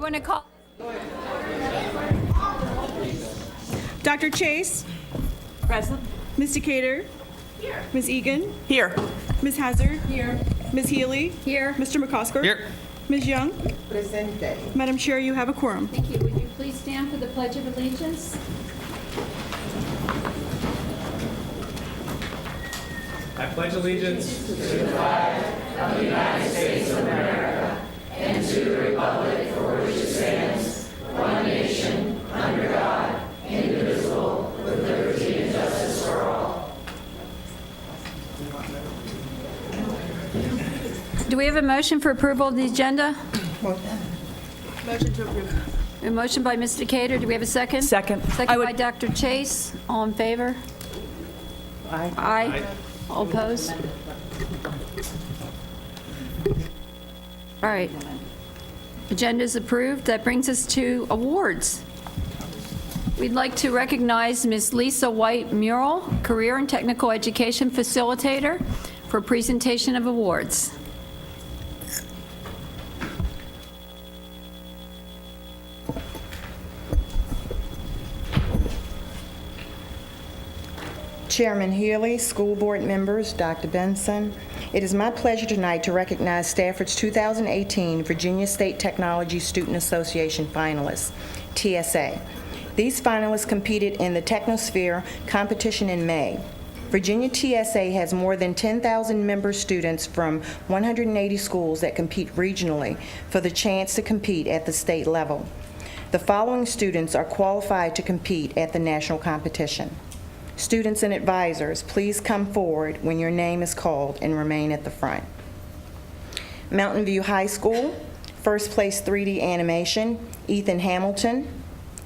going to call. Dr. Chase. Present. Ms. Decatur. Here. Ms. Egan. Here. Ms. Hazard. Here. Ms. Healy. Here. Mr. McCosker. Here. Ms. Young. Presente. Madam Chair, you have a quorum. Thank you. Would you please stand for the Pledge of Allegiance? I pledge allegiance Do we have a motion for approval of the agenda? Motion to approve. A motion by Ms. Decatur. Do we have a second? Second. Second by Dr. Chase. All in favor? Aye. Aye. All opposed? All right. Agenda is approved. That brings us to awards. We'd like to recognize Ms. Lisa White Murrell, Career and Technical Education Facilitator, for presentation of awards. Chairman Healy, school board members, Dr. Benson, it is my pleasure tonight to recognize Stafford's 2018 Virginia State Technology Student Association finalists, TSA. These finalists competed in the Technosphere competition in May. Virginia TSA has more than 10,000 member students from 180 schools that compete regionally for the chance to compete at the state level. The following students are qualified to compete at the national competition. Students and advisors, please come forward when your name is called and remain at the front. Mountain View High School, first place 3D animation, Ethan Hamilton,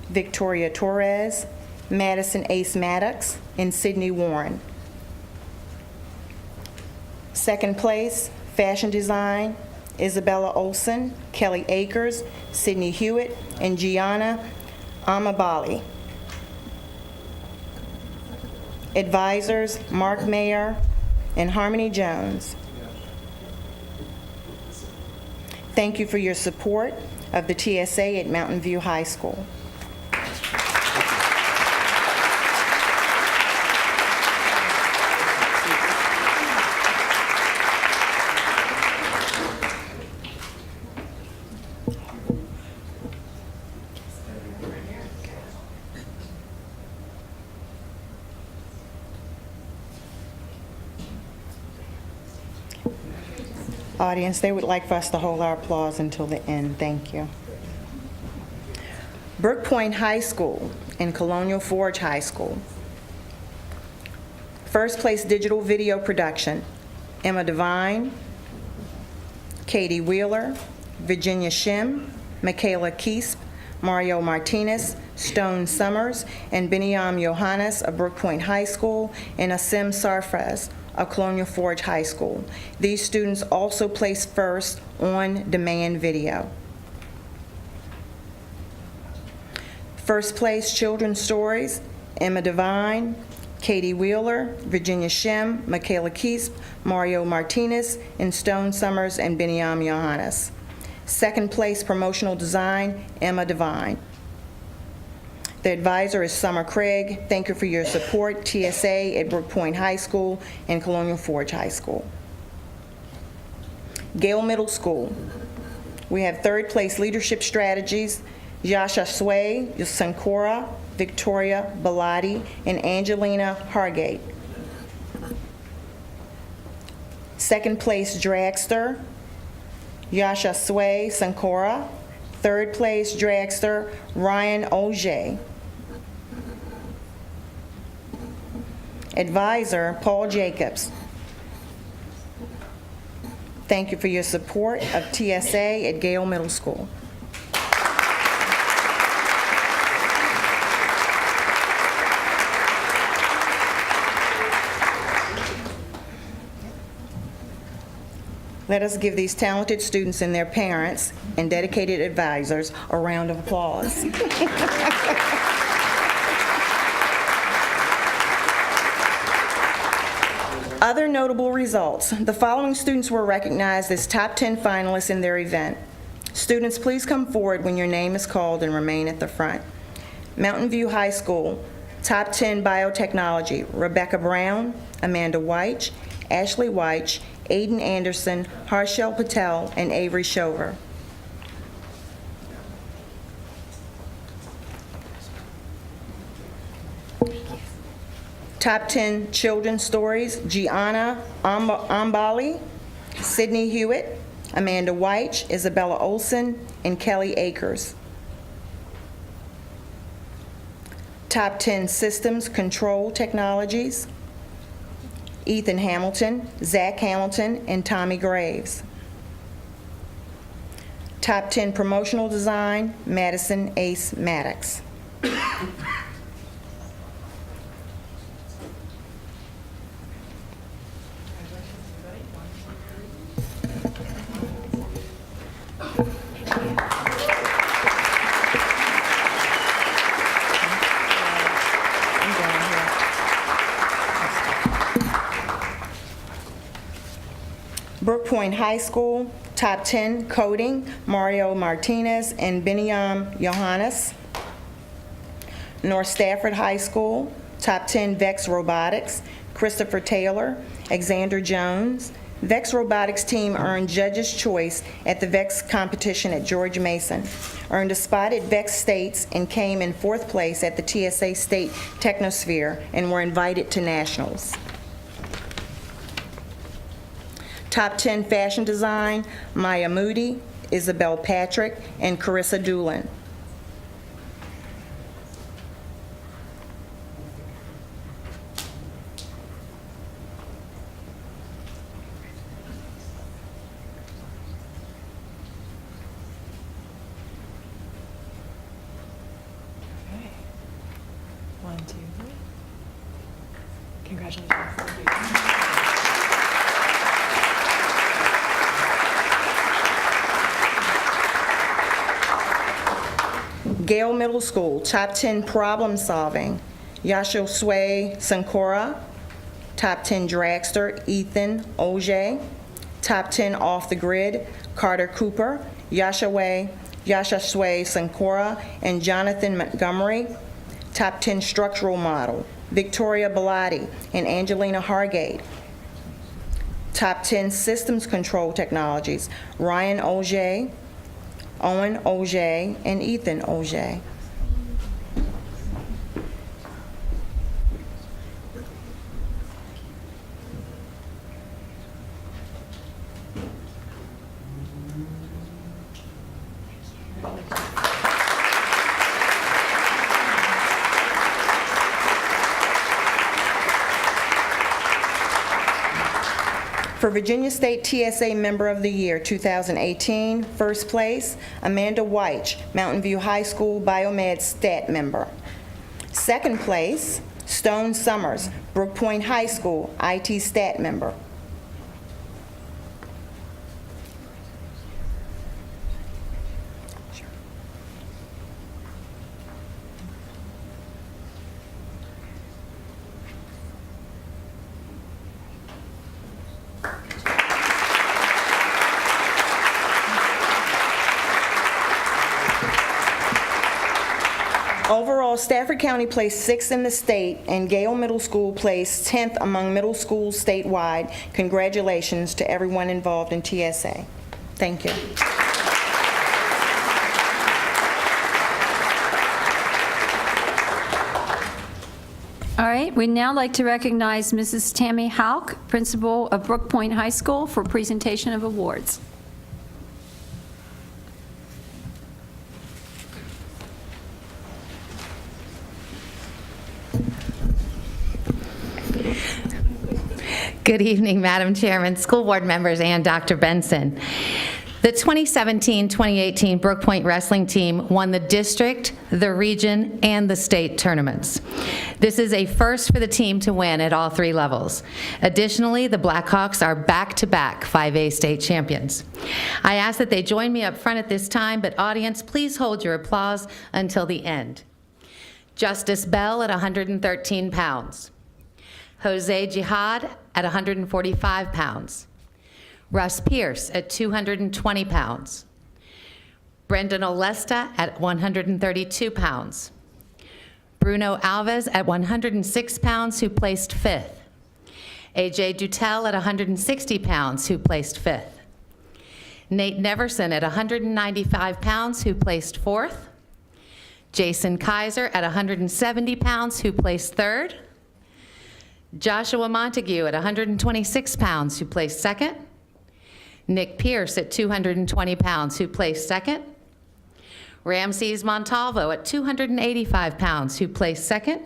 Victoria Torres, Madison Ace Maddox, and Sydney Warren. Second place, fashion design, Isabella Olson, Kelly Akers, Sydney Hewitt, and Gianna Amabali. Advisors, Mark Mayer and Harmony Jones. Thank you for your support of the TSA at Mountain View High School. Audience, they would like for us to hold our applause until the end. Thank you. Brook Point High School and Colonial Forge High School. First place digital video production, Emma Devine, Katie Wheeler, Virginia Shim, Michaela Kiesp, Mario Martinez, Stone Summers, and Beniam Johannes of Brook Point High School, and Asim Sarfraz of Colonial Forge High School. These students also placed first on demand video. First place Children's Stories, Emma Devine, Katie Wheeler, Virginia Shim, Michaela Kiesp, Mario Martinez, and Stone Summers and Beniam Johannes. Second place Promotional Design, Emma Devine. The advisor is Summer Craig. Thank you for your support, TSA at Brook Point High School and Colonial Forge High School. Gale Middle School. We have third place Leadership Strategies, Yasha Sway, Sankora, Victoria Bellotti, and Angelina Hargate. Second place Dragster, Yasha Sway, Sankora. Third place Dragster, Ryan Auger. Advisor, Paul Jacobs. Thank you for your support of TSA at Gale Middle School. Let us give these talented students and their parents and dedicated advisors a round of applause. Other notable results. The following students were recognized as top 10 finalists in their event. Students, please come forward when your name is called and remain at the front. Mountain View High School, Top 10 Biotechnology, Rebecca Brown, Amanda Weich, Ashley Weich, Aiden Anderson, Harshel Patel, and Avery Shover. Top 10 Children's Stories, Gianna Ambali, Sydney Hewitt, Amanda Weich, Isabella Olson, and Kelly Akers. Top 10 Systems Control Technologies, Ethan Hamilton, Zach Hamilton, and Tommy Graves. Top 10 Promotional Design, Madison Ace Maddox. Brook Point High School, Top 10 Coding, Mario Martinez and Biniam Johannes. North Stafford High School, Top 10 Vex Robotics, Christopher Taylor, Alexander Jones. Vex Robotics team earned Judge's Choice at the Vex competition at George Mason, earned a spot at Vex States, and came in 4th place at the TSA State Technosphere and were invited to nationals. Top 10 Fashion Design, Maya Moody, Isabel Patrick, and Carissa Doolin. Okay. 1, 2, 3. Congratulations. Gale Middle School, Top 10 Problem Solving, Yashosue Sankora. Top 10 Dragster, Ethan Oje. Top 10 Off the Grid, Carter Cooper, Yashasue Sankora, and Jonathan Montgomery. Top 10 Structural Model, Victoria Bellotti and Angelina Hargate. Top 10 Systems Control Technologies, Ryan Oje, Owen Oje, and Ethan Oje. For Virginia State TSA Member of the Year 2018, first place, Amanda Weich, Mountain View High School Biomed Stat Member. Second place, Stone Summers, Brook Point High School IT Stat Member. Overall, Stafford County placed 6th in the state, and Gale Middle School placed 10th among middle schools statewide. Congratulations to everyone involved in TSA. Thank you. All right, we'd now like to recognize Mrs. Tammy Hauk, principal of Brook Point High School, for presentation of awards. Good evening, Madam Chairman, school board members, and Dr. Benson. The 2017-2018 Brook Point wrestling team won the district, the region, and the state tournaments. This is a first for the team to win at all 3 levels. Additionally, the Blackhawks are back-to-back 5A state champions. I ask that they join me up front at this time, but audience, please hold your applause until the end. Justice Bell at 113 pounds. Jose Jihad at 145 pounds. Russ Pierce at 220 pounds. Brendan Olesta at 132 pounds. Bruno Alves at 106 pounds, who placed 5th. AJ Dutel at 160 pounds, who placed 5th. Nate Neverson at 195 pounds, who placed 4th. Jason Kaiser at 170 pounds, who placed 3rd. Joshua Montague at 126 pounds, who placed 2nd. Nick Pierce at 220 pounds, who placed 2nd. Ramses Montalvo at 285 pounds, who placed 2nd.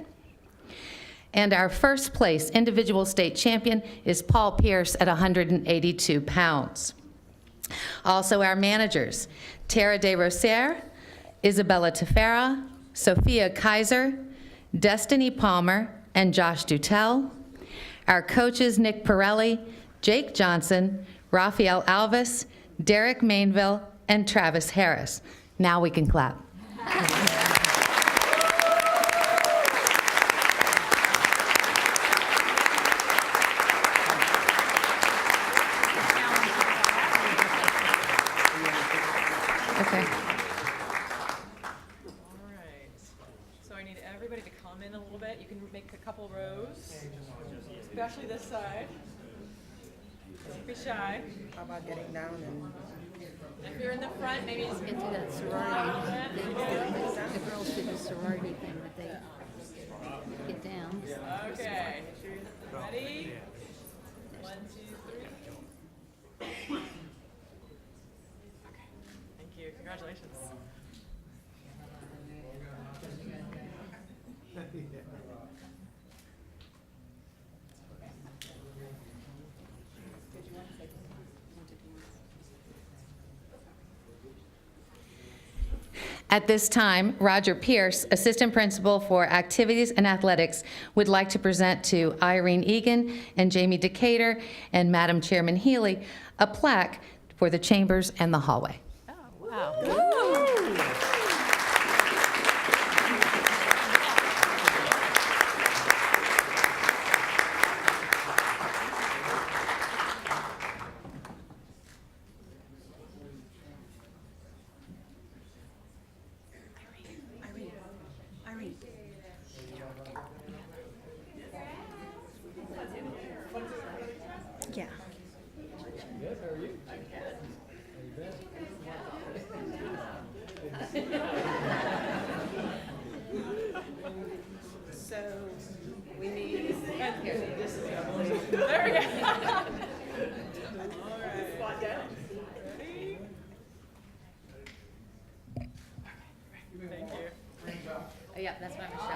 And our first place individual state champion is Paul Pierce at 182 pounds. Also our managers, Tara De Roser, Isabella Tefera, Sophia Kaiser, Destiny Palmer, and Josh Dutel. Our coaches, Nick Pirelli, Jake Johnson, Rafael Alvis, Derek Mainville, and Travis Harris. Now we can clap. Okay. All right. So I need everybody to come in a little bit. You can make a couple rows, especially this side. Don't be shy. How about getting down and... If you're in the front, maybe just Into that sorority thing. The girls do the sorority thing that they get down. Okay. Ready? 1, 2, 3. Thank you. Congratulations. At this time, Roger Pierce, Assistant Principal for Activities and Athletics, would like to present to Irene Egan and Jamie Decatur and Madam Chairman Healy a plaque for the chambers and the hallway. Yeah. So we need. There we go. All right. Squat down. Ready? Thank you. Oh, yeah, that's my Michelle.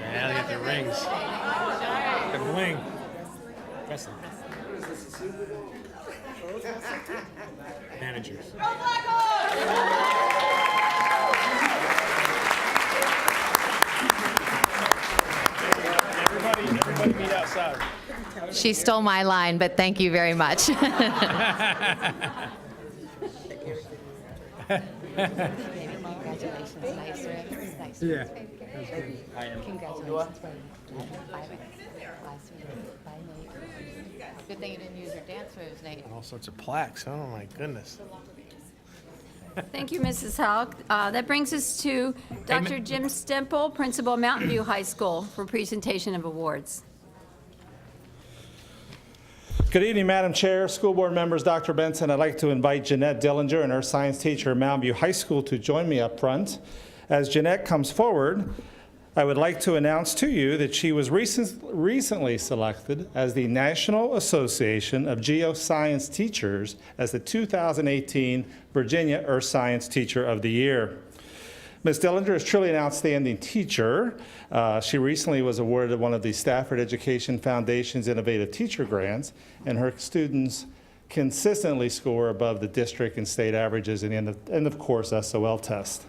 Yeah, they got their rings. The bling. Wrestling. Managers. Everybody meet outside. She stole my line, but thank you very much. Congratulations, nice ribs, nice Yeah. Congratulations. Last week. Bye, Nate. Good thing you didn't use your dance moves, Nate. All sorts of plaques. Oh my goodness. Thank you, Mrs. Halk. That brings us to Dr. Jim Stemple, Principal, Mountain View High School, for presentation of awards. Good evening, Madam Chair, school board members, Dr. Benson. I'd like to invite Jeanette Dillinger and her science teacher at Mountain View High School to join me up front. As Jeanette comes forward, I would like to announce to you that she was recently selected as the National Association of Geoscience Teachers as the 2018 Virginia Earth Science Teacher of the Year. Ms. Dillinger is truly an outstanding teacher. She recently was awarded one of the Stafford Education Foundation's Innovative Teacher Grants, and her students consistently score above the district and state averages in the end of course SOL test.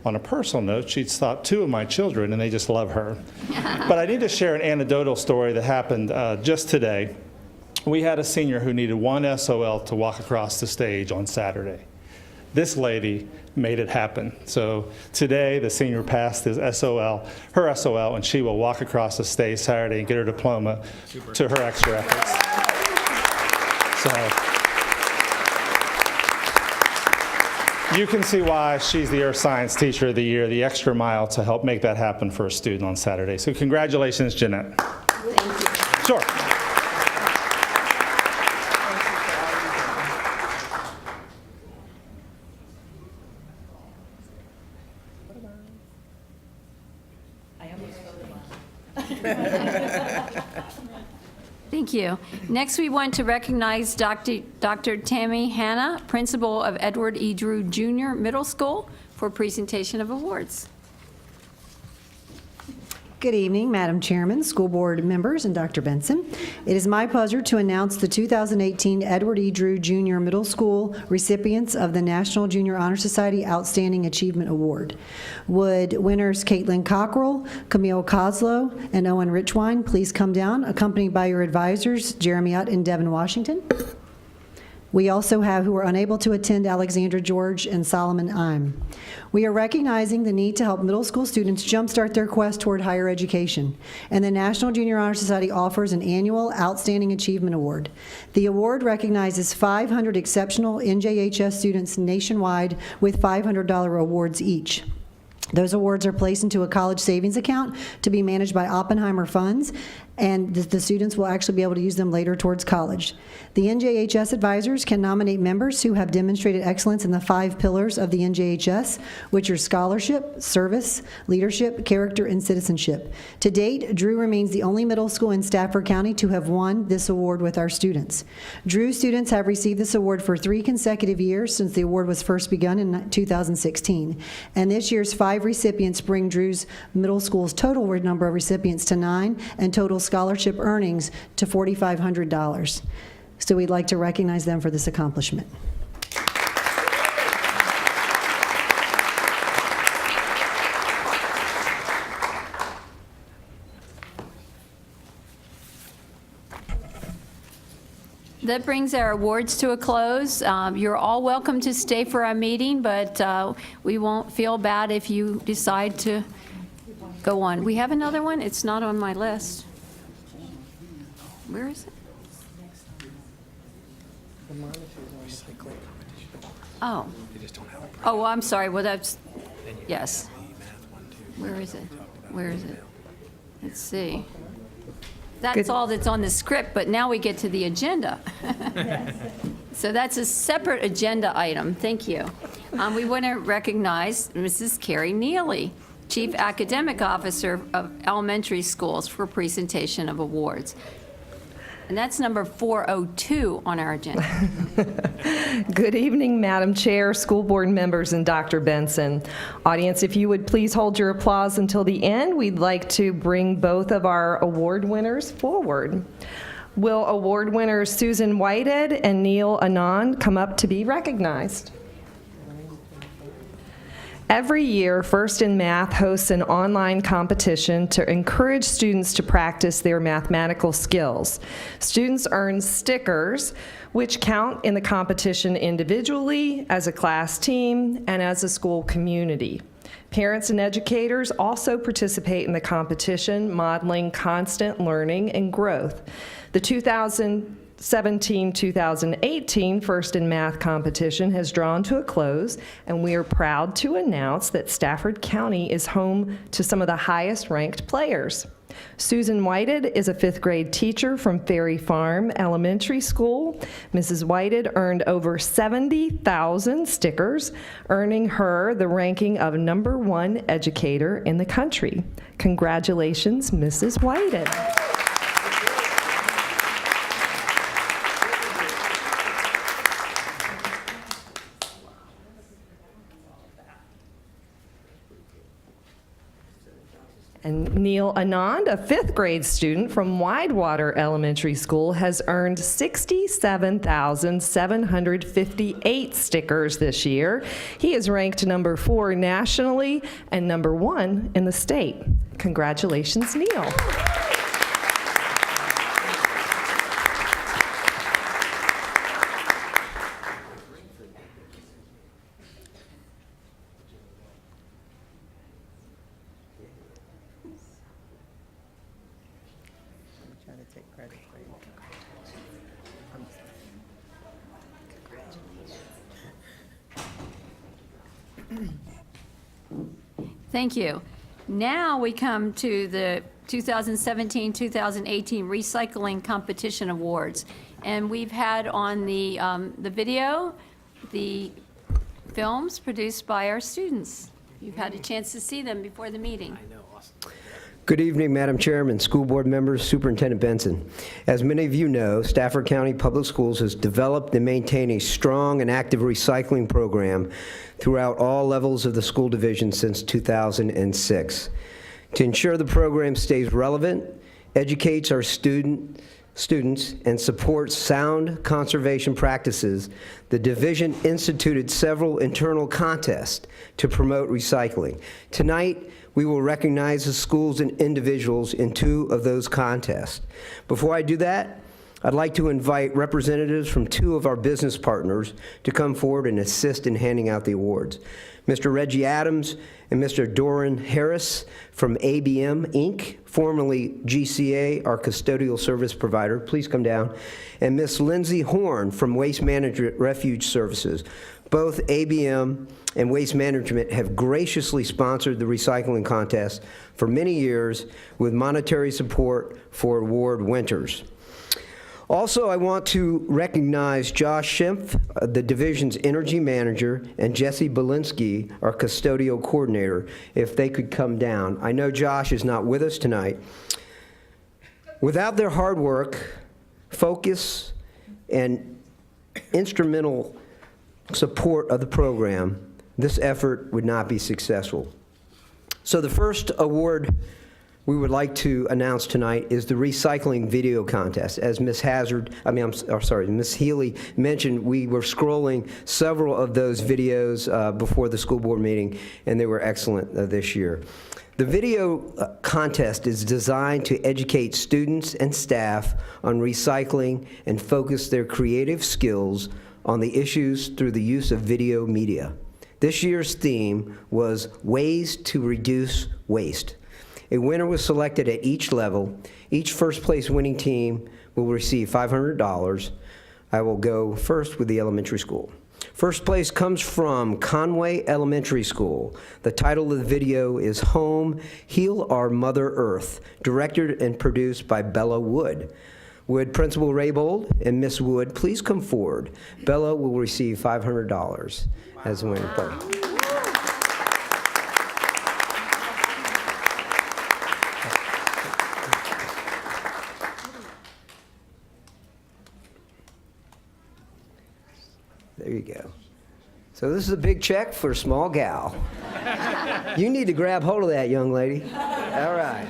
On a personal note, she's taught 2 of my children, and they just love her. But I need to share an anecdotal story that happened just today. We had a senior who needed 1 SOL to walk across the stage on Saturday. This lady made it happen. So today, the senior passed his SOL, her SOL, and she will walk across the stage Saturday and get her diploma to her extra efforts. So you can see why she's the Earth Science Teacher of the Year, the extra mile to help make that happen for a student on Saturday. So congratulations, Jeanette. Sure. Thank you. Next, we want to recognize Dr. Tammy Hanna, Principal of Edward E. Drew Jr. Middle School, for presentation of awards. Good evening, Madam Chairman, school board members, and Dr. Benson. It is my pleasure to announce the 2018 Edward E. Drew Jr. Middle School recipients of the National Junior Honor Society Outstanding Achievement Award. Would winners Caitlin Cockrell, Camille Coslow, and Owen Richwine please come down, accompanied by your advisors, Jeremy Utt and Devin Washington. We also have, who were unable to attend, Alexandra George and Solomon Ime. We are recognizing the need to help middle school students jumpstart their quest toward higher education, and the National Junior Honor Society offers an annual Outstanding Achievement Award. The award recognizes 500 exceptional NJHS students nationwide with $500 awards each. Those awards are placed into a college savings account to be managed by Oppenheimer Funds, and the students will actually be able to use them later towards college. The NJHS advisors can nominate members who have demonstrated excellence in the 5 pillars of the NJHS, which are scholarship, service, leadership, character, and citizenship. To date, Drew remains the only middle school in Stafford County to have won this award with our students. Drew students have received this award for 3 consecutive years since the award was first begun in 2016. And this year's 5 recipients bring Drew's middle school's total number of recipients to 9 and total scholarship earnings to $4,500. So we'd like to recognize them for this accomplishment. That brings our awards to a close. You're all welcome to stay for our meeting, but we won't feel bad if you decide to go on. We have another one? It's not on my list. Where is it? Oh. Oh, I'm sorry. Well, that's, yes. Where is it? Where is it? Let's see. That's all that's on the script, but now we get to the agenda. So that's a separate agenda item. Thank you. We want to recognize Mrs. Carrie Neely, Chief Academic Officer of Elementary Schools, for presentation of awards. And that's number 402 on our agenda. Good evening, Madam Chair, school board members, and Dr. Benson. Audience, if you would please hold your applause until the end, we'd like to bring both of our award winners forward. Will award winners Susan Whitehead and Neil Anand come up to be recognized? Every year, First in Math hosts an online competition to encourage students to practice their mathematical skills. Students earn stickers, which count in the competition individually, as a class team, and as a school community. Parents and educators also participate in the competition, modeling constant learning and growth. The 2017-2018 First in Math competition has drawn to a close, and we are proud to announce that Stafford County is home to some of the highest ranked players. Susan Whitehead is a 5th grade teacher from Ferry Farm Elementary School. Mrs. Whitehead earned over 70,000 stickers, earning her the ranking of #1 educator in the country. Congratulations, Mrs. Whitehead. And Neil Anand, a 5th grade student from Widewater Elementary School, has earned 67,758 stickers this year. He is ranked #4 nationally and #1 in the state. Congratulations, Neil. Thank you. Now we come to the 2017-2018 Recycling Competition Awards. And we've had on the video, the films produced by our students. You've had a chance to see them before the meeting. Good evening, Madam Chairman, school board members, Superintendent Benson. As many of you know, Stafford County Public Schools has developed and maintained a strong and active recycling program throughout all levels of the school division since 2006. To ensure the program stays relevant, educates our students, and supports sound conservation practices, the division instituted several internal contests to promote recycling. Tonight, we will recognize the schools and individuals in 2 of those contests. Before I do that, I'd like to invite representatives from 2 of our business partners to come forward and assist in handing out the awards. Mr. Reggie Adams and Mr. Doran Harris from ABM Inc., formerly GCA, our custodial service provider. Please come down. And Ms. Lindsay Horn from Waste Management Refuge Services. Both ABM and Waste Management have graciously sponsored the recycling contest for many years with monetary support for award winners. Also, I want to recognize Josh Schimpf, the division's energy manager, and Jesse Belinsky, our custodial coordinator, if they could come down. I know Josh is not with us tonight. Without their hard work, focus, and instrumental support of the program, this effort would not be successful. So the first award we would like to announce tonight is the recycling video contest. As Ms. Ms. Healy mentioned, we were scrolling several of those videos before the school board meeting, and they were excellent this year. The video contest is designed to educate students and staff on recycling and focus their creative skills on the issues through the use of video media. This year's theme was Ways to Reduce Waste. A winner was selected at each level. Each first place winning team will receive $500. I will go first with the elementary school. First place comes from Conway Elementary School. The title of the video is Home, Heal Our Mother Earth, directed and produced by Bella Wood. Would Principal Raybold and Miss Wood please come forward? Bella will receive $500 as a winning player. There you go. So this is a big check for a small gal. You need to grab hold of that, young lady. All right.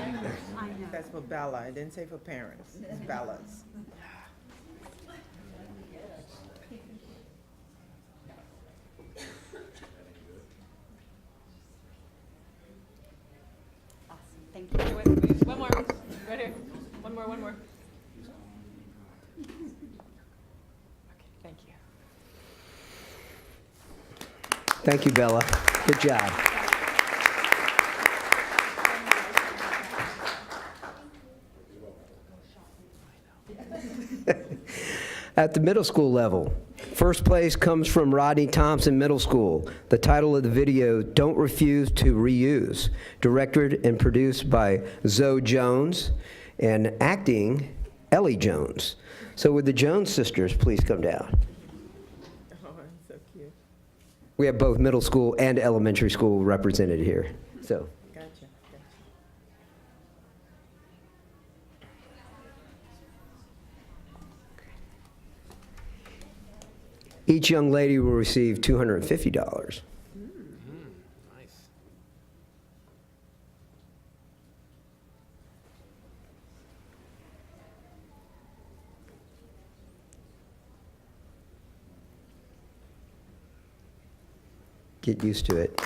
That's for Bella. I didn't say for parents. It's Bella's. Thank you. Wait, one more. Right here. One more. Okay, thank you. Thank you, Bella. Good job. At the middle school level, first place comes from Rodney Thompson Middle School. The title of the video, Don't Refuse to Reuse, directed and produced by Zoe Jones and acting Ellie Jones. So would the Jones sisters please come down? Oh, so cute. We have both middle school and elementary school represented here. So. Gotcha. Each young lady will receive $250. Nice. Get used to it.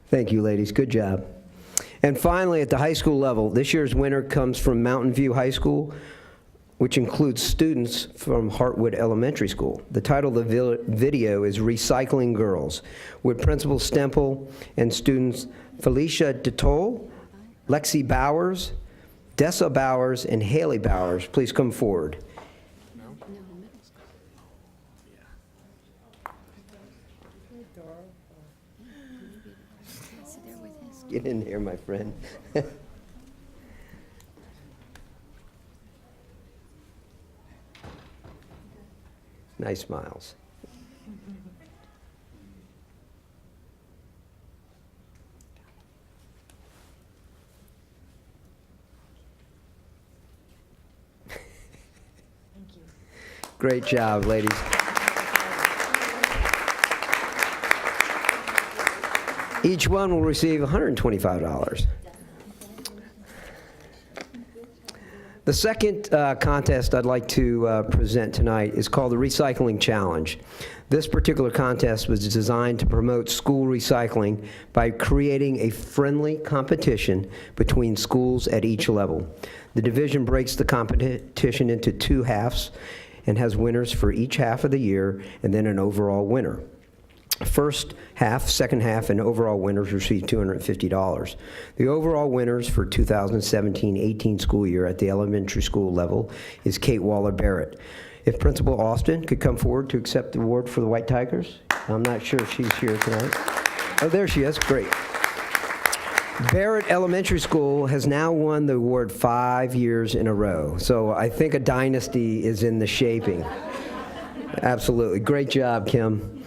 Thank you, ladies. Good job. And finally, at the high school level, this year's winner comes from Mountain View High School, which includes students from Hartwood Elementary School. The title of the video is Recycling Girls, with Principal Stemple and students Felicia DeToll, Lexi Bowers, Dessa Bowers and Haley Bowers, please come forward. Get in here, my friend. Nice smiles. Great job, ladies. Each one will receive $125. The second contest I'd like to present tonight is called the Recycling Challenge. This particular contest was designed to promote school recycling by creating a friendly competition between schools at each level. The division breaks the competition into two halves and has winners for each half of the year, and then an overall winner. First half, second half, and overall winners receive $250. The overall winners for 2017-18 school year at the elementary school level is Kate Waller-Barrett. If Principal Austin could come forward to accept the award for the White Tigers. I'm not sure if she's here tonight. Oh, there she is. Great. Barrett Elementary School has now won the award 5 years in a row, so I think a dynasty is in the shaping. Absolutely. Great job, Kim.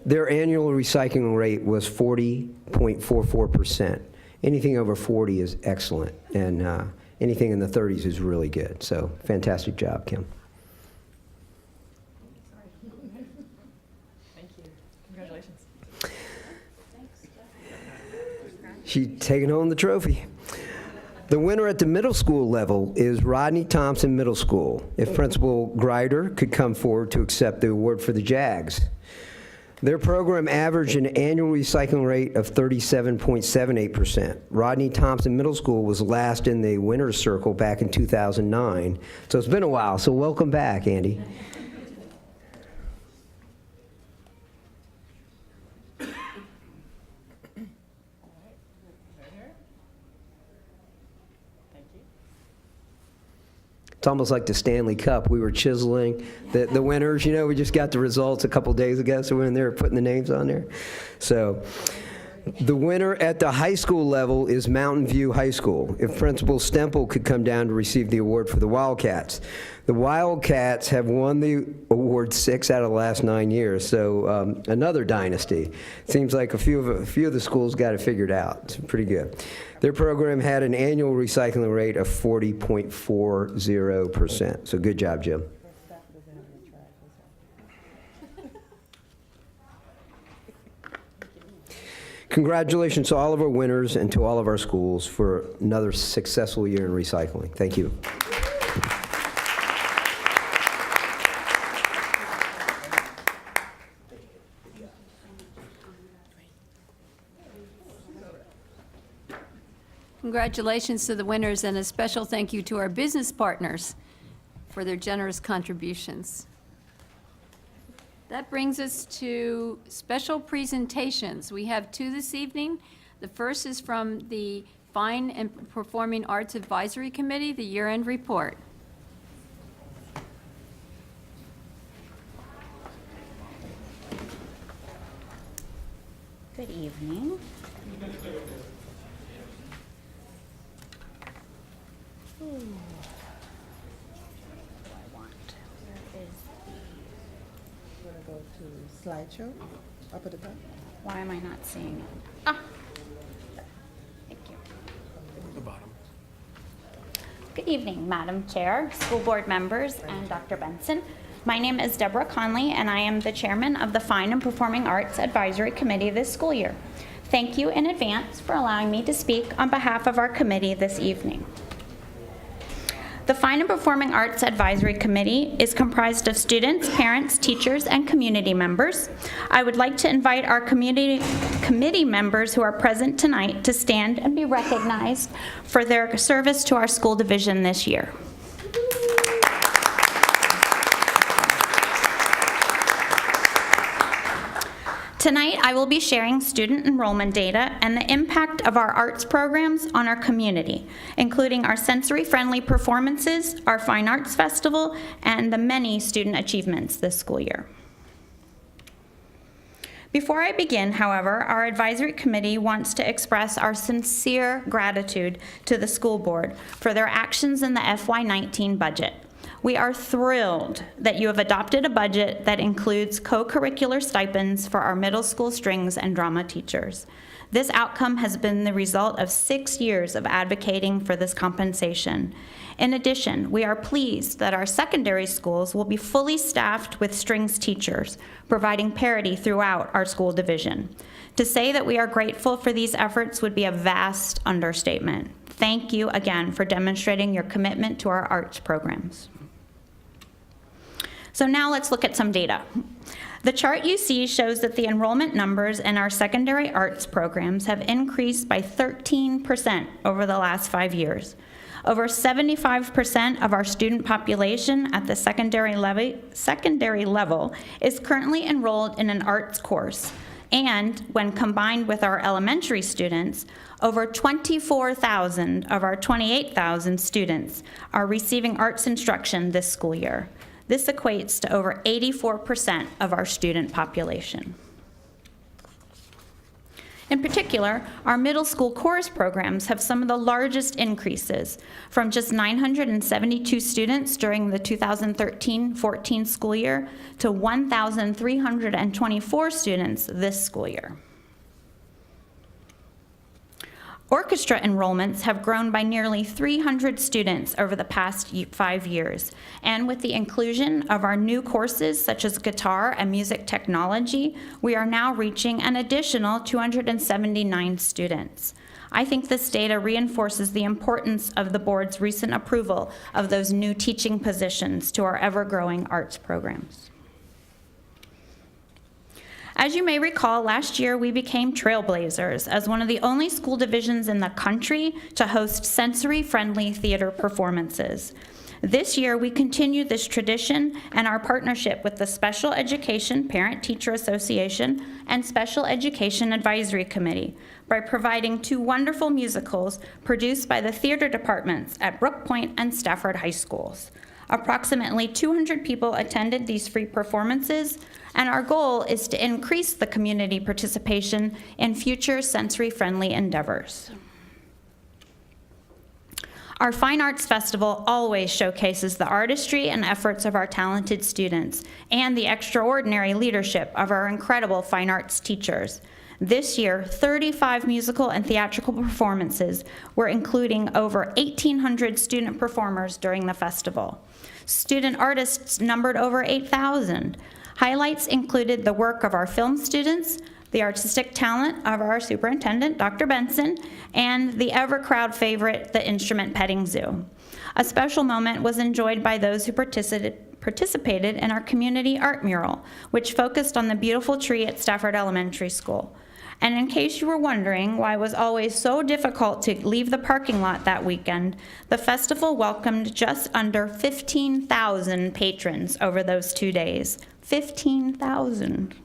Their annual recycling rate was 40.44%. Anything over 40 is excellent, and anything in the 30s is really good. So fantastic job, Kim. Thank you. Congratulations. She's taking home the trophy. The winner at the middle school level is Rodney Thompson Middle School. If Principal Greider could come forward to accept the award for the Jags. Their program averaged an annual recycling rate of 37.78%. Rodney Thompson Middle School was last in the winner's circle back in 2009. So it's been a while, so welcome back, Andy. It's almost like the Stanley Cup. We were chiseling the winners. You know, we just got the results a couple days ago, so we're in there putting the names on there. So the winner at the high school level is Mountain View High School. If Principal Stemple could come down to receive the award for the Wildcats. The Wildcats have won the award 6 out of the last 9 years, so another dynasty. Seems like a few of the schools got it figured out. It's pretty good. Their program had an annual recycling rate of 40.40%. So good job, Jim. Congratulations to all of our winners and to all of our schools for another successful year in recycling. Thank you. Congratulations to the winners, and a special thank you to our business partners for their generous contributions. That brings us to special presentations. We have 2 this evening. The first is from the Fine and Performing Arts Advisory Committee, the year-end report. Good evening. What do I want? Where is You want to go to slideshow, up at the top? why am I not seeing it? Ah, thank you. The bottom. Good evening, Madam Chair, school board members, and Dr. Benson. My name is Deborah Conley, and I am the chairman of the Fine and Performing Arts Advisory Committee this school year. Thank you in advance for allowing me to speak on behalf of our committee this evening. The Fine and Performing Arts Advisory Committee is comprised of students, parents, teachers, and community members. I would like to invite our committee members who are present tonight to stand and be recognized for their service to our school division this year. Tonight, I will be sharing student enrollment data and the impact of our arts programs on our community, including our sensory-friendly performances, our Fine Arts Festival, and the many student achievements this school year. Before I begin, however, our advisory committee wants to express our sincere gratitude to the school board for their actions in the FY19 budget. We are thrilled that you have adopted a budget that includes co-curricular stipends for our middle school strings and drama teachers. This outcome has been the result of 6 years of advocating for this compensation. In addition, we are pleased that our secondary schools will be fully staffed with strings teachers, providing parity throughout our school division. To say that we are grateful for these efforts would be a vast understatement. Thank you again for demonstrating your commitment to our arts programs. So now let's look at some data. The chart you see shows that the enrollment numbers in our secondary arts programs have increased by 13% over the last 5 years. Over 75% of our student population at the secondary level is currently enrolled in an arts course. And when combined with our elementary students, over 24,000 of our 28,000 students are receiving arts instruction this school year. This equates to over 84% of our student population. In particular, our middle school chorus programs have some of the largest increases, from just 972 students during the 2013-14 school year to 1,324 students this school year. Orchestra enrollments have grown by nearly 300 students over the past 5 years, and with the inclusion of our new courses such as guitar and music technology, we are now reaching an additional 279 students. I think this data reinforces the importance of the board's recent approval of those new teaching positions to our ever-growing arts programs. As you may recall, last year we became trailblazers as one of the only school divisions in the country to host sensory-friendly theater performances. This year we continue this tradition and our partnership with the Special Education Parent-Teacher Association and Special Education Advisory Committee by providing 2 wonderful musicals produced by the theater departments at Brook Point and Stafford High Schools. Approximately 200 people attended these free performances, and our goal is to increase the community participation in future sensory-friendly endeavors. Our Fine Arts Festival always showcases the artistry and efforts of our talented students and the extraordinary leadership of our incredible fine arts teachers. This year, 35 musical and theatrical performances were including over 1,800 student performers during the festival. Student artists numbered over 8,000. Highlights included the work of our film students, the artistic talent of our superintendent, Dr. Benson, and the ever-crowd favorite, the instrument petting zoo. A special moment was enjoyed by those who participated in our community art mural, which focused on the beautiful tree at Stafford Elementary School. And in case you were wondering why it was always so difficult to leave the parking lot that weekend, the festival welcomed just under 15,000 patrons over those 2 days. 15,000.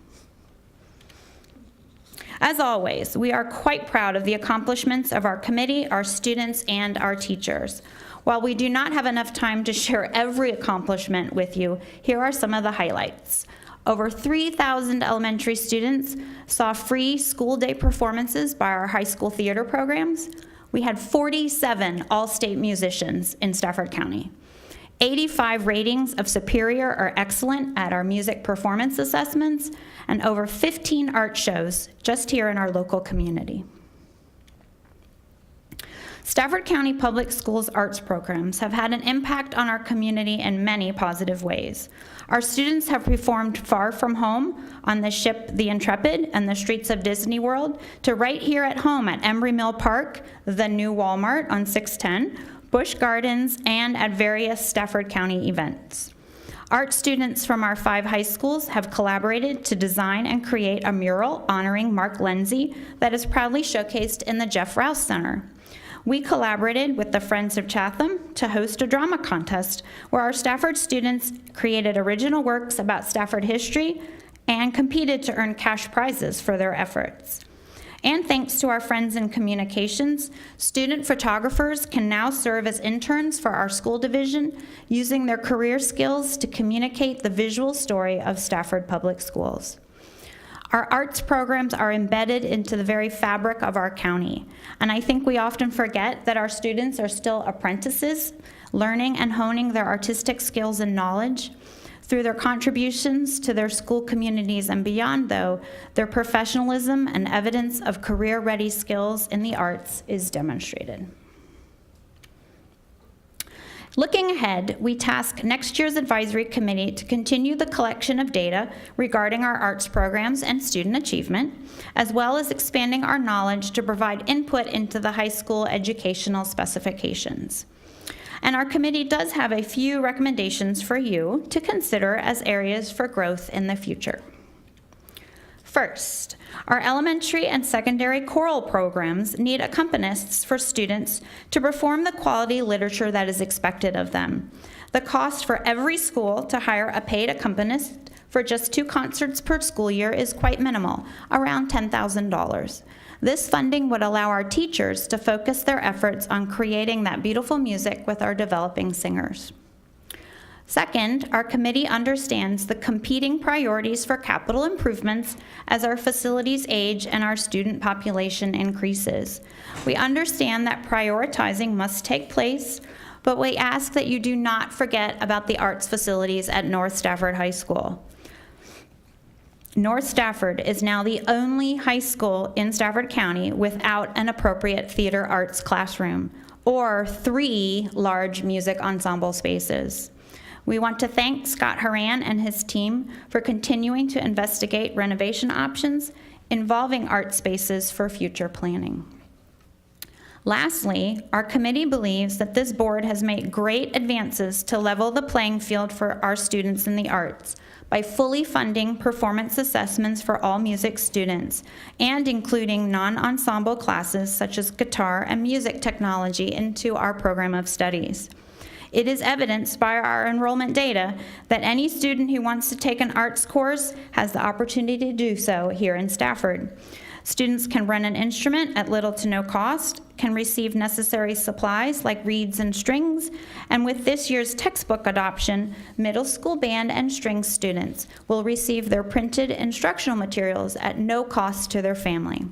As always, we are quite proud of the accomplishments of our committee, our students, and our teachers. While we do not have enough time to share every accomplishment with you, here are some of the highlights. Over 3,000 elementary students saw free school day performances by our high school theater programs. We had 47 all-state musicians in Stafford County. 85 ratings of superior or excellent at our music performance assessments, and over 15 art shows just here in our local community. Stafford County Public Schools arts programs have had an impact on our community in many positive ways. Our students have performed far from home on the ship The Intrepid and the streets of Disney World to right here at home at Embry Mill Park, the new Walmart on 610, Busch Gardens, and at various Stafford County events. Art students from our 5 high schools have collaborated to design and create a mural honoring Mark Lindsay that is proudly showcased in the Jeff Rouse Center. We collaborated with the Friends of Chatham to host a drama contest where our Stafford students created original works about Stafford history and competed to earn cash prizes for their efforts. And thanks to our friends in communications, student photographers can now serve as interns for our school division, using their career skills to communicate the visual story of Stafford Public Schools. Our arts programs are embedded into the very fabric of our county, and I think we often forget that our students are still apprentices, learning and honing their artistic skills and knowledge. Through their contributions to their school communities and beyond, though, their professionalism and evidence of career-ready skills in the arts is demonstrated. Looking ahead, we task next year's advisory committee to continue the collection of data regarding our arts programs and student achievement, as well as expanding our knowledge to provide input into the high school educational specifications. And our committee does have a few recommendations for you to consider as areas for growth in the future. First, our elementary and secondary choral programs need accompanists for students to perform the quality literature that is expected of them. The cost for every school to hire a paid accompanist for just 2 concerts per school year is quite minimal, around $10,000. This funding would allow our teachers to focus their efforts on creating that beautiful music with our developing singers. Second, our committee understands the competing priorities for capital improvements as our facilities age and our student population increases. We understand that prioritizing must take place, but we ask that you do not forget about the arts facilities at North Stafford High School. North Stafford is now the only high school in Stafford County without an appropriate theater arts classroom or 3 large music ensemble spaces. We want to thank Scott Haran and his team for continuing to investigate renovation options involving art spaces for future planning. Lastly, our committee believes that this board has made great advances to level the playing field for our students in the arts by fully funding performance assessments for all music students and including non-ensemble classes such as guitar and music technology into our program of studies. It is evidenced by our enrollment data that any student who wants to take an arts course has the opportunity to do so here in Stafford. Students can rent an instrument at little to no cost, can receive necessary supplies like reeds and strings, and with this year's textbook adoption, middle school band and strings students will receive their printed instructional materials at no cost to their family.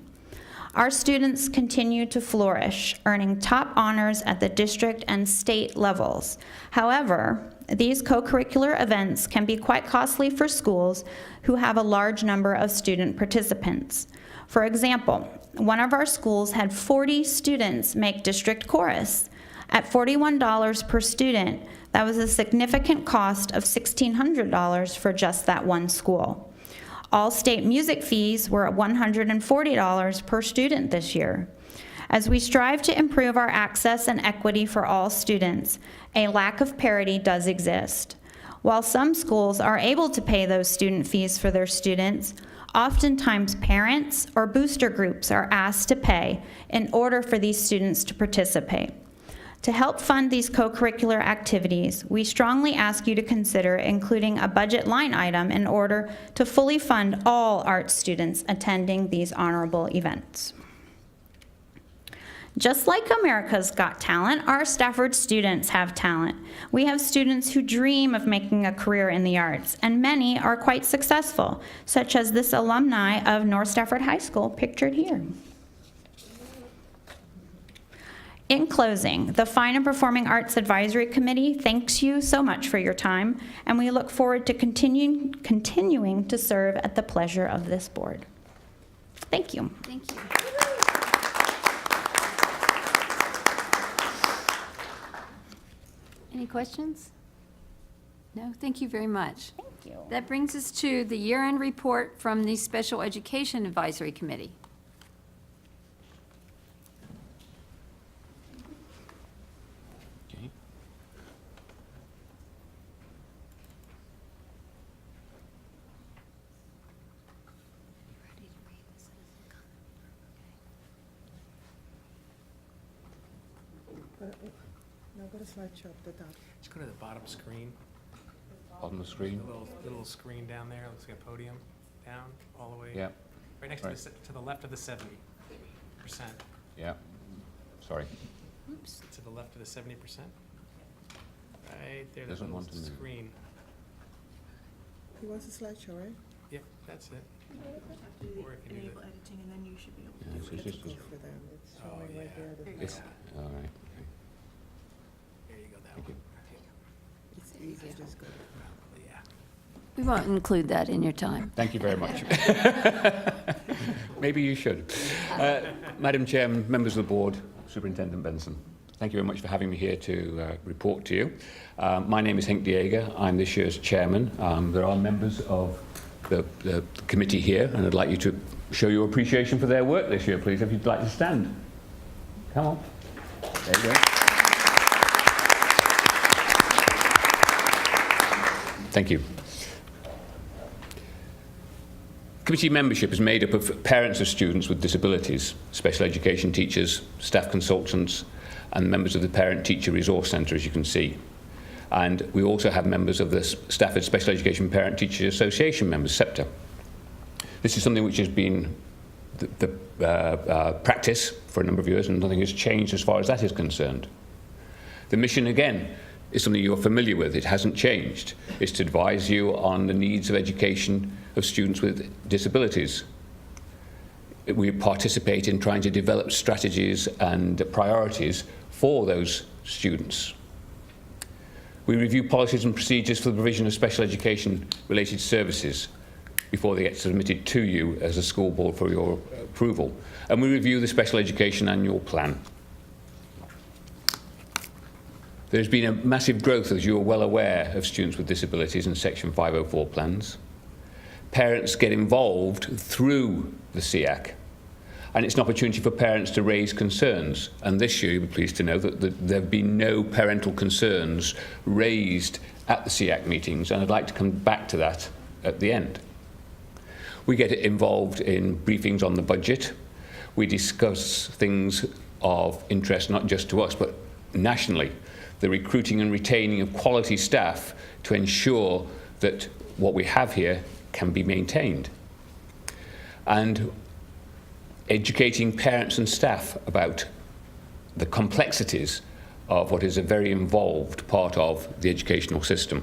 Our students continue to flourish, earning top honors at the district and state levels. However, these co-curricular events can be quite costly for schools who have a large number of student participants. For example, one of our schools had 40 students make district chorus. At $41 per student, that was a significant cost of $1,600 for just that one school. All state music fees were $140 per student this year. As we strive to improve our access and equity for all students, a lack of parity does exist. While some schools are able to pay those student fees for their students, oftentimes parents or booster groups are asked to pay in order for these students to participate. To help fund these co-curricular activities, we strongly ask you to consider including a budget line item in order to fully fund all arts students attending these honorable events. Just like America's Got Talent, our Stafford students have talent. We have students who dream of making a career in the arts, and many are quite successful, such as this alumni of North Stafford High School pictured here. In closing, the Fine and Performing Arts Advisory Committee thanks you so much for your time, and we look forward to continuing to serve at the pleasure of this board. Thank you. Thank you. Any questions? No? Thank you very much. Thank you. That brings us to the year-end report from the Special Education Advisory Committee. Okay. Now go to slideshow up the top. Just go to the bottom screen. On the screen. The little screen down there, looks like a podium. down, all the way. Yeah. Right next Right. to the left of the 70%. Yeah. Sorry. Oops. To the left of the 70%. Right there, that Doesn't little want to move. screen. He wants a slideshow, right? Yep, that's it. Or if you do Enable editing, and then you should be able to. Yeah, so it's just- Go for them. It's Oh, showing right yeah. there. it's- all right. There you go, that Thank one. It's easy, just go. Yeah. We won't include that in your time. Thank you very much. Maybe you should. Madam Chairman, members of the board, Superintendent Benson, thank you very much for having me here to report to you. My name is Henk Dieger. I'm this year's chairman. There are members of the committee here, and I'd like you to show your appreciation for their work this year, please, if you'd like to stand. Come on. There you go. Thank you. Committee membership is made up of parents of students with disabilities, special education teachers, staff consultants, and members of the Parent-Teacher Resource Centre, as you can see. And we also have members of the Stafford Special Education Parent-Teacher Association members, SCPS. This is something which has been the practice for a number of years, and nothing has changed as far as that is concerned. The mission, again, is something you're familiar with. It hasn't changed. It's to advise you on the needs of education of students with disabilities. We participate in trying to develop strategies and priorities for those students. We review policies and procedures for the provision of special education related services before they get submitted to you as a school board for your approval. And we review the special education annual plan. There's been a massive growth, as you're well aware, of students with disabilities in Section 504 plans. Parents get involved through the SEAC, and it's an opportunity for parents to raise concerns. And this year, you'll be pleased to know that there have been no parental concerns raised at the SEAC meetings, and I'd like to come back to that at the end. We get involved in briefings on the budget. We discuss things of interest, not just to us, but nationally. The recruiting and retaining of quality staff to ensure that what we have here can be maintained. And educating parents and staff about the complexities of what is a very involved part of the educational system.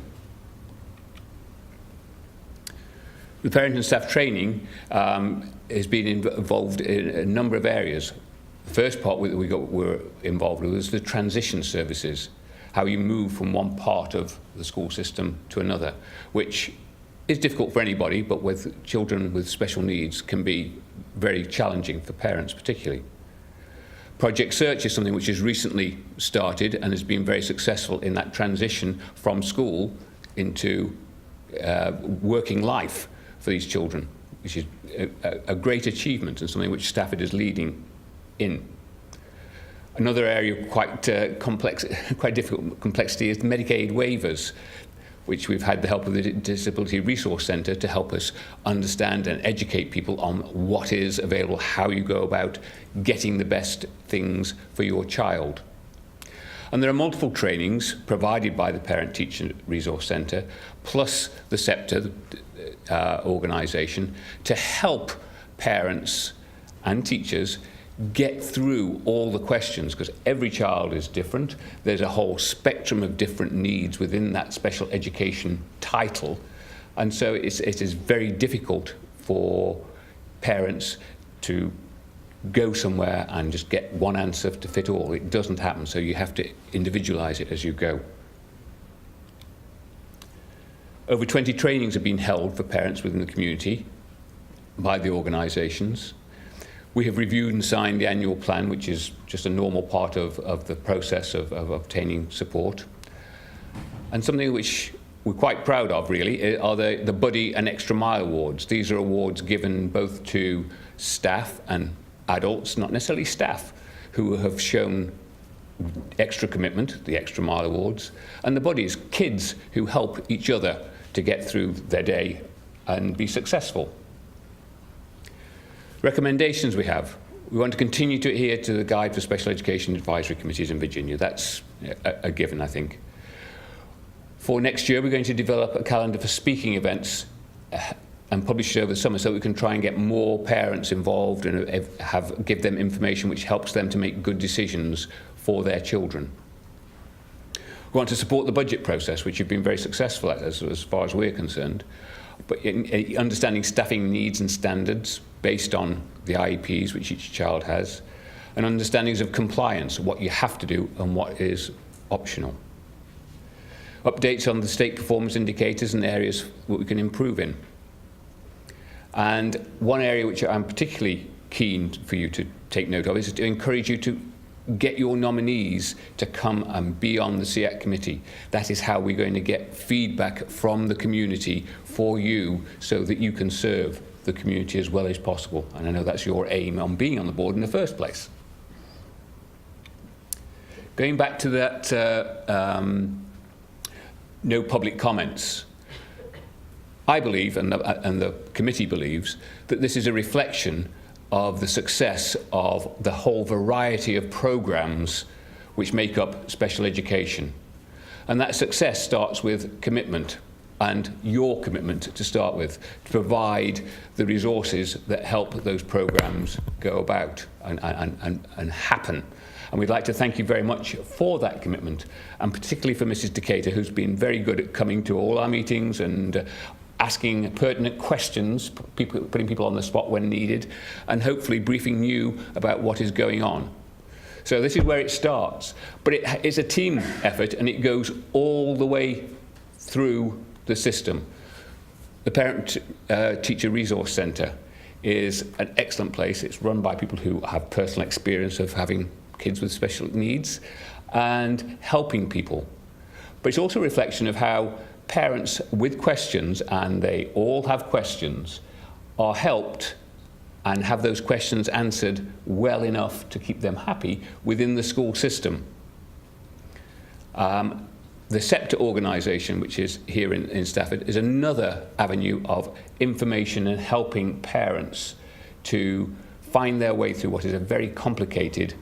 The parent and staff training has been involved in a number of areas. The first part we were involved with was the transition services, how you move from one part of the school system to another, which is difficult for anybody, but with children with special needs can be very challenging for parents particularly. Project Search is something which has recently started and has been very successful in that transition from school into working life for these children, which is a great achievement and something which Stafford is leading in. Another area quite complex, quite difficult complexity is Medicaid waivers, which we've had the help of the Disability Resource Centre to help us understand and educate people on what is available, how you go about getting the best things for your child. And there are multiple trainings provided by the Parent Teacher Resource Centre, plus the SCPS organisation, to help parents and teachers get through all the questions, because every child is different. There's a whole spectrum of different needs within that special education title, and so it is very difficult for parents to go somewhere and just get one answer to fit all. It doesn't happen, so you have to individualize it as you go. Over 20 trainings have been held for parents within the community by the organisations. We have reviewed and signed the annual plan, which is just a normal part of the process of obtaining support. And something which we're quite proud of, really, are the Buddy and Extra Mile Awards. These are awards given both to staff and adults, not necessarily staff, who have shown extra commitment, the Extra Mile Awards, and the Buddies, kids who help each other to get through their day and be successful. Recommendations we have. We want to continue to adhere to the Guide for Special Education Advisory Committees in Virginia. That's a given, I think. For next year, we're going to develop a calendar for speaking events and published over the summer so we can try and get more parents involved and give them information which helps them to make good decisions for their children. We want to support the budget process, which you've been very successful at as far as we're concerned, but in understanding staffing needs and standards based on the IEPs which each child has, and understandings of compliance, what you have to do and what is optional. Updates on the state performance indicators and areas that we can improve in. And one area which I'm particularly keen for you to take note of is to encourage you to get your nominees to come and be on the SEAC committee. That is how we're going to get feedback from the community for you so that you can serve the community as well as possible. And I know that's your aim on being on the board in the first place. Going back to that no public comments, I believe, and the committee believes, that this is a reflection of the success of the whole variety of programs which make up special education. And that success starts with commitment, and your commitment to start with, to provide the resources that help those programs go about and happen. And we'd like to thank you very much for that commitment, and particularly for Mrs. Decatur, who's been very good at coming to all our meetings and asking pertinent questions, putting people on the spot when needed, and hopefully briefing you about what is going on. So this is where it starts. But it's a team effort, and it goes all the way through the system. The Parent-Teacher Resource Centre is an excellent place. It's run by people who have personal experience of having kids with special needs and helping people. But it's also a reflection of how parents with questions, and they all have questions, are helped and have those questions answered well enough to keep them happy within the school system. The SCPS organisation, which is here in Stafford, is another avenue of information and helping parents to find their way through what is a very complicated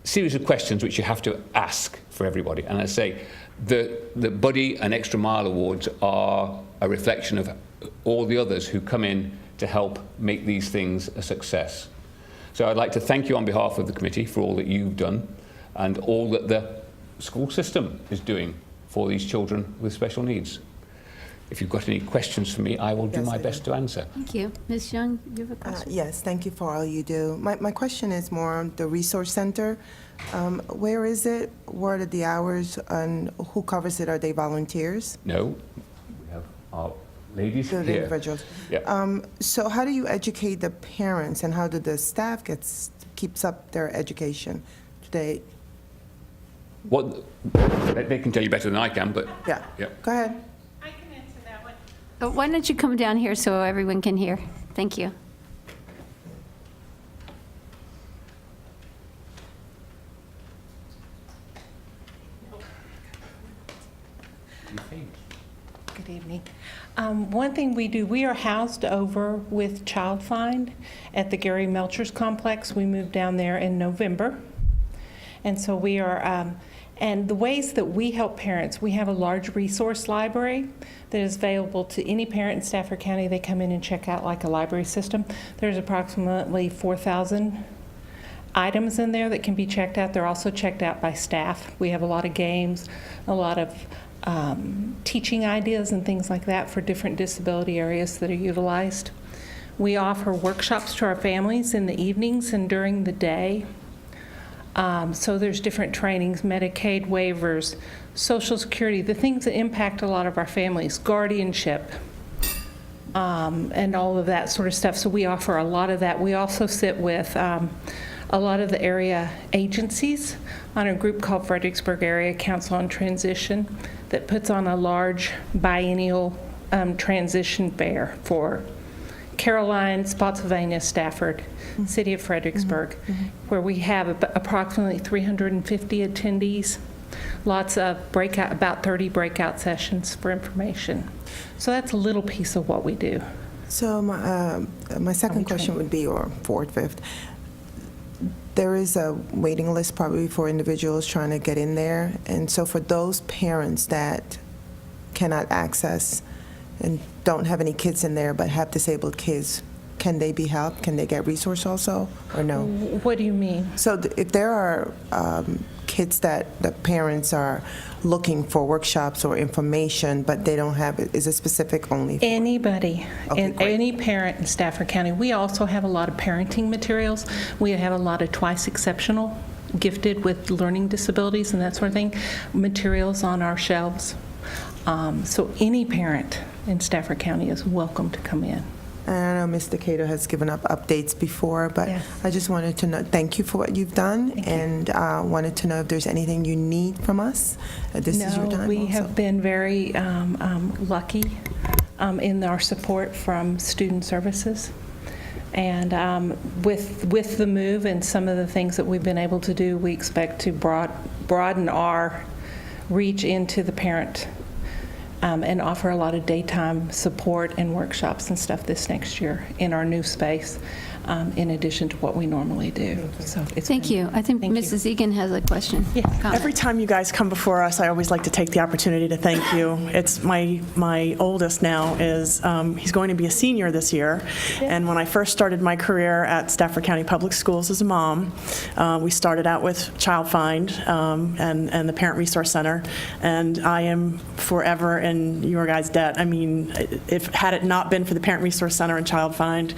series of questions which you have to ask for everybody. And I say, the Buddy and Extra Mile Awards are a reflection of all the others who come in to help make these things a success. So I'd like to thank you on behalf of the committee for all that you've done and all that the school system is doing for these children with special needs. If you've got any questions for me, I will do my best to answer. Thank you. Ms. Young, you have a question? Yes, thank you for all you do. My question is more on the resource center. Where is it? What are the hours, and who covers it? Are they volunteers? No, we have our ladies The here. individuals. Yeah. So how do you educate the parents, and how do the staff keeps up their education? Do they? What they can tell you better than I can, but Yeah. yeah. Go ahead. Why don't you come down here so everyone can hear? Thank you. Good evening. One thing we do, we are housed over with Child Find at the Gary Melchers Complex. We moved down there in November. And so we are, and the ways that we help parents, we have a large resource library that is available to any parent in Stafford County. They come in and check out like a library system. There's approximately 4,000 items in there that can be checked out. They're also checked out by staff. We have a lot of games, a lot of teaching ideas and things like that for different disability areas that are utilized. We offer workshops to our families in the evenings and during the day. So there's different trainings, Medicaid waivers, Social Security, the things that impact a lot of our families, guardianship, and all of that sort of stuff. So we offer a lot of that. We also sit with a lot of the area agencies on a group called Fredericksburg Area Council on Transition that puts on a large biennial transition fair for Caroline, Spotsylvania, Stafford, City of Fredericksburg, where we have approximately 350 attendees, lots of about 30 breakout sessions for information. So that's a little piece of what we do. So my second question would be, or fourth, fifth, there is a waiting list probably for individuals trying to get in there. And so for those parents that cannot access and don't have any kids in there but have disabled kids, can they be helped? Can they get resource also, or no? What do you mean? So if there are kids that the parents are looking for workshops or information, but they don't have it, is it specific only? Anybody, Okay, and great. any parent in Stafford County. We also have a lot of parenting materials. We have a lot of twice exceptional, gifted with learning disabilities and that sort of thing, materials on our shelves. So any parent in Stafford County is welcome to come in. I know Mr. Cato has given up updates before, but Yes. I just wanted to know, thank you for what you've done, and wanted to know if there's anything you need from us. This is your time we also. have been very lucky in our support from student services. And with the move and some of the things that we've been able to do, we expect to broaden our reach into the parent and offer a lot of daytime support and workshops and stuff this next year in our new space, in addition to what we normally do. So Thank you. I think Mrs. Egan has a question. Comment. Every time you guys come before us, I always like to take the opportunity to thank you. It's my oldest now is, he's going to be a senior this year. And when I first started my career at Stafford County Public Schools as a mom, we started out with Child Find and the Parent Resource Center. And I am forever in your guys' debt. I mean, had it not been for the Parent Resource Center and Child Find,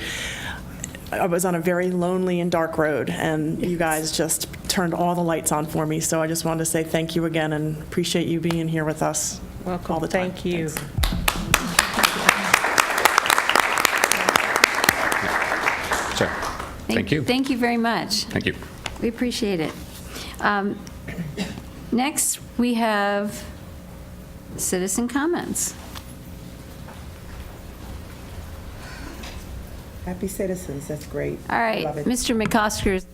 I was on a very lonely and dark road, and you guys just turned all the lights on for me. So I just wanted to say thank you again and appreciate you being here with us all the time. Thank you. So, thank you. Thank you very much. Thank you. We appreciate it. Next, we have citizen comments. Happy citizens, that's great. All right, Love it. Mr. McOsker.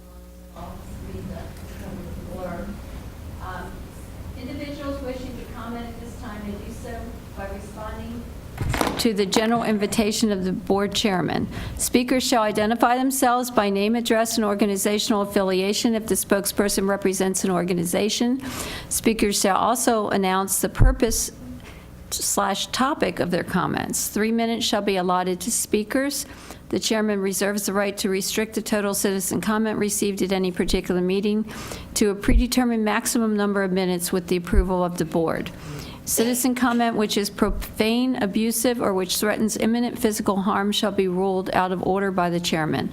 Individuals wishing to comment at this time may do so by responding to the general invitation of the board chairman. Speakers shall identify themselves by name, address, and organizational affiliation if the spokesperson represents an organization. Speakers shall also announce the purpose/topic of their comments. 3 minutes shall be allotted to speakers. The chairman reserves the right to restrict the total citizen comment received at any particular meeting to a predetermined maximum number of minutes with the approval of the board. Citizen comment which is profane, abusive, or which threatens imminent physical harm shall be ruled out of order by the chairman.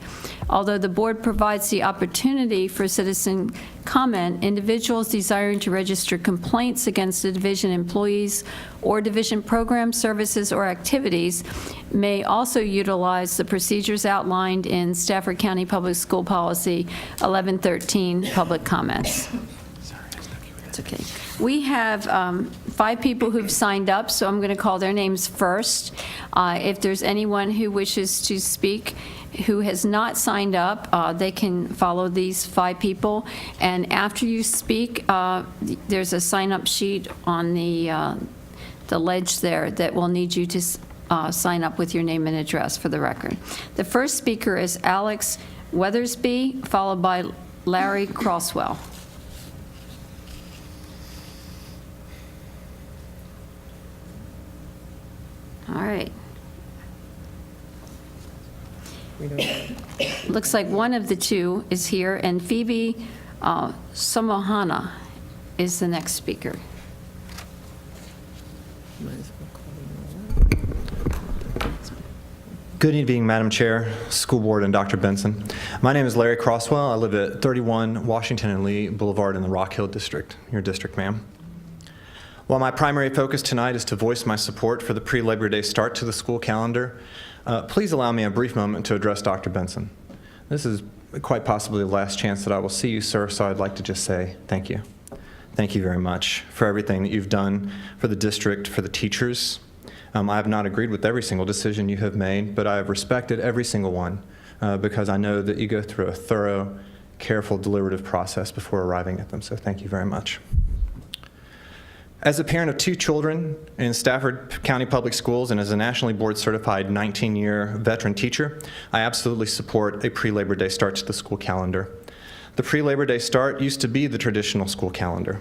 Although the board provides the opportunity for citizen comment, individuals desiring to register complaints against the division employees or division programs, services, or activities may also utilize the procedures outlined in Stafford County Public School Policy 1113, public comments. It's okay. We have 5 people who've signed up, so I'm going to call their names first. If there's anyone who wishes to speak who has not signed up, they can follow these 5 people. And after you speak, there's a sign-up sheet on the ledge there that will need you to sign up with your name and address for the record. The first speaker is Alex Weathersby, followed by Larry Crosswell. All right. Looks like one of the 2 is here, and Phoebe Samohana is the next speaker. Good evening, Madam Chair, School Board, and Dr. Benson. My name is Larry Crosswell. I live at 31 Washington and Lee Boulevard in the Rock Hill District, your district, ma'am. While my primary focus tonight is to voice my support for the pre-Labor Day start to the school calendar, please allow me a brief moment to address Dr. Benson. This is quite possibly the last chance that I will see you, sir, so I'd like to just say thank you. Thank you very much for everything that you've done for the district, for the teachers. I have not agreed with every single decision you have made, but I have respected every single one because I know that you go through a thorough, careful, deliberative process before arriving at them, so thank you very much. As a parent of 2 children in Stafford County Public Schools and as a nationally board certified 19-year veteran teacher, I absolutely support a pre-Labor Day start to the school calendar. The pre-Labor Day start used to be the traditional school calendar.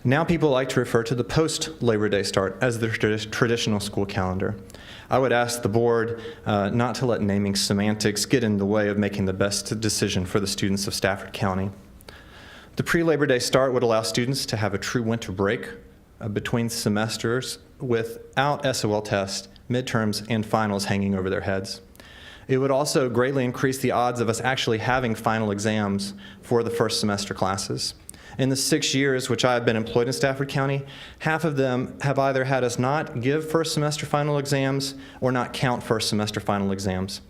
Now people like to refer to the post-Labor Day start as the traditional school calendar. I would ask the board not to let naming semantics get in the way of making the best decision for the students of Stafford County. The pre-Labor Day start would allow students to have a true winter break between semesters without SOL tests, midterms, and finals hanging over their heads. It would also greatly increase the odds of us actually having final exams for the first semester classes. In the 6 years which I have been employed in Stafford County, half of them have either had us not give first semester final exams or not count first semester final exams.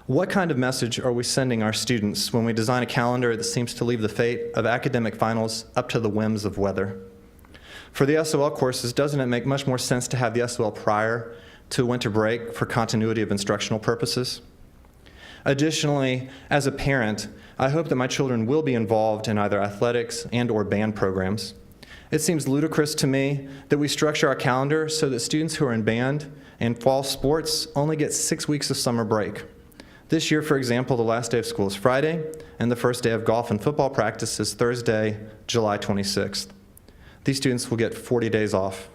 What kind of message are we sending our students when we design a calendar that seems to leave the fate of academic finals up to the whims of weather? For the SOL courses, doesn't it make much more sense to have the SOL prior to winter break for continuity of instructional purposes? Additionally, as a parent, I hope that my children will be involved in either athletics and/or band programs. It seems ludicrous to me that we structure our calendar so that students who are in band and fall sports only get 6 weeks of summer break. This year, for example, the last day of school is Friday, and the first day of golf and football practice is Thursday, July 26th. These students will get 40 days off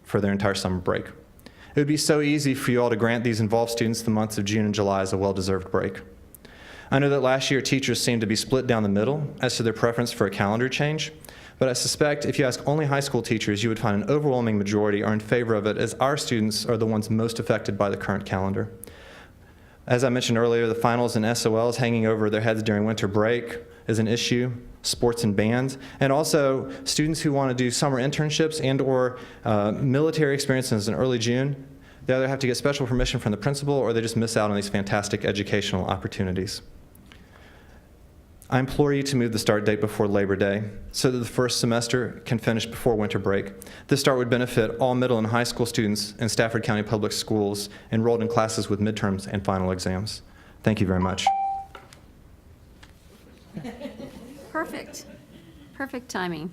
for their entire summer break. It would be so easy for you all to grant these involved students the months of June and July as a well-deserved break. I know that last year teachers seemed to be split down the middle as to their preference for a calendar change, but I suspect if you ask only high school teachers, you would find an overwhelming majority are in favor of it, as our students are the ones most affected by the current calendar. As I mentioned earlier, the finals and SOLs hanging over their heads during winter break is an issue, sports and bands, and also students who want to do summer internships and/or military experiences in early June. They either have to get special permission from the principal or they just miss out on these fantastic educational opportunities. I implore you to move the start date before Labor Day so that the first semester can finish before winter break. This start would benefit all middle and high school students in Stafford County Public Schools enrolled in classes with midterms and final exams. Thank you very much. Perfect. Perfect timing.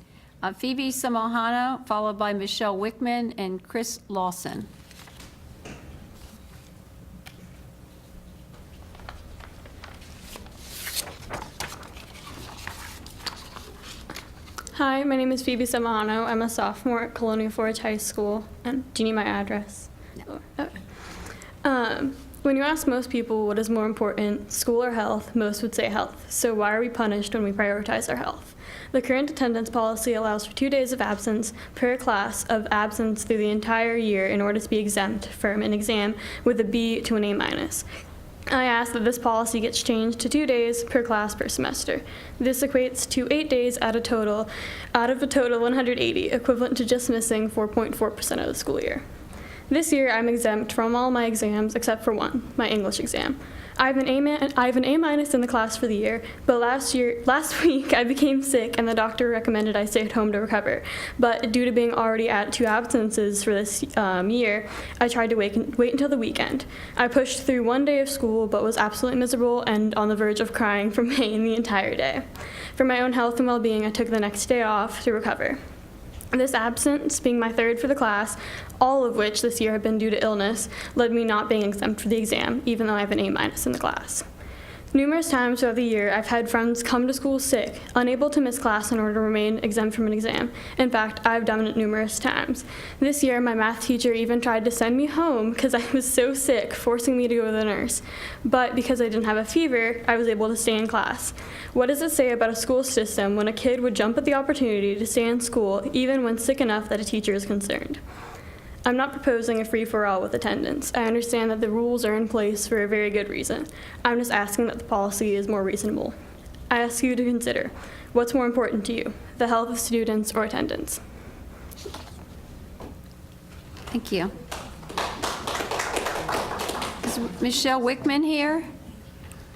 Phoebe Samahano, followed by Michelle Wickman and Chris Lawson. Hi, my name is Phoebe Samahano. I'm a sophomore at Colonial Forge High School. And do you need my address? No. Okay. When you ask most people what is more important, school or health, most would say health. So why are we punished when we prioritize our health? The current attendance policy allows for 2 days of absence per class of absence through the entire year in order to be exempt from an exam with a B to an A-. I ask that this policy gets changed to 2 days per class per semester. This equates to 8 days out of a total 180, equivalent to just missing 4.4% of the school year. This year, I'm exempt from all my exams except for one, my English exam. I have an A- in the class for the year, but last week I became sick and the doctor recommended I stay at home to recover. But due to being already at 2 absences for this year, I tried to wait until the weekend. I pushed through 1 day of school, but was absolutely miserable and on the verge of crying from pain the entire day. For my own health and well-being, I took the next day off to recover. This absence, being my 3rd for the class, all of which this year have been due to illness, led me not being exempt for the exam, even though I have an A- in the class. Numerous times throughout the year, I've had friends come to school sick, unable to miss class in order to remain exempt from an exam. In fact, I've done it numerous times. This year, my math teacher even tried to send me home because I was so sick, forcing me to go to the nurse. But because I didn't have a fever, I was able to stay in class. What does it say about a school system when a kid would jump at the opportunity to stay in school even when sick enough that a teacher is concerned? I'm not proposing a free-for-all with attendance. I understand that the rules are in place for a very good reason. I'm just asking that the policy is more reasonable. I ask you to consider, what's more important to you, the health of students or attendance? Thank you. Is Michelle Wickman here?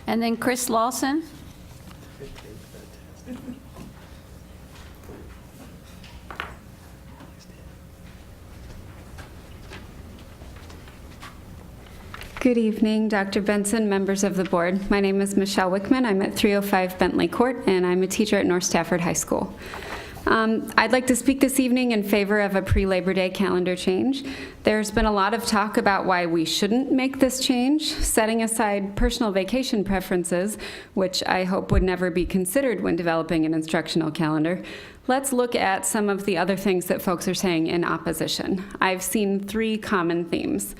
And then Chris Lawson? Good evening, Dr. Benson, members of the board. My name is Michelle Wickman. I'm at 305 Bentley Court, and I'm a teacher at North Stafford High School. I'd like to speak this evening in favor of a pre-Labor Day calendar change. There's been a lot of talk about why we shouldn't make this change, setting aside personal vacation preferences, which I hope would never be considered when developing an instructional calendar. Let's look at some of the other things that folks are saying in opposition. I've seen 3 common themes.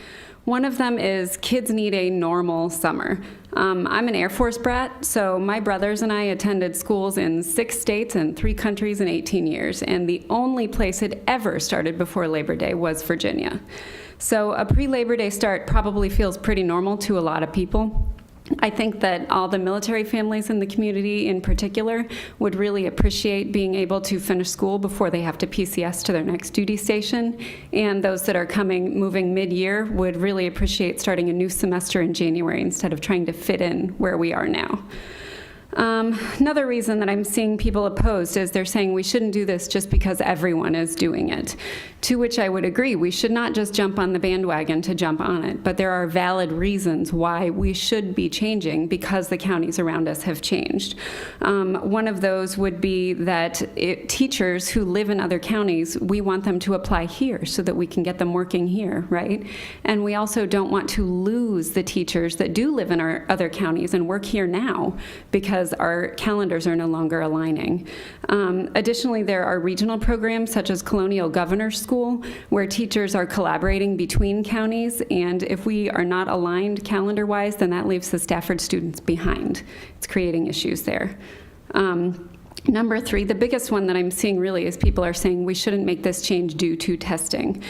One of them is kids need a normal summer. I'm an Air Force brat, so my brothers and I attended schools in 6 states and 3 countries in 18 years, and the only place it ever started before Labor Day was Virginia. So a pre-Labor Day start probably feels pretty normal to a lot of people. I think that all the military families in the community in particular would really appreciate being able to finish school before they have to PCS to their next duty station. And those that are moving mid-year would really appreciate starting a new semester in January instead of trying to fit in where we are now. Another reason that I'm seeing people opposed is they're saying we shouldn't do this just because everyone is doing it. To which I would agree, we should not just jump on the bandwagon to jump on it, but there are valid reasons why we should be changing because the counties around us have changed. One of those would be that teachers who live in other counties, we want them to apply here so that we can get them working here, right? And we also don't want to lose the teachers that do live in our other counties and work here now because our calendars are no longer aligning. Additionally, there are regional programs such as Colonial Governor's School where teachers are collaborating between counties, and if we are not aligned calendar-wise, then that leaves the Stafford students behind. It's creating issues there. Number 3, the biggest one that I'm seeing really is people are saying we shouldn't make this change due to testing.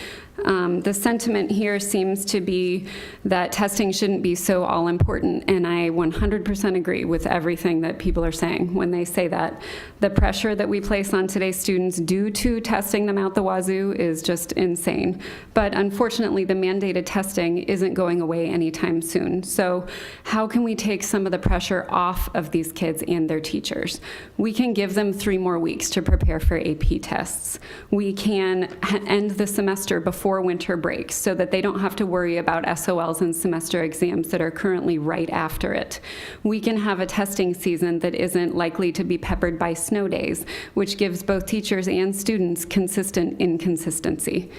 The sentiment here seems to be that testing shouldn't be so all-important, and I 100% agree with everything that people are saying when they say that. The pressure that we place on today's students due to testing them out the wazoo is just insane. But unfortunately, the mandated testing isn't going away anytime soon. So how can we take some of the pressure off of these kids and their teachers? We can give them 3 more weeks to prepare for AP tests. We can end the semester before winter break so that they don't have to worry about SOLs and semester exams that are currently right after it. We can have a testing season that isn't likely to be peppered by snow days, which gives both teachers and students consistent inconsistency.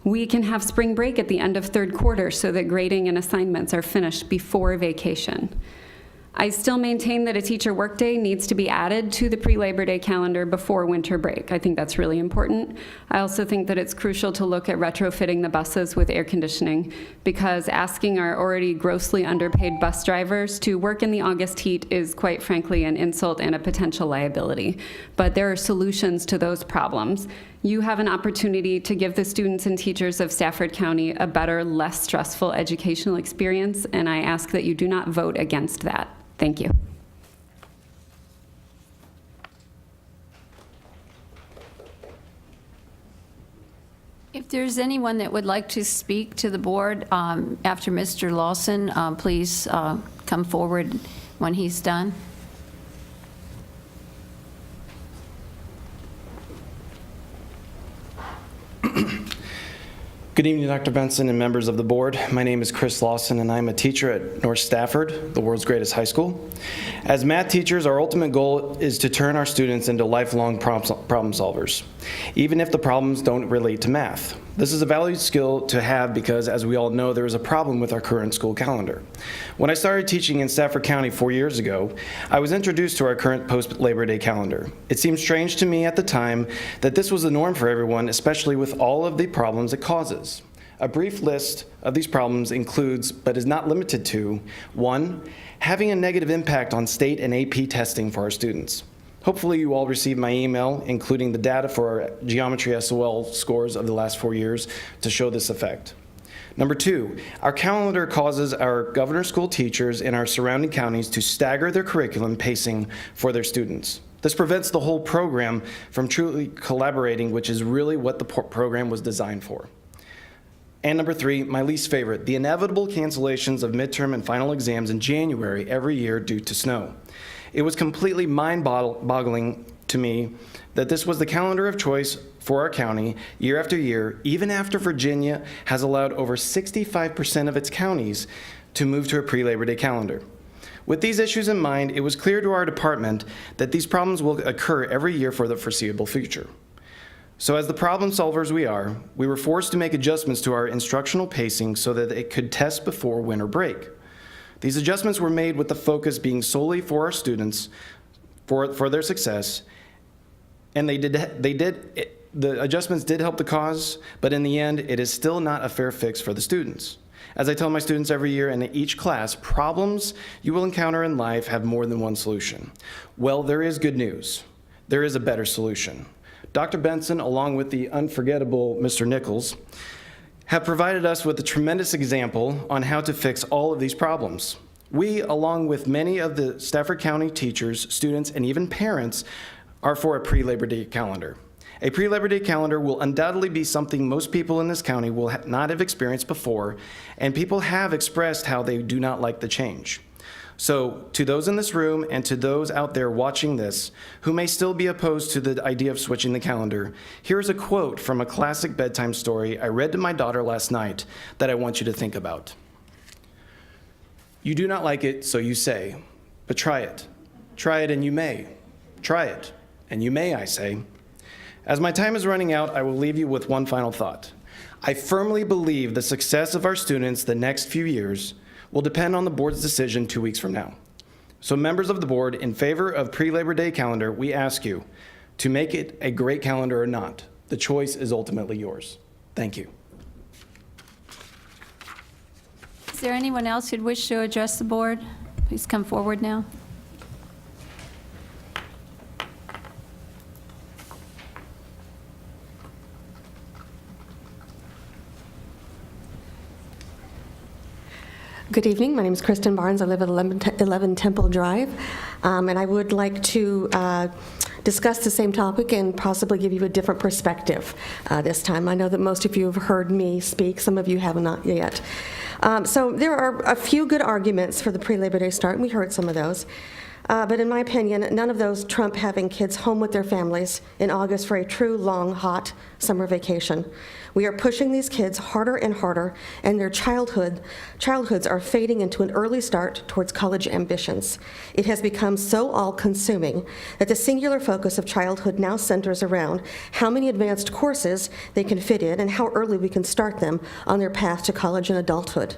We can have spring break at the end of 3rd quarter so that grading and assignments are finished before vacation. I still maintain that a teacher workday needs to be added to the pre-Labor Day calendar before winter break. I think that's really important. I also think that it's crucial to look at retrofitting the buses with air conditioning because asking our already grossly underpaid bus drivers to work in the August heat is quite frankly an insult and a potential liability. But there are solutions to those problems. You have an opportunity to give the students and teachers of Stafford County a better, less stressful educational experience, and I ask that you do not vote against that. Thank you. If there's anyone that would like to speak to the board after Mr. Lawson, please come forward when he's done. Good evening, Dr. Benson and members of the board. My name is Chris Lawson, and I'm a teacher at North Stafford, the world's greatest high school. As math teachers, our ultimate goal is to turn our students into lifelong problem solvers, even if the problems don't relate to math. This is a valued skill to have because, as we all know, there is a problem with our current school calendar. When I started teaching in Stafford County 4 years ago, I was introduced to our current post-Labor Day calendar. It seemed strange to me at the time that this was the norm for everyone, especially with all of the problems it causes. A brief list of these problems includes, but is not limited to, 1, having a negative impact on state and AP testing for our students. Hopefully you all received my email, including the data for our geometry SOL scores of the last 4 years to show this effect. Number 2, our calendar causes our governor school teachers in our surrounding counties to stagger their curriculum pacing for their students. This prevents the whole program from truly collaborating, which is really what the program was designed for. And number 3, my least favorite, the inevitable cancellations of midterm and final exams in January every year due to snow. It was completely mind-boggling to me that this was the calendar of choice for our county year after year, even after Virginia has allowed over 65% of its counties to move to a pre-Labor Day calendar. With these issues in mind, it was clear to our department that these problems will occur every year for the foreseeable future. So as the problem solvers we are, we were forced to make adjustments to our instructional pacing so that it could test before winter break. These adjustments were made with the focus being solely for our students, for their success, and the adjustments did help the cause, but in the end, it is still not a fair fix for the students. As I tell my students every year in each class, problems you will encounter in life have more than one solution. Well, there is good news. There is a better solution. Dr. Benson, along with the unforgettable Mr. Nichols, have provided us with a tremendous example on how to fix all of these problems. We, along with many of the Stafford County teachers, students, and even parents, are for a pre-Labor Day calendar. A pre-Labor Day calendar will undoubtedly be something most people in this county will not have experienced before, and people have expressed how they do not like the change. So, to those in this room and to those out there watching this who may still be opposed to the idea of switching the calendar, here's a quote from a classic bedtime story I read to my daughter last night that I want you to think about. You do not like it, so you say, but try it. Try it and you may. Try it, and you may, I say. As my time is running out, I will leave you with one final thought. I firmly believe the success of our students the next few years will depend on the board's decision 2 weeks from now. So members of the board, in favor of pre-Labor Day calendar, we ask you to make it a great calendar or not. The choice is ultimately yours. Thank you. Is there anyone else who'd wish to address the board? Please come forward now. Good evening. My name is Kristen Barnes. I live at 11 Temple Drive, and I would like to discuss the same topic and possibly give you a different perspective this time. I know that most of you have heard me speak. Some of you have not yet. So there are a few good arguments for the pre-Labor Day start, and we heard some of those. But in my opinion, none of those trump having kids home with their families in August for a true, long, hot summer vacation. We are pushing these kids harder and harder, and their childhoods are fading into an early start towards college ambitions. It has become so all-consuming that the singular focus of childhood now centers around how many advanced courses they can fit in and how early we can start them on their path to college and adulthood.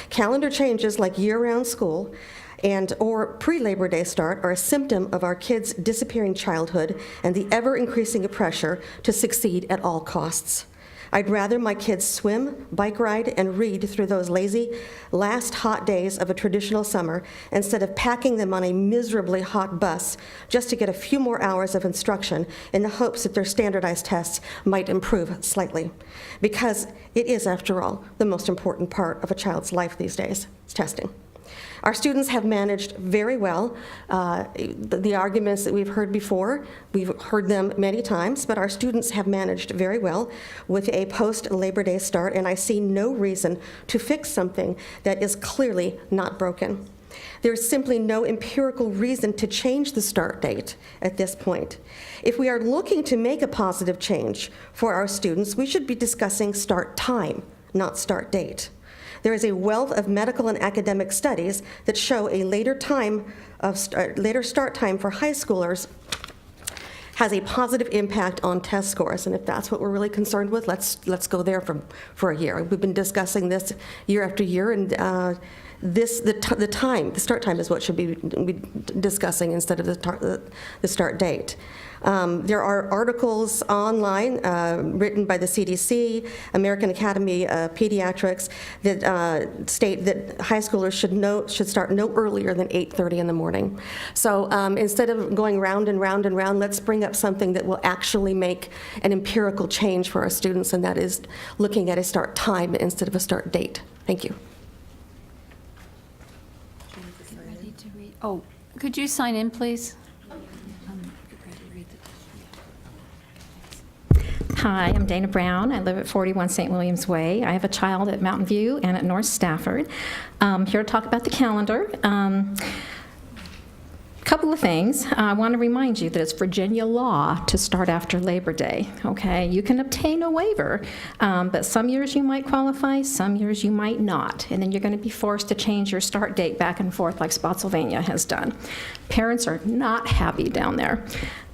Calendar changes like year-round school or pre-Labor Day start are a symptom of our kids' disappearing childhood and the ever-increasing pressure to succeed at all costs. I'd rather my kids swim, bike ride, and read through those lazy last hot days of a traditional summer instead of packing them on a miserably hot bus just to get a few more hours of instruction in the hopes that their standardized tests might improve slightly. Because it is, after all, the most important part of a child's life these days, it's testing. Our students have managed very well. The arguments that we've heard before, we've heard them many times, but our students have managed very well with a post-Labor Day start, and I see no reason to fix something that is clearly not broken. There's simply no empirical reason to change the start date at this point. If we are looking to make a positive change for our students, we should be discussing start time, not start date. There is a wealth of medical and academic studies that show a later start time for high schoolers has a positive impact on test scores. And if that's what we're really concerned with, let's go there for a year. We've been discussing this year after year, and the start time is what should be discussing instead of the start date. There are articles online written by the CDC, American Academy of Pediatrics, that state that high schoolers should start no earlier than 8:30 in the morning. So instead of going round and round and round, let's bring up something that will actually make an empirical change for our students, and that is looking at a start time instead of a start date. Thank you. Oh, could you sign in, please? Hi, I'm Dana Brown. I live at 41 St. William's Way. I have a child at Mountain View and at North Stafford. Here to talk about the calendar. Couple of things. I want to remind you that it's Virginia law to start after Labor Day, okay? You can obtain a waiver, but some years you might qualify, some years you might not, and then you're going to be forced to change your start date back and forth like Spotsylvania has done. Parents are not happy down there.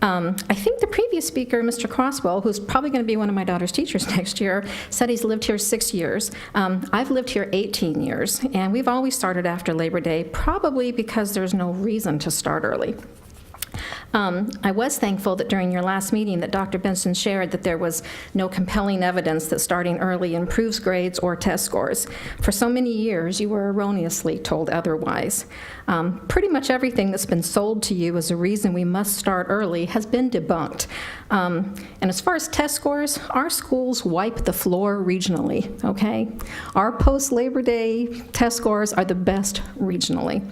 I think the previous speaker, Mr. Crosswell, who's probably going to be one of my daughter's teachers next year, said he's lived here 6 years. I've lived here 18 years, and we've always started after Labor Day, probably because there's no reason to start early. I was thankful that during your last meeting that Dr. Benson shared that there was no compelling evidence that starting early improves grades or test scores. For so many years, you were erroneously told otherwise. Pretty much everything that's been sold to you as a reason we must start early has been debunked. And as far as test scores, our schools wipe the floor regionally, okay? Our post-Labor Day test scores are the best regionally.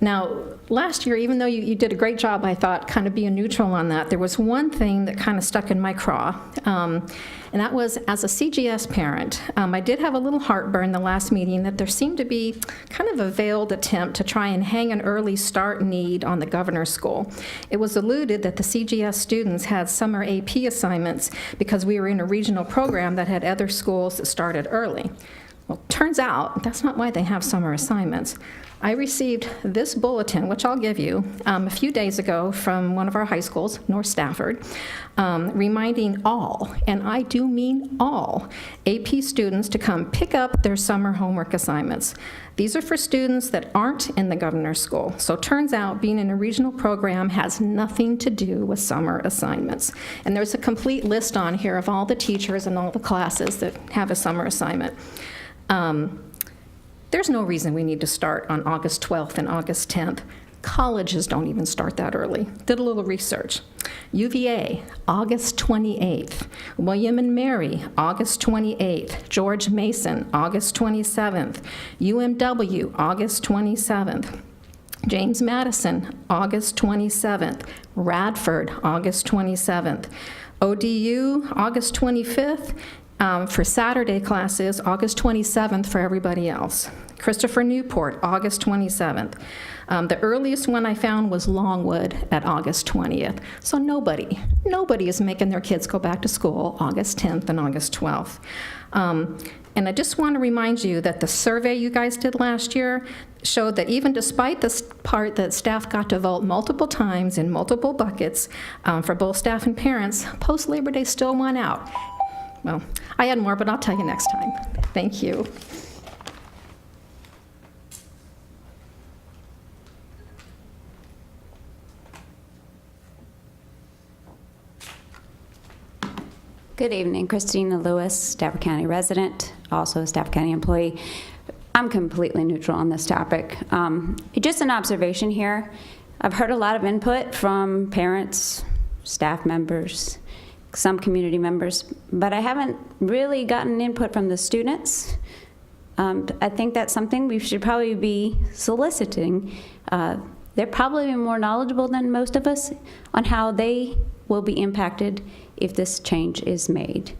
Now, last year, even though you did a great job, I thought, kind of being neutral on that, there was one thing that kind of stuck in my craw, and that was, as a CGS parent, I did have a little heartburn the last meeting that there seemed to be kind of a veiled attempt to try and hang an early start need on the governor's school. It was alluded that the CGS students had summer AP assignments because we were in a regional program that had other schools that started early. Well, turns out that's not why they have summer assignments. I received this bulletin, which I'll give you, a few days ago from one of our high schools, North Stafford, reminding all, and I do mean all, AP students to come pick up their summer homework assignments. These are for students that aren't in the governor's school. So it turns out being in a regional program has nothing to do with summer assignments. And there's a complete list on here of all the teachers and all the classes that have a summer assignment. There's no reason we need to start on August 12th and August 10th. Colleges don't even start that early. Did a little research. UVA, August 28th. William and Mary, August 28th. George Mason, August 27th. UMW, August 27th. James Madison, August 27th. Radford, August 27th. ODU, August 25th. For Saturday classes, August 27th for everybody else. Christopher Newport, August 27th. The earliest one I found was Longwood at August 20th. So nobody is making their kids go back to school August 10th and August 12th. And I just want to remind you that the survey you guys did last year showed that even despite this part that staff got to vote multiple times in multiple buckets for both staff and parents, post-Labor Day still won out. Well, I had more, but I'll tell you next time. Thank you. Good evening, Christina Lewis, Stafford County resident, also a Stafford County employee. I'm completely neutral on this topic. Just an observation here. I've heard a lot of input from parents, staff members, some community members, but I haven't really gotten input from the students. I think that's something we should probably be soliciting. They're probably more knowledgeable than most of us on how they will be impacted if this change is made.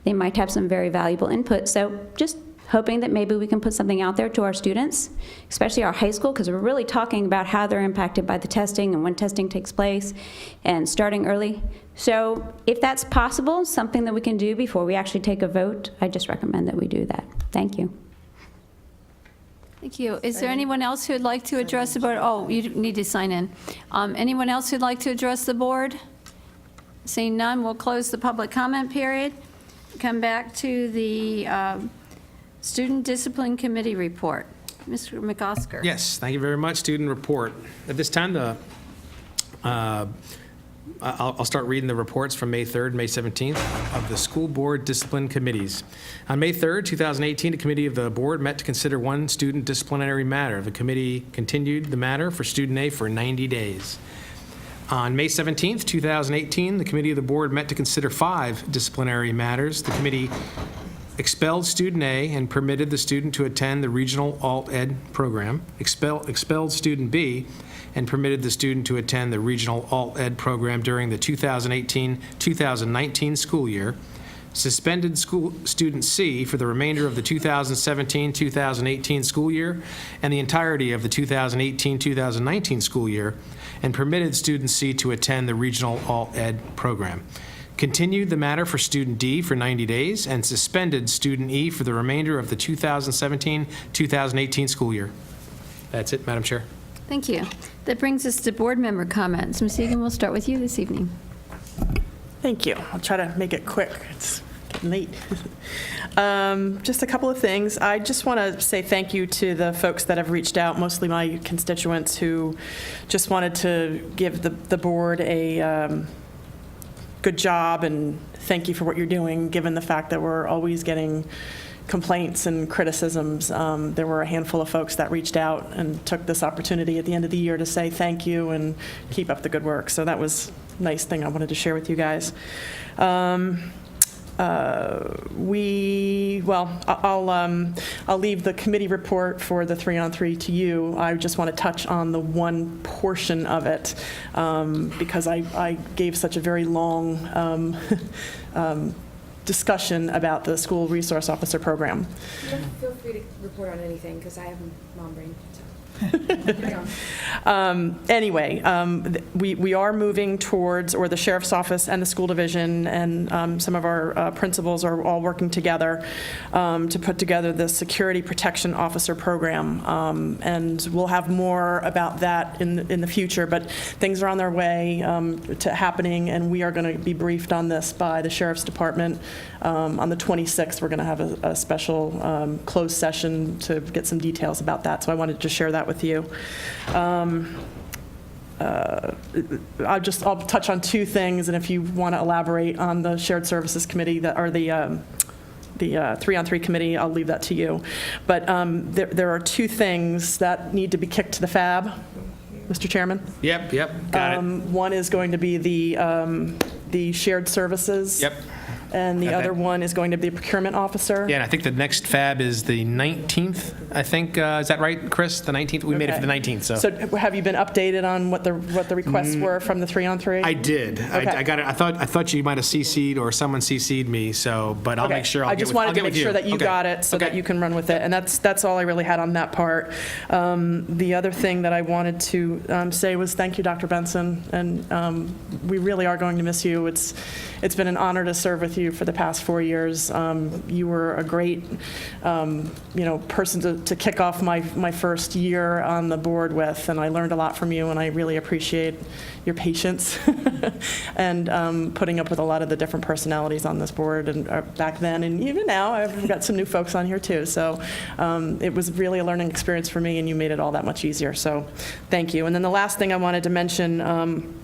They might have some very valuable input, so just hoping that maybe we can put something out there to our students, especially our high school, because we're really talking about how they're impacted by the testing and when testing takes place and starting early. So if that's possible, something that we can do before we actually take a vote, I just recommend that we do that. Thank you. Thank you. Is there anyone else who would like to address the board? Oh, you need to sign in. Anyone else who'd like to address the board? Seeing none, we'll close the public comment period. Come back to the Student Discipline Committee report. Mr. McOsker. Yes, thank you very much. Student report. At this time, I'll start reading the reports from May 3rd, May 17th of the School Board Discipline Committees. On May 3rd, 2018, a committee of the board met to consider one student disciplinary matter. The committee continued the matter for student A for 90 days. On May 17th, 2018, the committee of the board met to consider 5 disciplinary matters. The committee expelled student A and permitted the student to attend the regional alt-ed program, expelled student B and permitted the student to attend the regional alt-ed program during the 2018-2019 school year, suspended school student C for the remainder of the 2017-2018 school year and the entirety of the 2018-2019 school year, and permitted student C to attend the regional alt-ed program. Continued the matter for student D for 90 days and suspended student E for the remainder of the 2017-2018 school year. That's it, Madam Chair. Thank you. That brings us to board member comments. Ms. Egan, we'll start with you this evening. Thank you. I'll try to make it quick. It's getting late. Just a couple of things. I just want to say thank you to the folks that have reached out, mostly my constituents who just wanted to give the board a good job and thank you for what you're doing, given the fact that we're always getting complaints and criticisms. There were a handful of folks that reached out and took this opportunity at the end of the year to say thank you and keep up the good work. So that was a nice thing I wanted to share with you guys. I'll leave the committee report for the 3-on-3 to you. I just want to touch on the one portion of it because I gave such a very long discussion about the school resource officer program. Feel free to report on anything because I have mom brain. Anyway, we are moving towards, or the sheriff's office and the school division and some of our principals are all working together to put together the security protection officer program. And we'll have more about that in the future, but things are on their way to happening, and we are going to be briefed on this by the sheriff's department. On the 26th, we're going to have a special closed session to get some details about that. So I wanted to share that with you. I'll touch on two things, and if you want to elaborate on the shared services committee that are the 3-on-3 committee, I'll leave that to you. But there are two things that need to be kicked to the FAB, Mr. Chairman. Yep, got it. One is going to be the shared services. Yep. And the Got other that. one is going to be the procurement officer. Yeah, and I think the next FAB is the 19th, I think. Is that right, Chris? The 19th? We made it for the 19th, so. So have you been updated on what the requests were from the 3-on-3? I did. Okay. I got it. I thought you might have CC'd or someone CC'd me, so, but I'll make sure I just wanted to make sure that you got it so that you can run with it. And that's all I really had on that part. The other thing that I wanted to say was thank you, Dr. Benson. And we really are going to miss you. It's been an honor to serve with you for the past 4 years. You were a great, person to kick off my first year on the board with, and I learned a lot from you, and I really appreciate your patience and putting up with a lot of the different personalities on this board and back then, and even now. I've got some new folks on here too, so it was really a learning experience for me, and you made it all that much easier. So, thank you. And then the last thing I wanted to mention.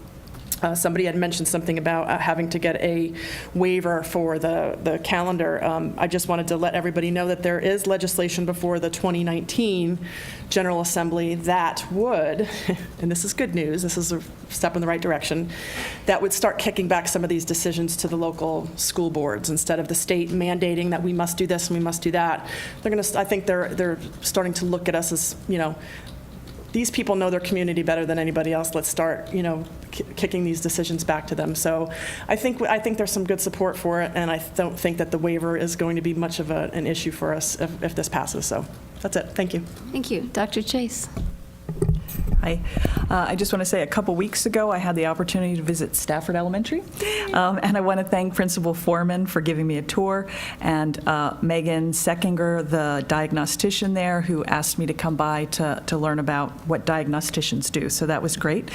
Somebody had mentioned something about having to get a waiver for the calendar. I just wanted to let everybody know that there is legislation before the 2019 General Assembly that would, and this is good news, this is a step in the right direction, that would start kicking back some of these decisions to the local school boards instead of the state mandating that we must do this and we must do that. I think they're starting to look at us as, these people know their community better than anybody else. Let's start, kicking these decisions back to them. So I think there's some good support for it, and I don't think that the waiver is going to be much of an issue for us if this passes. So that's it. Thank you. Thank you. Dr. Chase. Hi. I just want to say a couple weeks ago I had the opportunity to visit Stafford Elementary, and I want to thank Principal Foreman for giving me a tour, and Megan Seckinger, the diagnostician there, who asked me to come by to learn about what diagnosticians do. So that was great.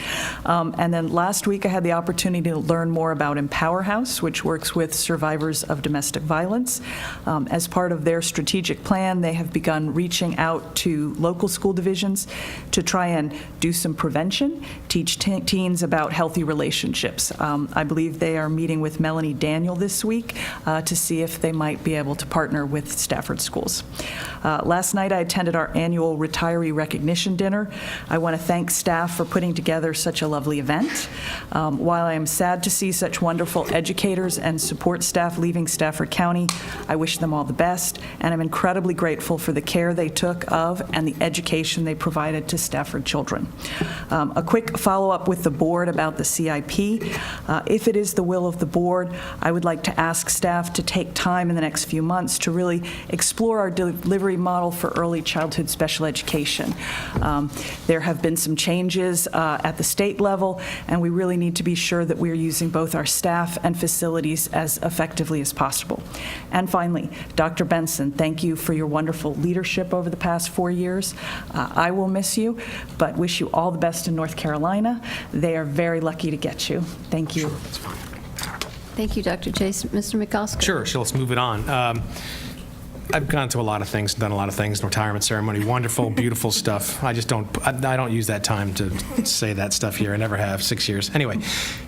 And then last week I had the opportunity to learn more about Empower House, which works with survivors of domestic violence. As part of their strategic plan, they have begun reaching out to local school divisions to try and do some prevention, teach teens about healthy relationships. I believe they are meeting with Melanie Daniel this week to see if they might be able to partner with Stafford schools. Last night I attended our annual retiree recognition dinner. I want to thank staff for putting together such a lovely event. While I am sad to see such wonderful educators and support staff leaving Stafford County, I wish them all the best, and I'm incredibly grateful for the care they took of and the education they provided to Stafford children. A quick follow-up with the board about the CIP. If it is the will of the board, I would like to ask staff to take time in the next few months to really explore our delivery model for early childhood special education. There have been some changes at the state level, and we really need to be sure that we're using both our staff and facilities as effectively as possible. And finally, Dr. Benson, thank you for your wonderful leadership over the past 4 years. I will miss you, but wish you all the best in North Carolina. They are very lucky to get you. Thank you. Sure, that's fine. Thank you, Dr. Chase. Mr. McCosker? Sure, so let's move it on. I've gone to a lot of things, done a lot of things, retirement ceremony, wonderful, beautiful stuff. I don't use that time to say that stuff here. I never have, 6 years. Anyway,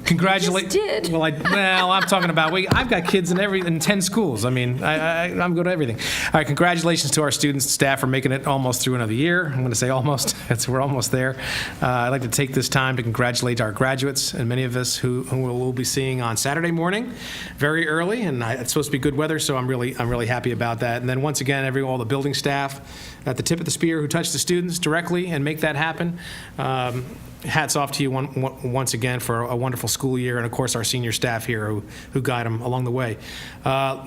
congratulations. Did. Well, I'm talking about, I've got kids in 10 schools. I mean, I'm good at everything. All right, congratulations to our students and staff for making it almost through another year. I'm going to say almost, we're almost there. I'd like to take this time to congratulate our graduates and many of us who we'll be seeing on Saturday morning, very early, and it's supposed to be good weather, so I'm really happy about that. And then once again, all the building staff at the tip of the spear who touch the students directly and make that happen. Hats off to you once again for a wonderful school year, and of course our senior staff here who guide them along the way.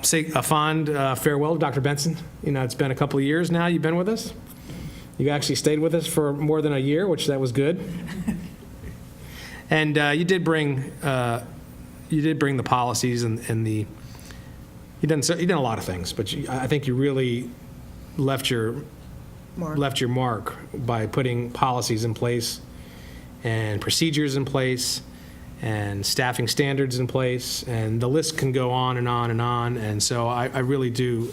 Say a fond farewell to Dr. Benson. It's been a couple of years now you've been with us. You actually stayed with us for more than a year, which that was good. And you did bring the policies and the. You've done a lot of things, but I think you really left your mark by putting policies in place and procedures in place and staffing standards in place, and the list can go on and on and on. And so I really do.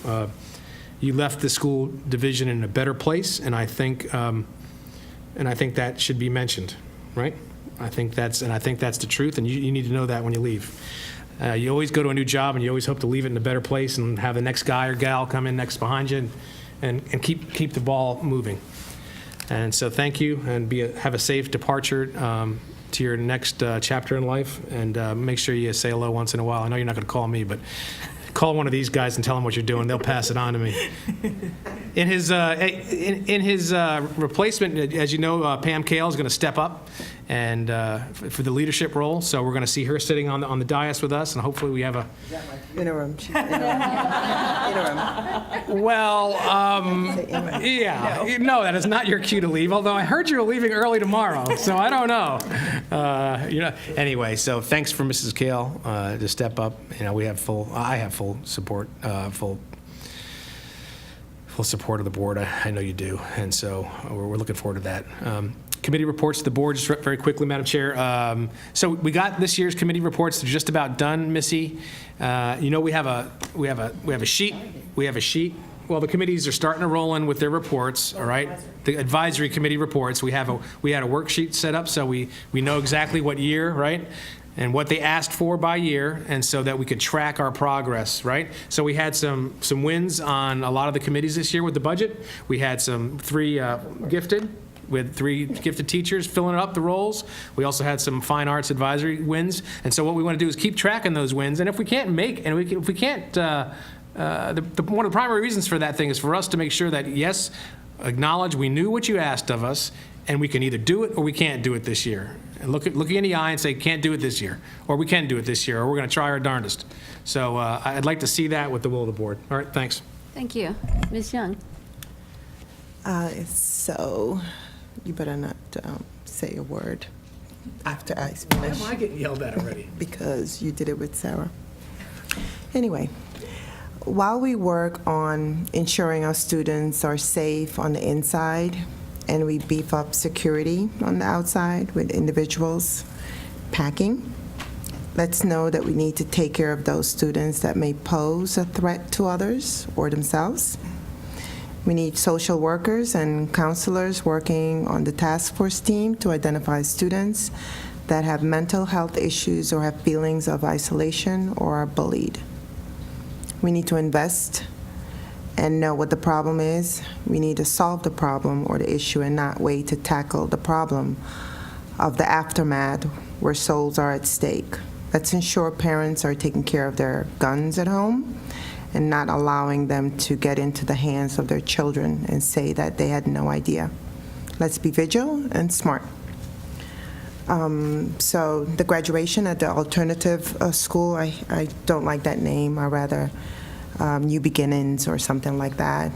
You left the school division in a better place, and I think that should be mentioned, right? I think that's the truth, and you need to know that when you leave. You always go to a new job, and you always hope to leave it in a better place and have the next guy or gal come in next behind you and keep the ball moving. And so thank you, and have a safe departure to your next chapter in life, and make sure you say hello once in a while. I know you're not going to call me, but call one of these guys and tell them what you're doing. They'll pass it on to me. In his replacement, as you know, Pam Kale is going to step up and for the leadership role. So we're going to see her sitting on the dais with us, and hopefully we have a Interim. Well, yeah. No, that is not your cue to leave. Although I heard you were leaving early tomorrow, so I don't know. Anyway, so thanks for Mrs. Kale to step up. I have full support, full support of the board. I know you do, and so we're looking forward to that. Committee reports to the board, just very quickly, Madam Chair. So we got this year's committee reports. They're just about done, Missy. We have a sheet. We have a sheet. Well, the committees are starting to roll in with their reports. All right, the advisory committee reports. We had a worksheet set up, so we know exactly what year, right, and what they asked for by year, and so that we could track our progress, right? So we had some wins on a lot of the committees this year with the budget. We had three gifted teachers filling up the roles. We also had some fine arts advisory wins, and so what we want to do is keep tracking those wins. And if we can't one of the primary reasons for that thing is for us to make sure that, yes, acknowledge we knew what you asked of us, and we can either do it or we can't do it this year. And look you in the eye and say, can't do it this year, or we can do it this year, or we're going to try our darndest. So I'd like to see that with the will of the board. All right, thanks. Thank you. Ms. Young? So you better not say a word after I finish. Why am I getting yelled at already? Because you did it with Sarah. Anyway, while we work on ensuring our students are safe on the inside and we beef up security on the outside with individuals packing, let's know that we need to take care of those students that may pose a threat to others or themselves. We need social workers and counselors working on the task force team to identify students that have mental health issues or have feelings of isolation or are bullied. We need to invest and know what the problem is. We need to solve the problem or the issue and not wait to tackle the problem of the aftermath where souls are at stake. Let's ensure parents are taking care of their guns at home and not allowing them to get into the hands of their children and say that they had no idea. Let's be vigilant and smart. So the graduation at the alternative school, I don't like that name. I rather New Beginnings or something like that.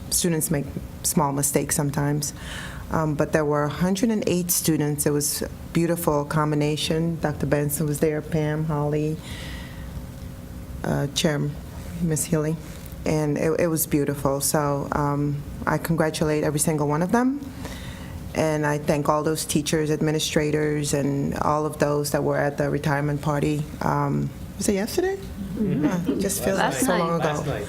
Students make small mistakes sometimes. But there were 108 students. It was a beautiful combination. Dr. Benson was there, Pam, Holly, Chair Ms. Healy, and it was beautiful. So I congratulate every single one of them. And I thank all those teachers, administrators, and all of those that were at the retirement party. Was it yesterday? Mm-hmm. Just feels like so long ago.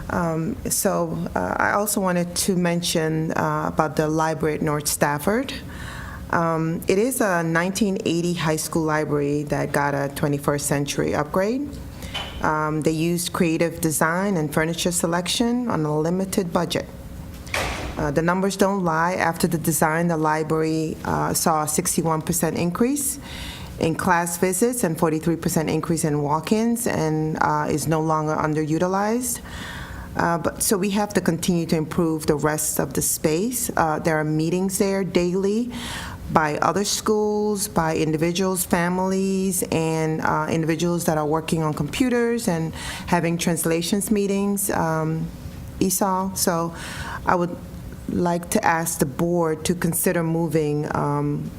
I also wanted to mention about the library at North Stafford. It is a 1980 high school library that got a 21st century upgrade. They used creative design and furniture selection on a limited budget. The numbers don't lie. After the design, the library saw a 61% increase in class visits and 43% increase in walk-ins, and is no longer underutilized. So we have to continue to improve the rest of the space. There are meetings there daily by other schools, by individuals, families, and individuals that are working on computers and having translations meetings, ESOL. So I would like to ask the board to consider moving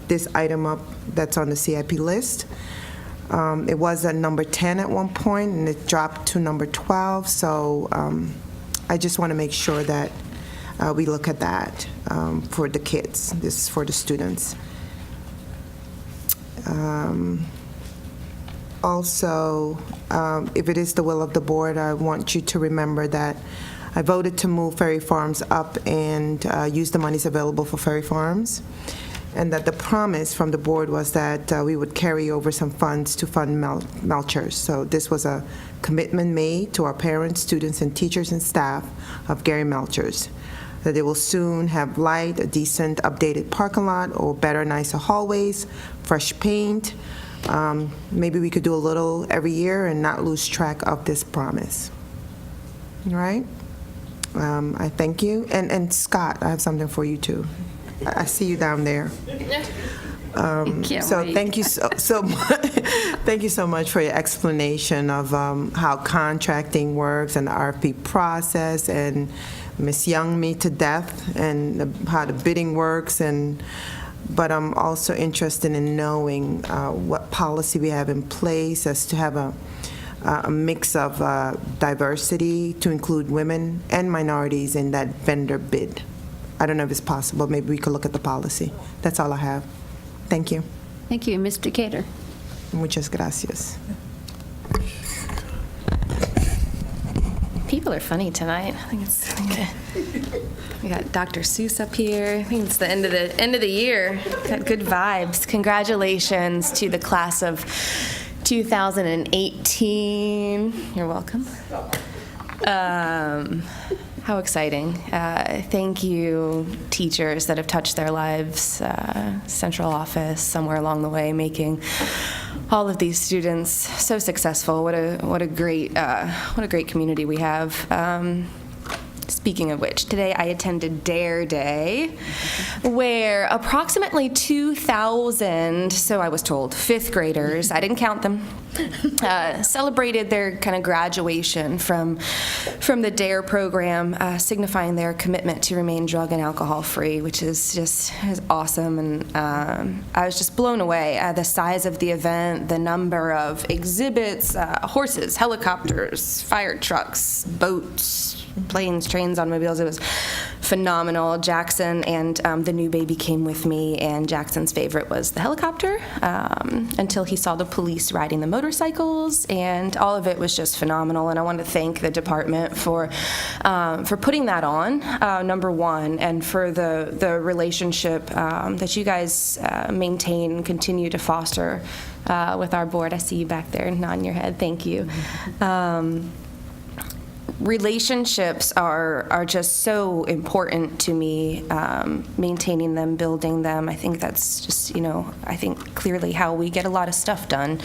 this item up that's on the CIP list. It was at number 10 at one point, and it dropped to number 12. So I just want to make sure that we look at that for the kids. This is for the students. Also, if it is the will of the board, I want you to remember that I voted to move Ferry Farms up and use the monies available for Ferry Farms, and that the promise from the board was that we would carry over some funds to fund Melchers. So this was a commitment made to our parents, students, and teachers and staff of Gary Melchers, that they will soon have light, a decent, updated parking lot, or better, nicer hallways, fresh paint. Maybe we could do a little every year and not lose track of this promise. All right? I thank you. And Scott, I have something for you too. I see you down there. Thank you so much. Thank you so much for your explanation of how contracting works and the RFP process, and Ms. Young me to death, and how the bidding works. But I'm also interested in knowing what policy we have in place as to have a mix of diversity to include women and minorities in that vendor bid. I don't know if it's possible. Maybe we could look at the policy. That's all I have. Thank you. Thank you. Ms. Decatur. Muchas gracias. People are funny tonight. I think it's we got Dr. Seuss up here. I think it's the end of the year. Got good vibes. Congratulations to the class of 2018. You're welcome. How exciting. Thank you, teachers that have touched their lives, central office, somewhere along the way, making all of these students so successful. What a great community we have. Speaking of which, today I attended Dare Day, where approximately 2,000, so I was told, fifth graders, I didn't count them, celebrated their kind of graduation from the Dare program, signifying their commitment to remain drug and alcohol free, which is awesome. And I was just blown away at the size of the event, the number of exhibits, horses, helicopters, fire trucks, boats, planes, trains, automobiles. It was phenomenal. Jackson and the new baby came with me, and Jackson's favorite was the helicopter until he saw the police riding the motorcycles, and all of it was just phenomenal. And I want to thank the department for putting that on, number one, and for the relationship that you guys maintain and continue to foster with our board. I see you back there nodding your head. Thank you. relationships are just so important to me, maintaining them, building them. I think that's just, I think clearly how we get a lot of stuff done,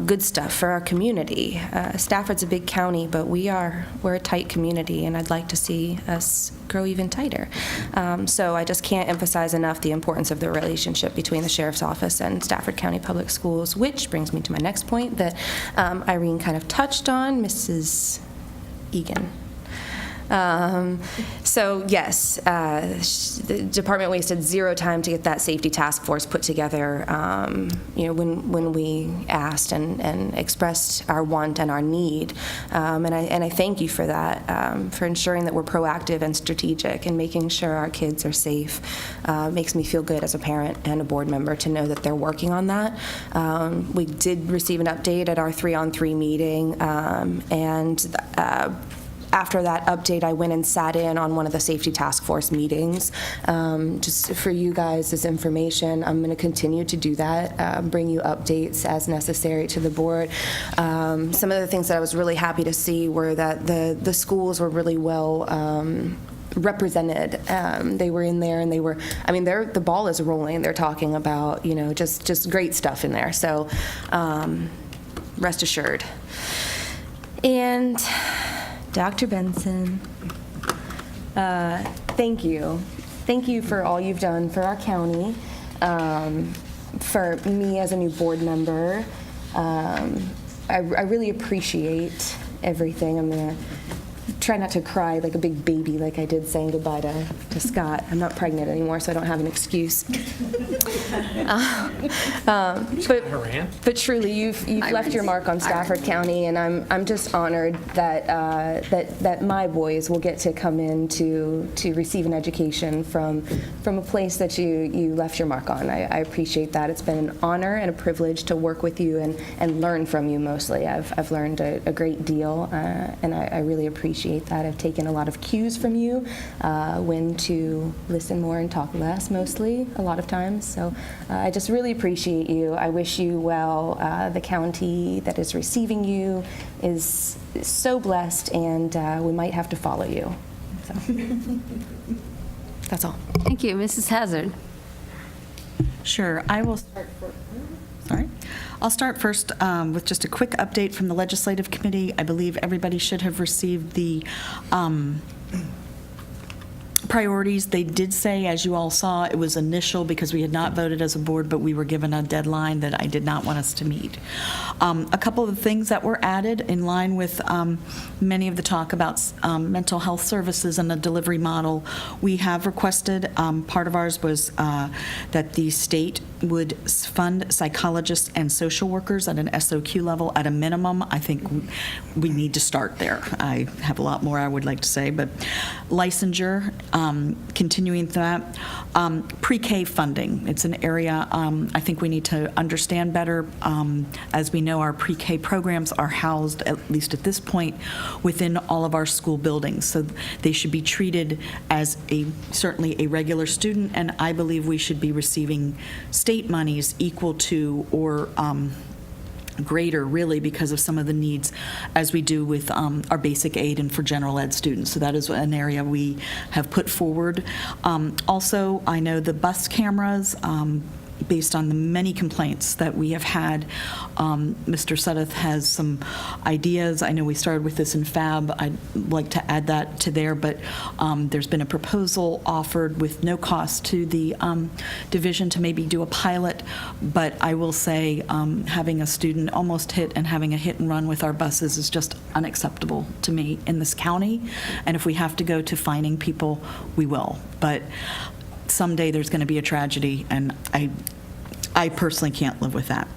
good stuff for our community. Stafford's a big county, but we're a tight community, and I'd like to see us grow even tighter. So I just can't emphasize enough the importance of the relationship between the Sheriff's Office and Stafford County Public Schools, which brings me to my next point that Irene kind of touched on, Mrs. Egan. So yes, the department wasted zero time to get that safety task force put together. When we asked and expressed our want and our need, and I thank you for that, for ensuring that we're proactive and strategic and making sure our kids are safe. Makes me feel good as a parent and a board member to know that they're working on that. We did receive an update at our 3-on-3 meeting, and after that update, I went and sat in on one of the safety task force meetings. Just for you guys as information, I'm going to continue to do that, bring you updates as necessary to the board. Some of the things that I was really happy to see were that the schools were really well represented. They were in there, and the ball is rolling. They're talking about, just great stuff in there. So rest assured. And Dr. Benson, thank you. Thank you for all you've done for our county, for me as a new board member. I really appreciate everything. I'm going to try not to cry like a big baby like I did saying goodbye to Scott. I'm not pregnant anymore, so I don't have an excuse. But truly, you've left your mark on Stafford County, and I'm just honored that my boys will get to come in to receive an education from a place that you left your mark on. I appreciate that. It's been an honor and a privilege to work with you and learn from you mostly. I've learned a great deal, and I really appreciate that. I've taken a lot of cues from you, when to listen more and talk less, mostly, a lot of times. So I just really appreciate you. I wish you well. The county that is receiving you is so blessed, and we might have to follow you. So that's all. Thank you. Mrs. Hazard. Sure. I'll start first with just a quick update from the Legislative Committee. I believe everybody should have received the priorities. They did say, as you all saw, it was initial because we had not voted as a board, but we were given a deadline that I did not want us to meet. A couple of the things that were added in line with many of the talk about mental health services and a delivery model, we have requested, part of ours was that the state would fund psychologists and social workers at an SOQ level at a minimum. I think we need to start there. I have a lot more I would like to say, but licensure, continuing that. Pre-K funding, it's an area I think we need to understand better. As we know, our pre-K programs are housed, at least at this point, within all of our school buildings. So they should be treated as certainly a regular student, and I believe we should be receiving state monies equal to or greater, really, because of some of the needs as we do with our basic aid and for general ed students. So that is an area we have put forward. Also, I know the bus cameras, based on the many complaints that we have had, Mr. Sudduth has some ideas. I know we started with this in FAB. I'd like to add that to there, but there's been a proposal offered with no cost to the division to maybe do a pilot, but I will say having a student almost hit and having a hit and run with our buses is just unacceptable to me in this county, and if we have to go to fining people, we will. But someday there's going to be a tragedy, and I personally can't live with that.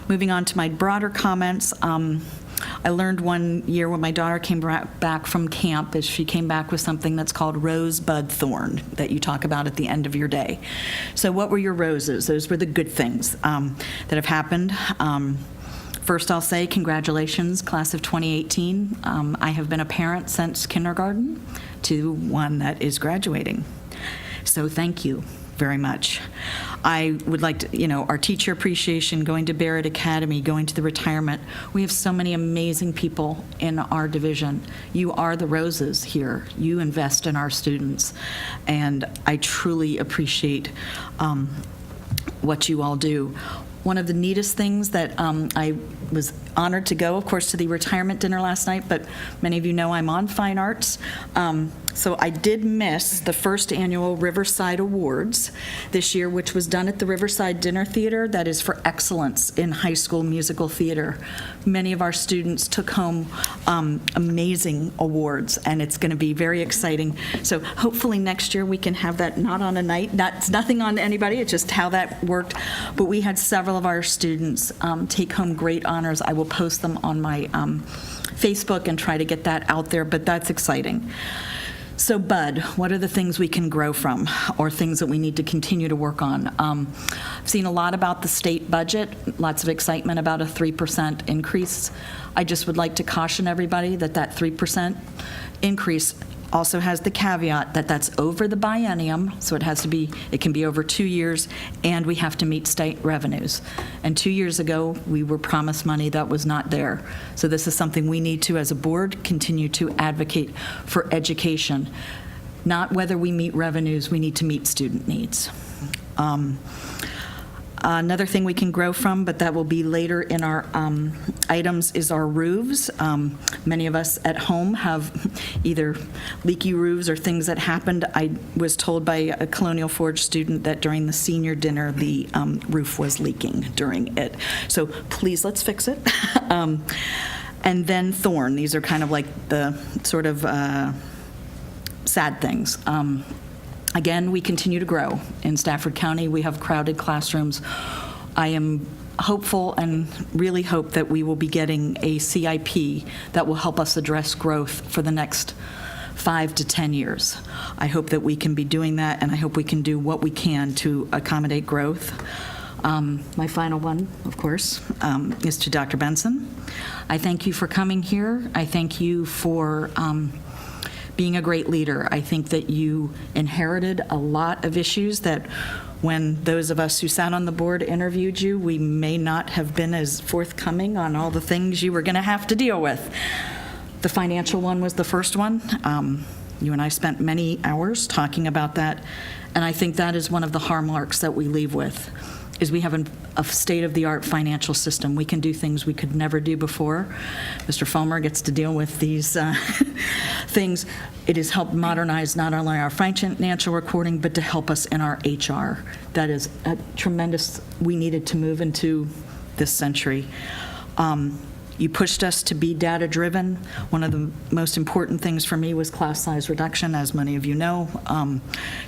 Moving on to my broader comments, I learned one year when my daughter came back from camp, is she came back with something that's called rosebud thorn that you talk about at the end of your day. So what were your roses? Those were the good things that have happened. First, I'll say congratulations, class of 2018. I have been a parent since kindergarten to one that is graduating. So thank you. very much. I would like to, our teacher appreciation, going to Barrett Academy, going to the retirement. We have so many amazing people in our division. You are the roses here. You invest in our students. And I truly appreciate what you all do. One of the neatest things that I was honored to go, of course, to the retirement dinner last night, but many of you know I'm on Fine Arts. So I did miss the first annual Riverside Awards this year, which was done at the Riverside Dinner Theater. That is for excellence in high school musical theater. Many of our students took home amazing awards, and it's going to be very exciting. So hopefully next year we can have that not on a night. It's nothing on anybody, it's just how that worked. But we had several of our students take home great honors. I will post them on my Facebook and try to get that out there, but that's exciting. So, Bud, what are the things we can grow from, or things that we need to continue to work on? I've seen a lot about the state budget, lots of excitement about a 3% increase. I just would like to caution everybody that that 3% increase also has the caveat that that's over the biennium, so it can be over 2 years, and we have to meet state revenues. And 2 years ago, we were promised money that was not there. So this is something we need to, as a board, continue to advocate for education. Not whether we meet revenues, we need to meet student needs. Another thing we can grow from, but that will be later in our items, is our roofs. Many of us at home have either leaky roofs or things that happened. I was told by a Colonial Forge student that during the senior dinner, the roof was leaking during it. So please, let's fix it. And then Thorn. These are kind of like the sort of sad things. Again, we continue to grow. In Stafford County, we have crowded classrooms. I am hopeful and really hope that we will be getting a CIP that will help us address growth for the next 5 to 10 years. I hope that we can be doing that, and I hope we can do what we can to accommodate growth. My final one, of course, is to Dr. Benson. I thank you for coming here. I thank you for being a great leader. I think that you inherited a lot of issues that when those of us who sat on the board interviewed you, we may not have been as forthcoming on all the things you were going to have to deal with. The financial one was the first one. You and I spent many hours talking about that, and I think that is one of the hallmarks that we leave with, is we have a state-of-the-art financial system. We can do things we could never do before. Mr. Fulmer gets to deal with these things. It has helped modernize not only our financial recording, but to help us in our HR. That is a tremendous, we needed to move into this century. You pushed us to be data-driven. One of the most important things for me was class size reduction, as many of you know,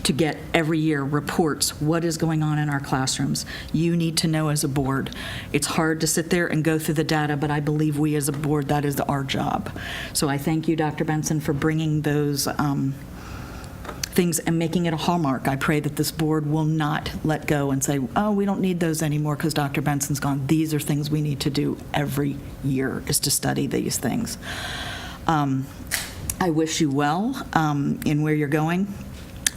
to get every year reports, what is going on in our classrooms. You need to know as a board. It's hard to sit there and go through the data, but I believe we as a board, that is our job. So I thank you, Dr. Benson, for bringing those things and making it a hallmark. I pray that this board will not let go and say, oh, we don't need those anymore because Dr. Benson's gone. These are things we need to do every year, is to study these things. I wish you well in where you're going.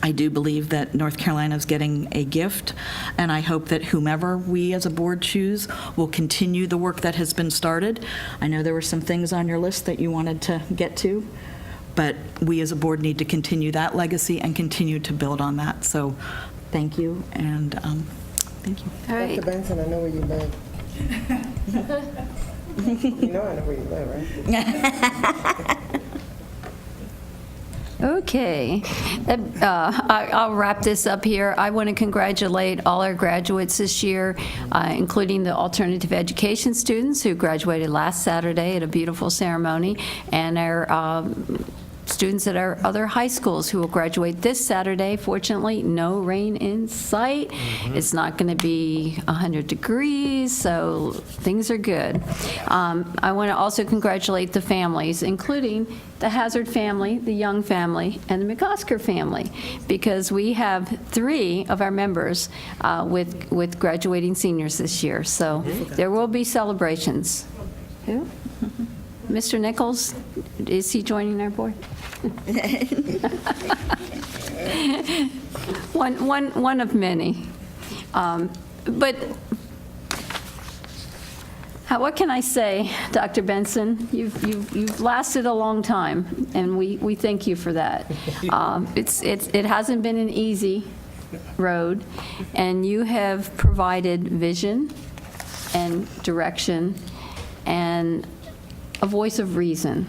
I do believe that North Carolina is getting a gift, and I hope that whomever we as a board choose will continue the work that has been started. I know there were some things on your list that you wanted to get to, but we as a board need to continue that legacy and continue to build on that. So thank you, and thank you. All right. Dr. Benson, I know where you live. You know I know where you live, right? Okay. I'll wrap this up here. I want to congratulate all our graduates this year, including the alternative education students who graduated last Saturday at a beautiful ceremony, and our students at our other high schools who will graduate this Saturday. Fortunately, no rain in sight. It's not going to be 100 degrees, so things are good. I want to also congratulate the families, including the Hazard family, the Young family, and the McOsker family, because we have 3 of our members with graduating seniors this year. So there will be celebrations. Who? Mr. Nichols, is he joining our board? One of many. But what can I say, Dr. Benson? You've lasted a long time, and we thank you for that. It hasn't been an easy road, and you have provided vision and direction and a voice of reason.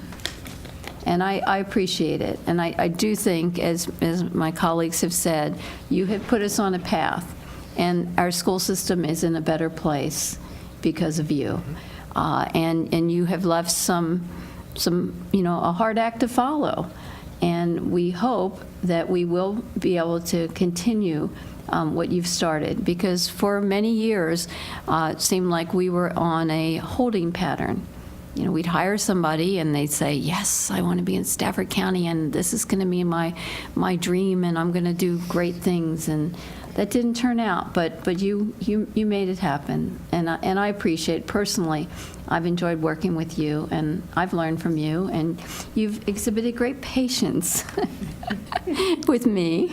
And I appreciate it. And I do think, as my colleagues have said, you have put us on a path, and our school system is in a better place because of you. And you have left some a hard act to follow. And we hope that we will be able to continue what you've started, because for many years, it seemed like we were on a holding pattern. We'd hire somebody and they'd say, yes, I want to be in Stafford County and this is going to be my dream and I'm going to do great things. And that didn't turn out, but you made it happen. And I appreciate, personally, I've enjoyed working with you and I've learned from you, and you've exhibited great patience with me,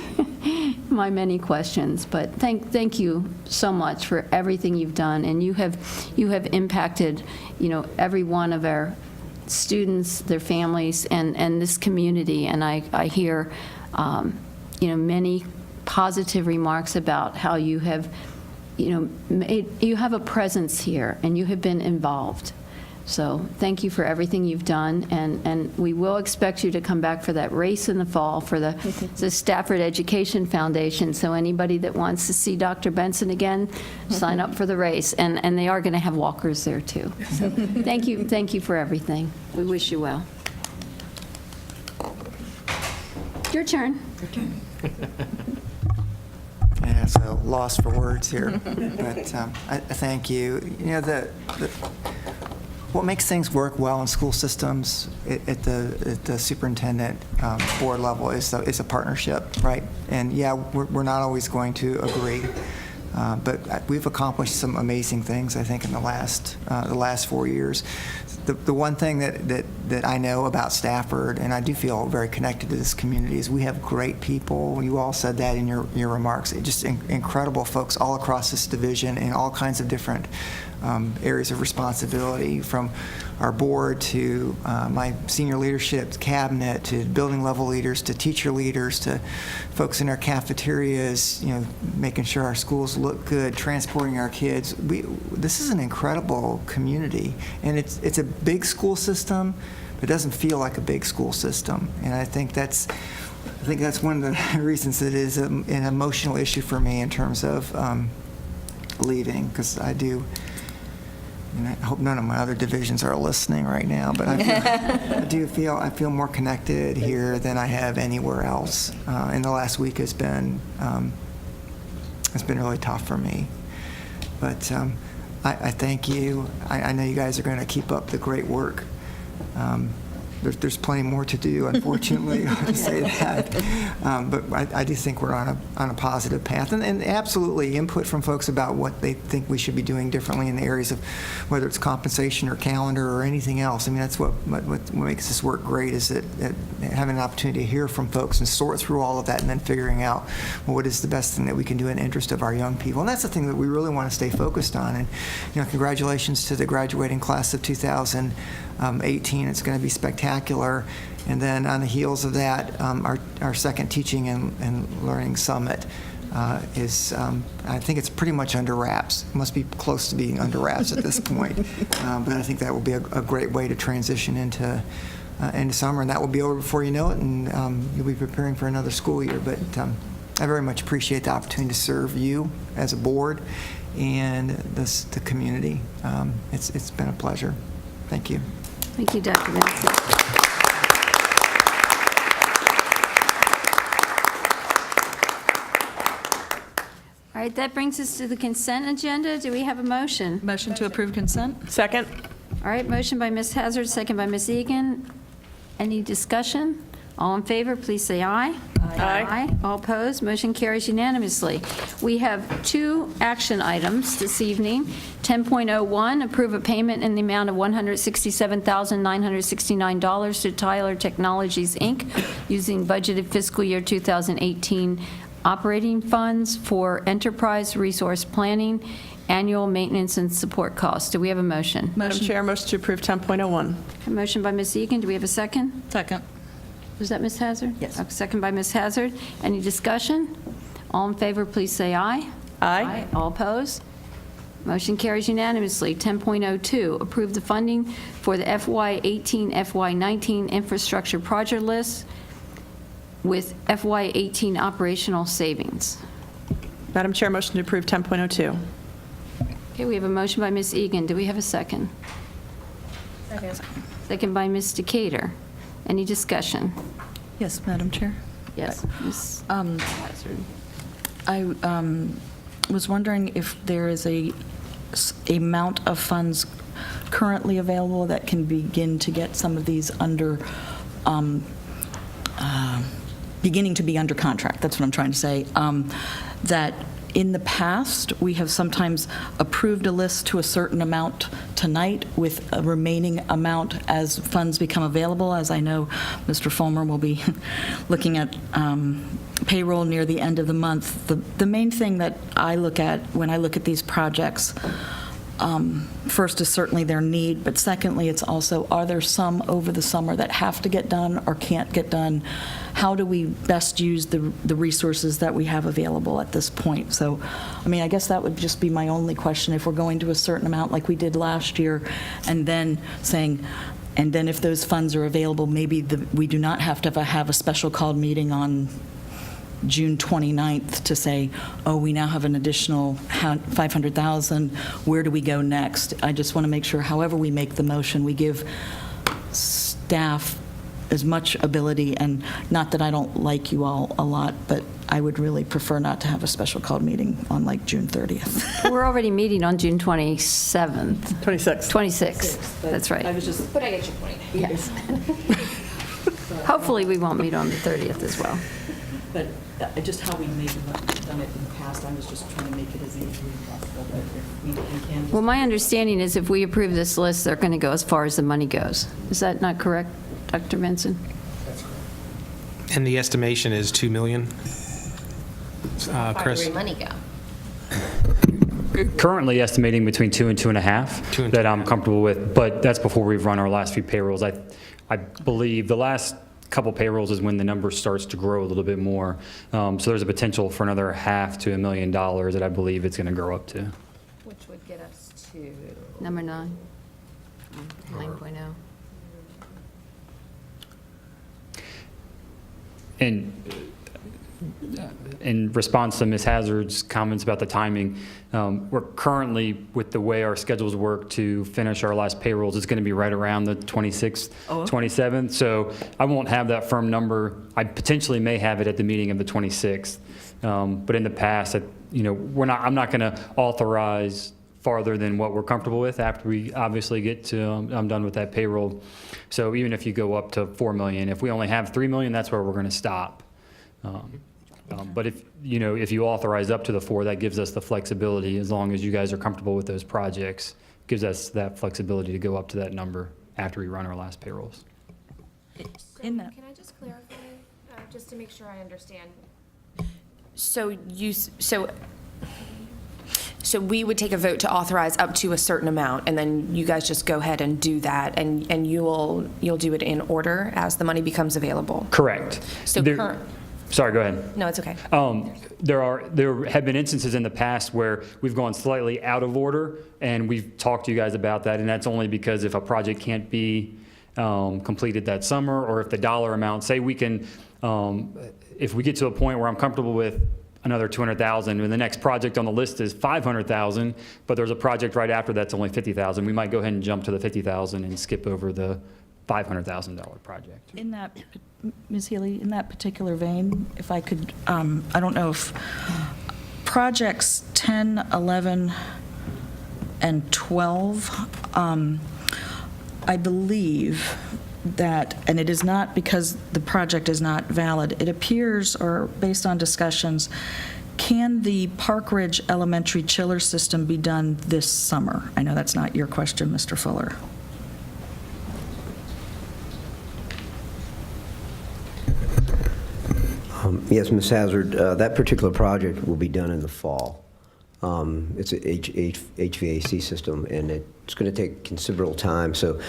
my many questions. But thank you so much for everything you've done, and you have impacted, every one of our students, their families, and this community. And I hear, many positive remarks about how you have, you have a presence here and you have been involved. So thank you for everything you've done, and we will expect you to come back for that race in the fall for the Stafford Education Foundation. So anybody that wants to see Dr. Benson again, sign up for the race, and they are going to have walkers there too. So thank you for everything. We wish you well. Your turn. Yeah, it's a loss for words here, but I thank you. What makes things work well in school systems at the superintendent board level is a partnership, right? And yeah, we're not always going to agree, but we've accomplished some amazing things, I think, in the last 4 years. The one thing that I know about Stafford, and I do feel very connected to this community, is we have great people. You all said that in your remarks. Just incredible folks all across this division in all kinds of different areas of responsibility, from our board to my senior leadership cabinet, to building level leaders, to teacher leaders, to folks in our cafeterias, making sure our schools look good, transporting our kids. This is an incredible community, and it's a big school system, but it doesn't feel like a big school system. And I think that's one of the reasons it is an emotional issue for me in terms of leaving, because I do. And I hope none of my other divisions are listening right now, but I feel more connected here than I have anywhere else. And the last week has been really tough for me. But I thank you. I know you guys are going to keep up the great work. There's plenty more to do, unfortunately, to say that. But I do think we're on a positive path. And absolutely input from folks about what they think we should be doing differently in the areas of whether it's compensation or calendar or anything else. I mean, that's what makes this work great, is that having an opportunity to hear from folks and sort through all of that and then figuring out, well, what is the best thing that we can do in the interest of our young people. And that's the thing that we really want to stay focused on. And, congratulations to the graduating class of 2018. It's going to be spectacular. And then on the heels of that, our second Teaching and Learning Summit is, I think it's pretty much under wraps. It must be close to being under wraps at this point. But I think that will be a great way to transition into summer, and that will be over before you know it, and you'll be preparing for another school year. But I very much appreciate the opportunity to serve you as a board and the community. It's been a pleasure. Thank you. Thank you, Dr. Benson. All right, that brings us to the consent agenda. Do we have a motion? Motion to approve consent? Second. All right, motion by Ms. Hazard, second by Ms. Egan. Any discussion? All in favor, please say aye. Aye. All opposed, motion carries unanimously. We have 2 action items this evening. 10.01, approve a payment in the amount of $167,969 to Tyler Technologies, Inc., using budgeted fiscal year 2018 operating funds for enterprise resource planning, annual maintenance and support costs. Do we have a motion? Madam Chair, motion to approve 10.01. A motion by Ms. Egan. Do we have a second? Second. Was that Ms. Hazard? Yes. Second by Ms. Hazard. Any discussion? All in favor, please say aye. Aye. All opposed? Motion carries unanimously. 10.02, approve the funding for the FY18, FY19 infrastructure project list with FY18 operational savings. Madam Chair, motion to approve 10.02. Okay, we have a motion by Ms. Egan. Do we have a second? Second. Second by Ms. Decatur. Any discussion? Yes, Madam Chair. Yes, Ms. Hazard. I was wondering if there is a amount of funds currently available that can begin to get some of these under, beginning to be under contract. That's what I'm trying to say. That in the past, we have sometimes approved a list to a certain amount tonight with a remaining amount as funds become available. As I know, Mr. Fulmer will be looking at payroll near the end of the month. The main thing that I look at when I look at these projects, first is certainly their need, but secondly, it's also, are there some over the summer that have to get done or can't get done? How do we best use the resources that we have available at this point? So, I mean, I guess that would just be my only question. If we're going to a certain amount like we did last year, and then saying, and then if those funds are available, maybe we do not have to have a special called meeting on June 29th to say, oh, we now have an additional $500,000, where do we go next? I just want to make sure, however we make the motion, we give staff as much ability, and not that I don't like you all a lot, but I would really prefer not to have a special called meeting on like June 30th. We're already meeting on June 27th. 26th. 26th, that's right. I was just, But I get your point. Yes. Hopefully, we won't meet on the 30th as well. But just how we maybe done it in the past, I was just trying to make it as easy as possible. But if we can Well, my understanding is if we approve this list, they're going to go as far as the money goes. Is that not correct, Dr. Benson? And the estimation is 2 million? Chris? Where money go? Currently estimating between 2 and 2.5 that I'm comfortable with, but that's before we've run our last few payrolls. I believe the last couple payrolls is when the number starts to grow a little bit more. So there's a potential for another $500,000 to $1 million that I believe it's going to grow up to. Which would get us to Number 9. 9.0. And in response to Ms. Hazard's comments about the timing, we're currently, with the way our schedules work to finish our last payrolls, it's going to be right around the 26th, 27th. So I won't have that firm number. I potentially may have it at the meeting of the 26th. But in the past, I'm not going to authorize farther than what we're comfortable with after we obviously get to, I'm done with that payroll. So even if you go up to 4 million, if we only have 3 million, that's where we're going to stop. But if you authorize up to the 4, that gives us the flexibility, as long as you guys are comfortable with those projects, gives us that flexibility to go up to that number after we run our last payrolls. Can I just clarify, just to make sure I understand? So we would take a vote to authorize up to a certain amount, and then you guys just go ahead and do that, and you'll do it in order as the money becomes available. Correct. So Sorry, go ahead. No, it's okay. There have been instances in the past where we've gone slightly out of order, and we've talked to you guys about that, and that's only because if a project can't be completed that summer, or if the dollar amount, say we can, if we get to a point where I'm comfortable with another 200,000, and the next project on the list is 500,000, but there's a project right after that's only 50,000, we might go ahead and jump to the 50,000 and skip over the $500,000 project. In that, Ms. Healy, in that particular vein, if I could, I don't know if projects 10, 11, and 12, I believe that, and it is not because the project is not valid, it appears, or based on discussions, can the Park Ridge Elementary chiller system be done this summer? I know that's not your question, Mr. Fuller. Yes, Ms. Hazard, that particular project will be done in the fall. It's an HVAC system, and it's going to take considerable time. So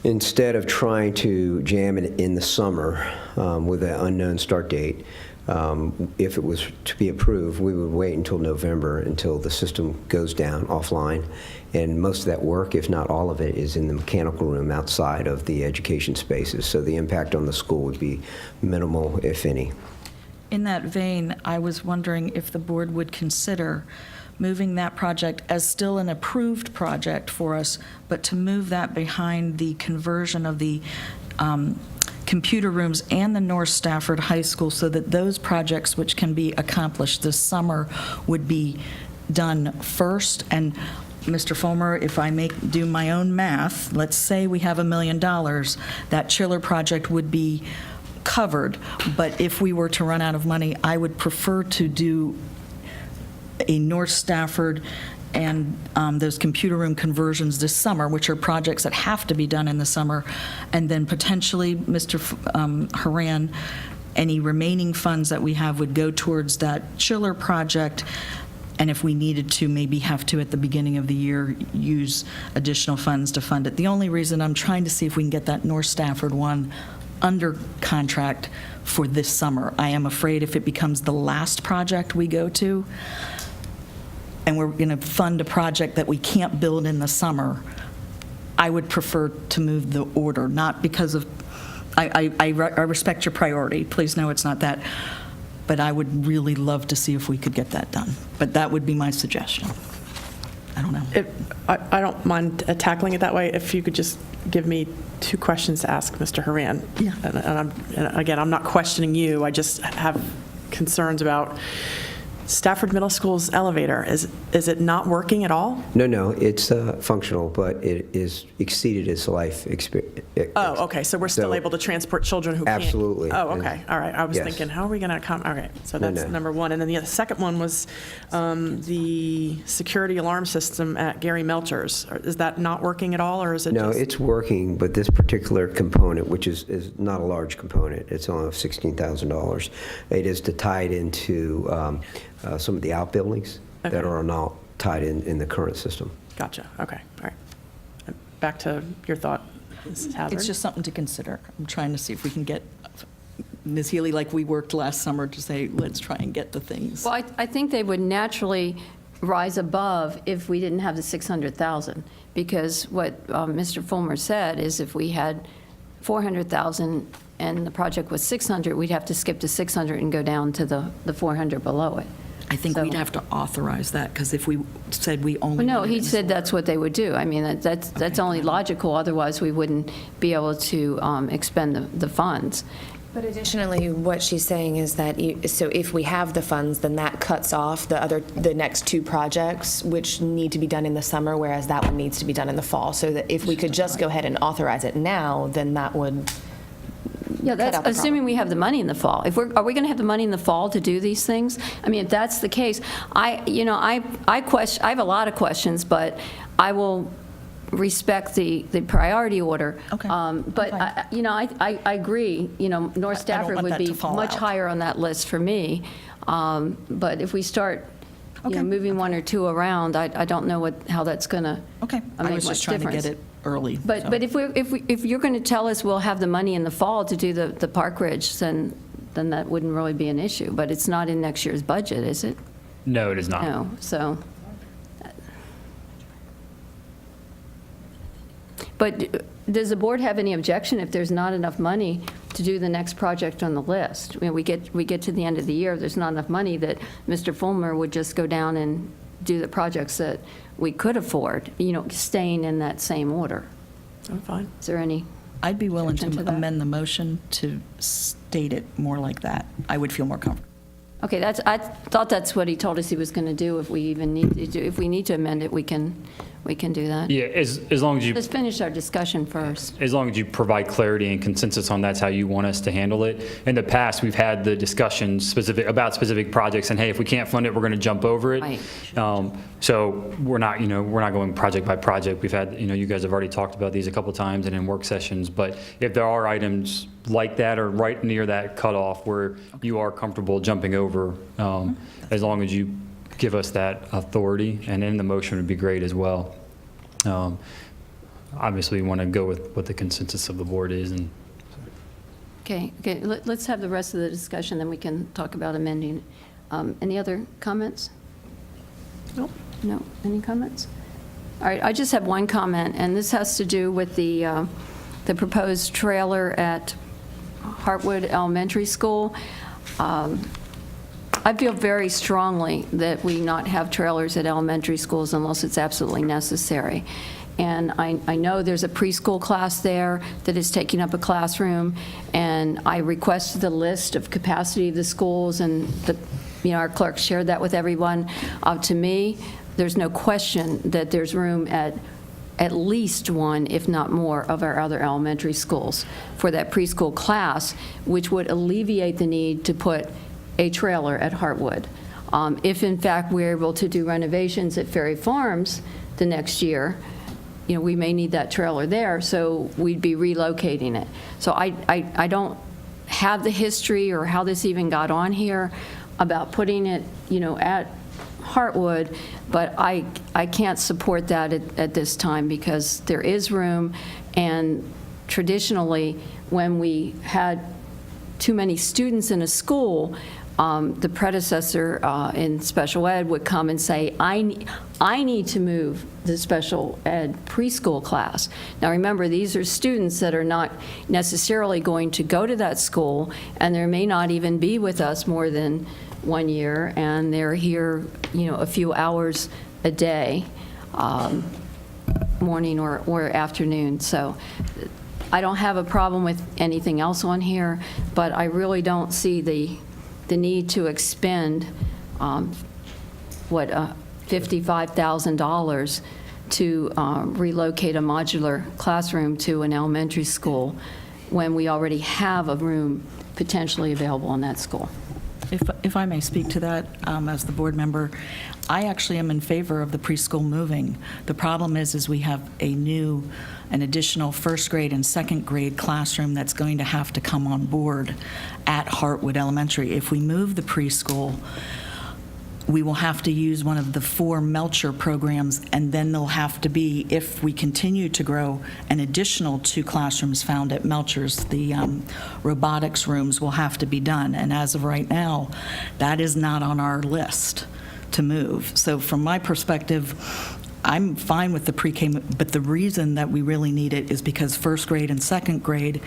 instead of trying to jam it in the summer with an unknown start date, if it was to be approved, we would wait until November until the system goes down offline. And most of that work, if not all of it, is in the mechanical room outside of the education spaces. So the impact on the school would be minimal, if any. In that vein, I was wondering if the board would consider moving that project as still an approved project for us, but to move that behind the conversion of the computer rooms and the North Stafford High School, so that those projects which can be accomplished this summer would be done first. And Mr. Fulmer, if I do my own math, let's say we have $1 million, that chiller project would be covered. But if we were to run out of money, I would prefer to do a North Stafford and those computer room conversions this summer, which are projects that have to be done in the summer, and then potentially, Mr. Haran, any remaining funds that we have would go towards that chiller project, and if we needed to, maybe have to, at the beginning of the year, use additional funds to fund it. The only reason I'm trying to see if we can get that North Stafford one under contract for this summer. I am afraid if it becomes the last project we go to, and we're going to fund a project that we can't build in the summer, I would prefer to move the order, not because of, I respect your priority, please know it's not that, but I would really love to see if we could get that done. But that would be my suggestion. I don't know. I don't mind tackling it that way. If you could just give me 2 questions to ask Mr. Haran. Yeah. And again, I'm not questioning you. I just have concerns about Stafford Middle School's elevator. Is it not working at all? No, it's functional, but it is exceeded its life experience. Oh, okay. So we're still able to transport children who can't. Absolutely. Oh, okay. All right. I was Yes. thinking, how are we going to come? Okay. So that's No. number one. And then the second one was the security alarm system at Gary Melchers. Is that not working at all, or is it No, just? it's working, but this particular component, which is not a large component, it's only $16,000. It is to tie it into some of the outbuildings that are not tied in the current system. Gotcha. Okay. All right. Back to your thought, Mrs. Hazard. It's just something to consider. I'm trying to see if we can get Ms. Healy, like we worked last summer, to say, let's try and get the things. Well, I think they would naturally rise above if we didn't have the 600,000, because what Mr. Fulmer said is if we had 400,000 and the project was 600, we'd have to skip to 600 and go down to the 400 below it. I think we'd have to authorize that, because if we said we only. Well, no, wanted he it in said that's what they would do. I mean, that's only logical, otherwise we wouldn't be able to expend the funds. But additionally, what she's saying is that, so if we have the funds, then that cuts off the next 2 projects, which need to be done in the summer, whereas that one needs to be done in the fall. So that if we could just go ahead and authorize it now, then that would. Yeah, that's assuming we have the money in the fall. Are we going to have the money in the fall to do these things? I mean, if that's the case, I have a lot of questions, but I will respect the priority order. Okay. But I agree. North Stafford would be much higher on that list for me. But if we start moving 1 or 2 around, I don't know how that's going to Okay. I was just trying to get it early. But if you're going to tell us we'll have the money in the fall to do the Park Ridge, then that wouldn't really be an issue. But it's not in next year's budget, is it? No, it is not. No, so. But does the board have any objection if there's not enough money to do the next project on the list? I mean, we get to the end of the year, there's not enough money, that Mr. Fulmer would just go down and do the projects that we could afford, staying in that same order. I'm fine. Is there any? I'd be willing objection to that? amend the motion to state it more like that. I would feel more comfortable. Okay, I thought that's what he told us he was going to do. If we need to amend it, we can we can do that. Yeah, as long as you, Let's finish our discussion first. as long as you provide clarity and consensus on that's how you want us to handle it. In the past, we've had the discussions about specific projects, and hey, if we can't fund it, we're going to jump over it. Right. So we're not going project by project. We've had, you guys have already talked about these a couple times and in work sessions, but if there are items like that or right near that cutoff where you are comfortable jumping over, as long as you give us that authority, and in the motion would be great as well. Obviously, we want to go with what the consensus of the board is. And Okay, let's have the rest of the discussion, then we can talk about amending. Any other comments? Nope. No, any comments? All right, I just have one comment, and this has to do with the proposed trailer at Hartwood Elementary School. I feel very strongly that we not have trailers at elementary schools unless it's absolutely necessary. And I know there's a preschool class there that is taking up a classroom, and I requested the list of capacity of the schools, and our clerk shared that with everyone. To me, there's no question that there's room at least one, if not more, of our other elementary schools for that preschool class, which would alleviate the need to put a trailer at Hartwood. If in fact we're able to do renovations at Ferry Farms the next year, we may need that trailer there, so we'd be relocating it. So I don't have the history or how this even got on here about putting it, at Hartwood, but I can't support that at this time because there is room, and traditionally, when we had too many students in a school, the predecessor in special ed would come and say, I need to move the special ed preschool class. Now remember, these are students that are not necessarily going to go to that school, and they may not even be with us more than 1 year, and they're here, a few hours a day, morning or afternoon. So I don't have a problem with anything else on here, but I really don't see the need to expend, $55,000 to relocate a modular classroom to an elementary school when we already have a room potentially available in that school. If I may speak to that as the board member, I actually am in favor of the preschool moving. The problem is we have an additional first grade and second grade classroom that's going to have to come on board at Hartwood Elementary. If we move the preschool, we will have to use one of the 4 Melcher programs, and then there'll have to be, if we continue to grow, an additional 2 classrooms found at Melcher's. The robotics rooms will have to be done, and as of right now, that is not on our list to move. So from my perspective, I'm fine with the pre-K, but the reason that we really need it is because first grade and second grade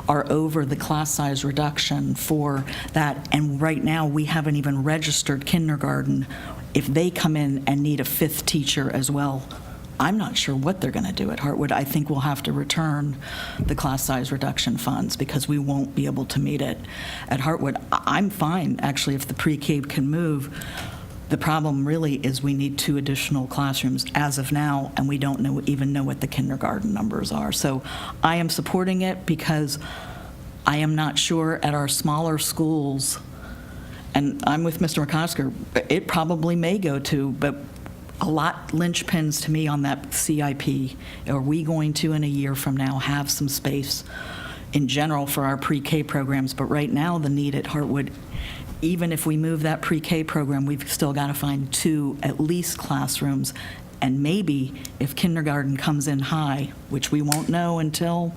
are over the class size reduction for that, and right now we haven't even registered kindergarten. If they come in and need a 5th teacher as well, I'm not sure what they're going to do at Hartwood. I think we'll have to return the class size reduction funds because we won't be able to meet it at Hartwood. I'm fine, actually, if the pre-K can move. The problem really is we need 2 additional classrooms as of now, and we don't even know what the kindergarten numbers are. So I am supporting it because I am not sure at our smaller schools, and I'm with Mr. McCosker, it probably may go to, but a lot linchpins to me on that CIP. Are we going to, in a year from now, have some space in general for our pre-K programs? But right now, the need at Hartwood, even if we move that pre-K program, we've still got to find 2 at least classrooms. And maybe if kindergarten comes in high, which we won't know until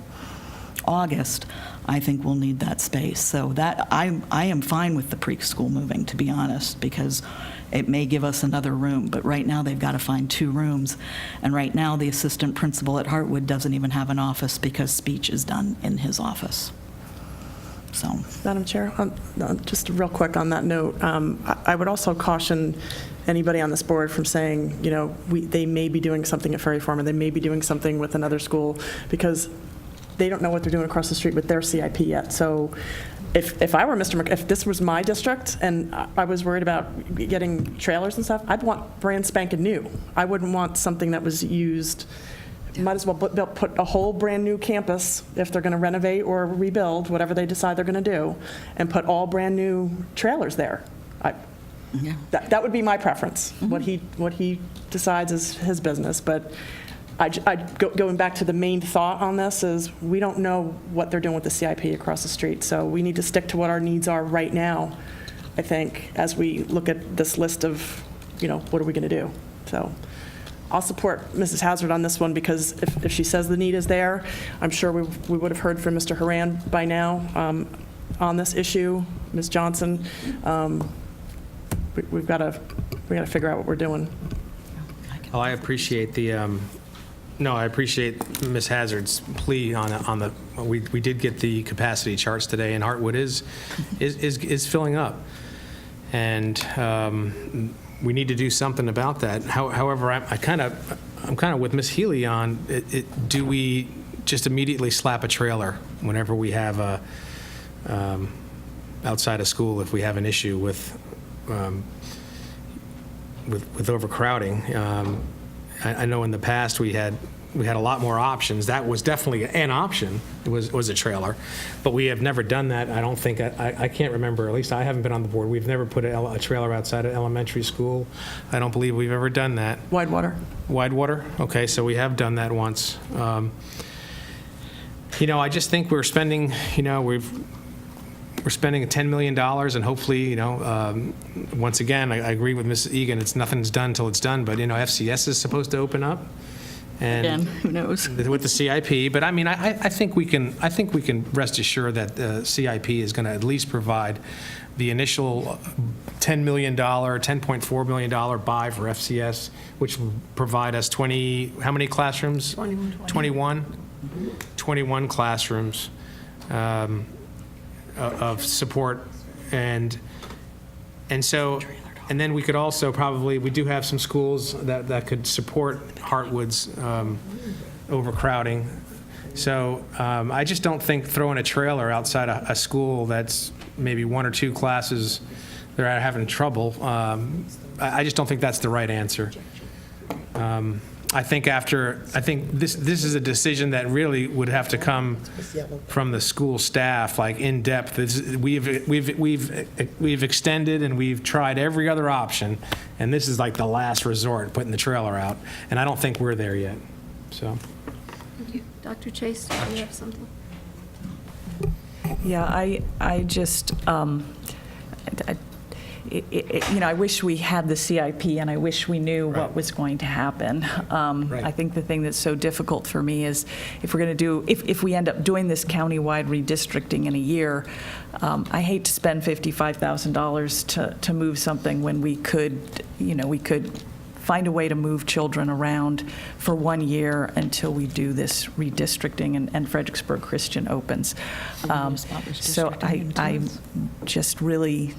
August, I think we'll need that space. So that I am fine with the preschool moving, to be honest, because it may give us another room. But right now they've got to find 2 rooms. And right now the assistant principal at Hartwood doesn't even have an office because speech is done in his office. So, Madam Chair, just real quick on that note, I would also caution anybody on this board from saying, they may be doing something at Ferry Farm, and they may be doing something with another school, because they don't know what they're doing across the street with their CIP yet. So if I were if this was my district and I was worried about getting trailers and stuff, I'd want brand spanking new. I wouldn't want something that was used. Might as well put a whole brand new campus if they're going to renovate or rebuild, whatever they decide they're going to do, and put all brand new trailers there. That would be my preference. What he decides is his business, but going back to the main thought on this is we don't know what they're doing with the CIP across the street, so we need to stick to what our needs are right now, I think, as we look at this list of, what are we going to do? So I'll support Mrs. Hazard on this one because if she says the need is there, I'm sure we would have heard from Mr. Haran by now on this issue. Ms. Johnson, we've got to figure out what we're doing. Oh, I appreciate I appreciate Ms. Hazard's plea on the. We did get the capacity charts today, and Hartwood is filling up, and we need to do something about that. However, I'm kind of with Ms. Healy on do we just immediately slap a trailer whenever we have a outside of school if we have an issue with overcrowding. I know in the past we had a lot more options. That was definitely an option. It was a trailer, but we have never done that. I don't think I can't remember. At least I haven't been on the board. We've never put a trailer outside of elementary school. I don't believe we've ever done that. Widewater. Widewater. Okay, so we have done that once. I just think we're spending. We're spending $10 million, and hopefully, once again, I agree with Ms. Egan. Nothing's done until it's done. But FCS is supposed to open up, and again, who knows with the CIP. But I think we can. I think we can rest assured that the CIP is going to at least provide the initial $10 million, $10.4 million buy for FCS, which will provide us 20. How many classrooms? 21. 21 classrooms. Of support, and then we could also we do have some schools that could support Hartwood's overcrowding. So I just don't think throwing a trailer outside a school that's maybe one or two classes they're having trouble. I just don't think that's the right answer. I think this is a decision that really would have to come from the school staff, like in depth. We've extended and we've tried every other option, and this is like the last resort, putting the trailer out. And I don't think we're there yet. So. Thank you, Dr. Chase. Do you have something? Yeah, I just. I wish we had the CIP, and I wish we knew what was going to happen. I think the thing that's so difficult for me is if we're going to do, if we end up doing this countywide redistricting in a year, I hate to spend $55,000 to move something when we could find a way to move children around for 1 year until we do this redistricting and Fredericksburg Christian opens. So I just really.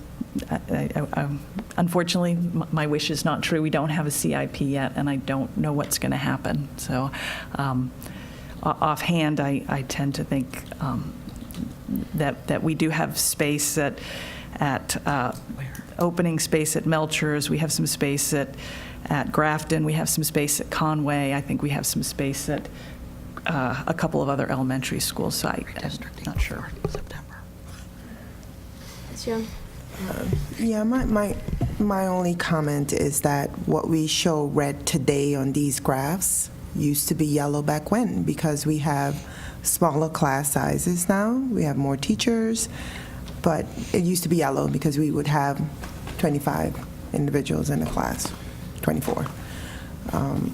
Unfortunately, my wish is not true. We don't have a CIP yet, and I don't know what's going to happen. So offhand, I tend to think that we do have space at opening space at Melchers. We have some space at Grafton. We have some space at Conway. I think we have some space at a couple of other elementary schools. So I'm not sure. September. Ms. Young? Yeah, my only comment is that what we show red today on these graphs used to be yellow back when, because we have smaller class sizes now. We have more teachers, but it used to be yellow because we would have 25 individuals in a class, 24.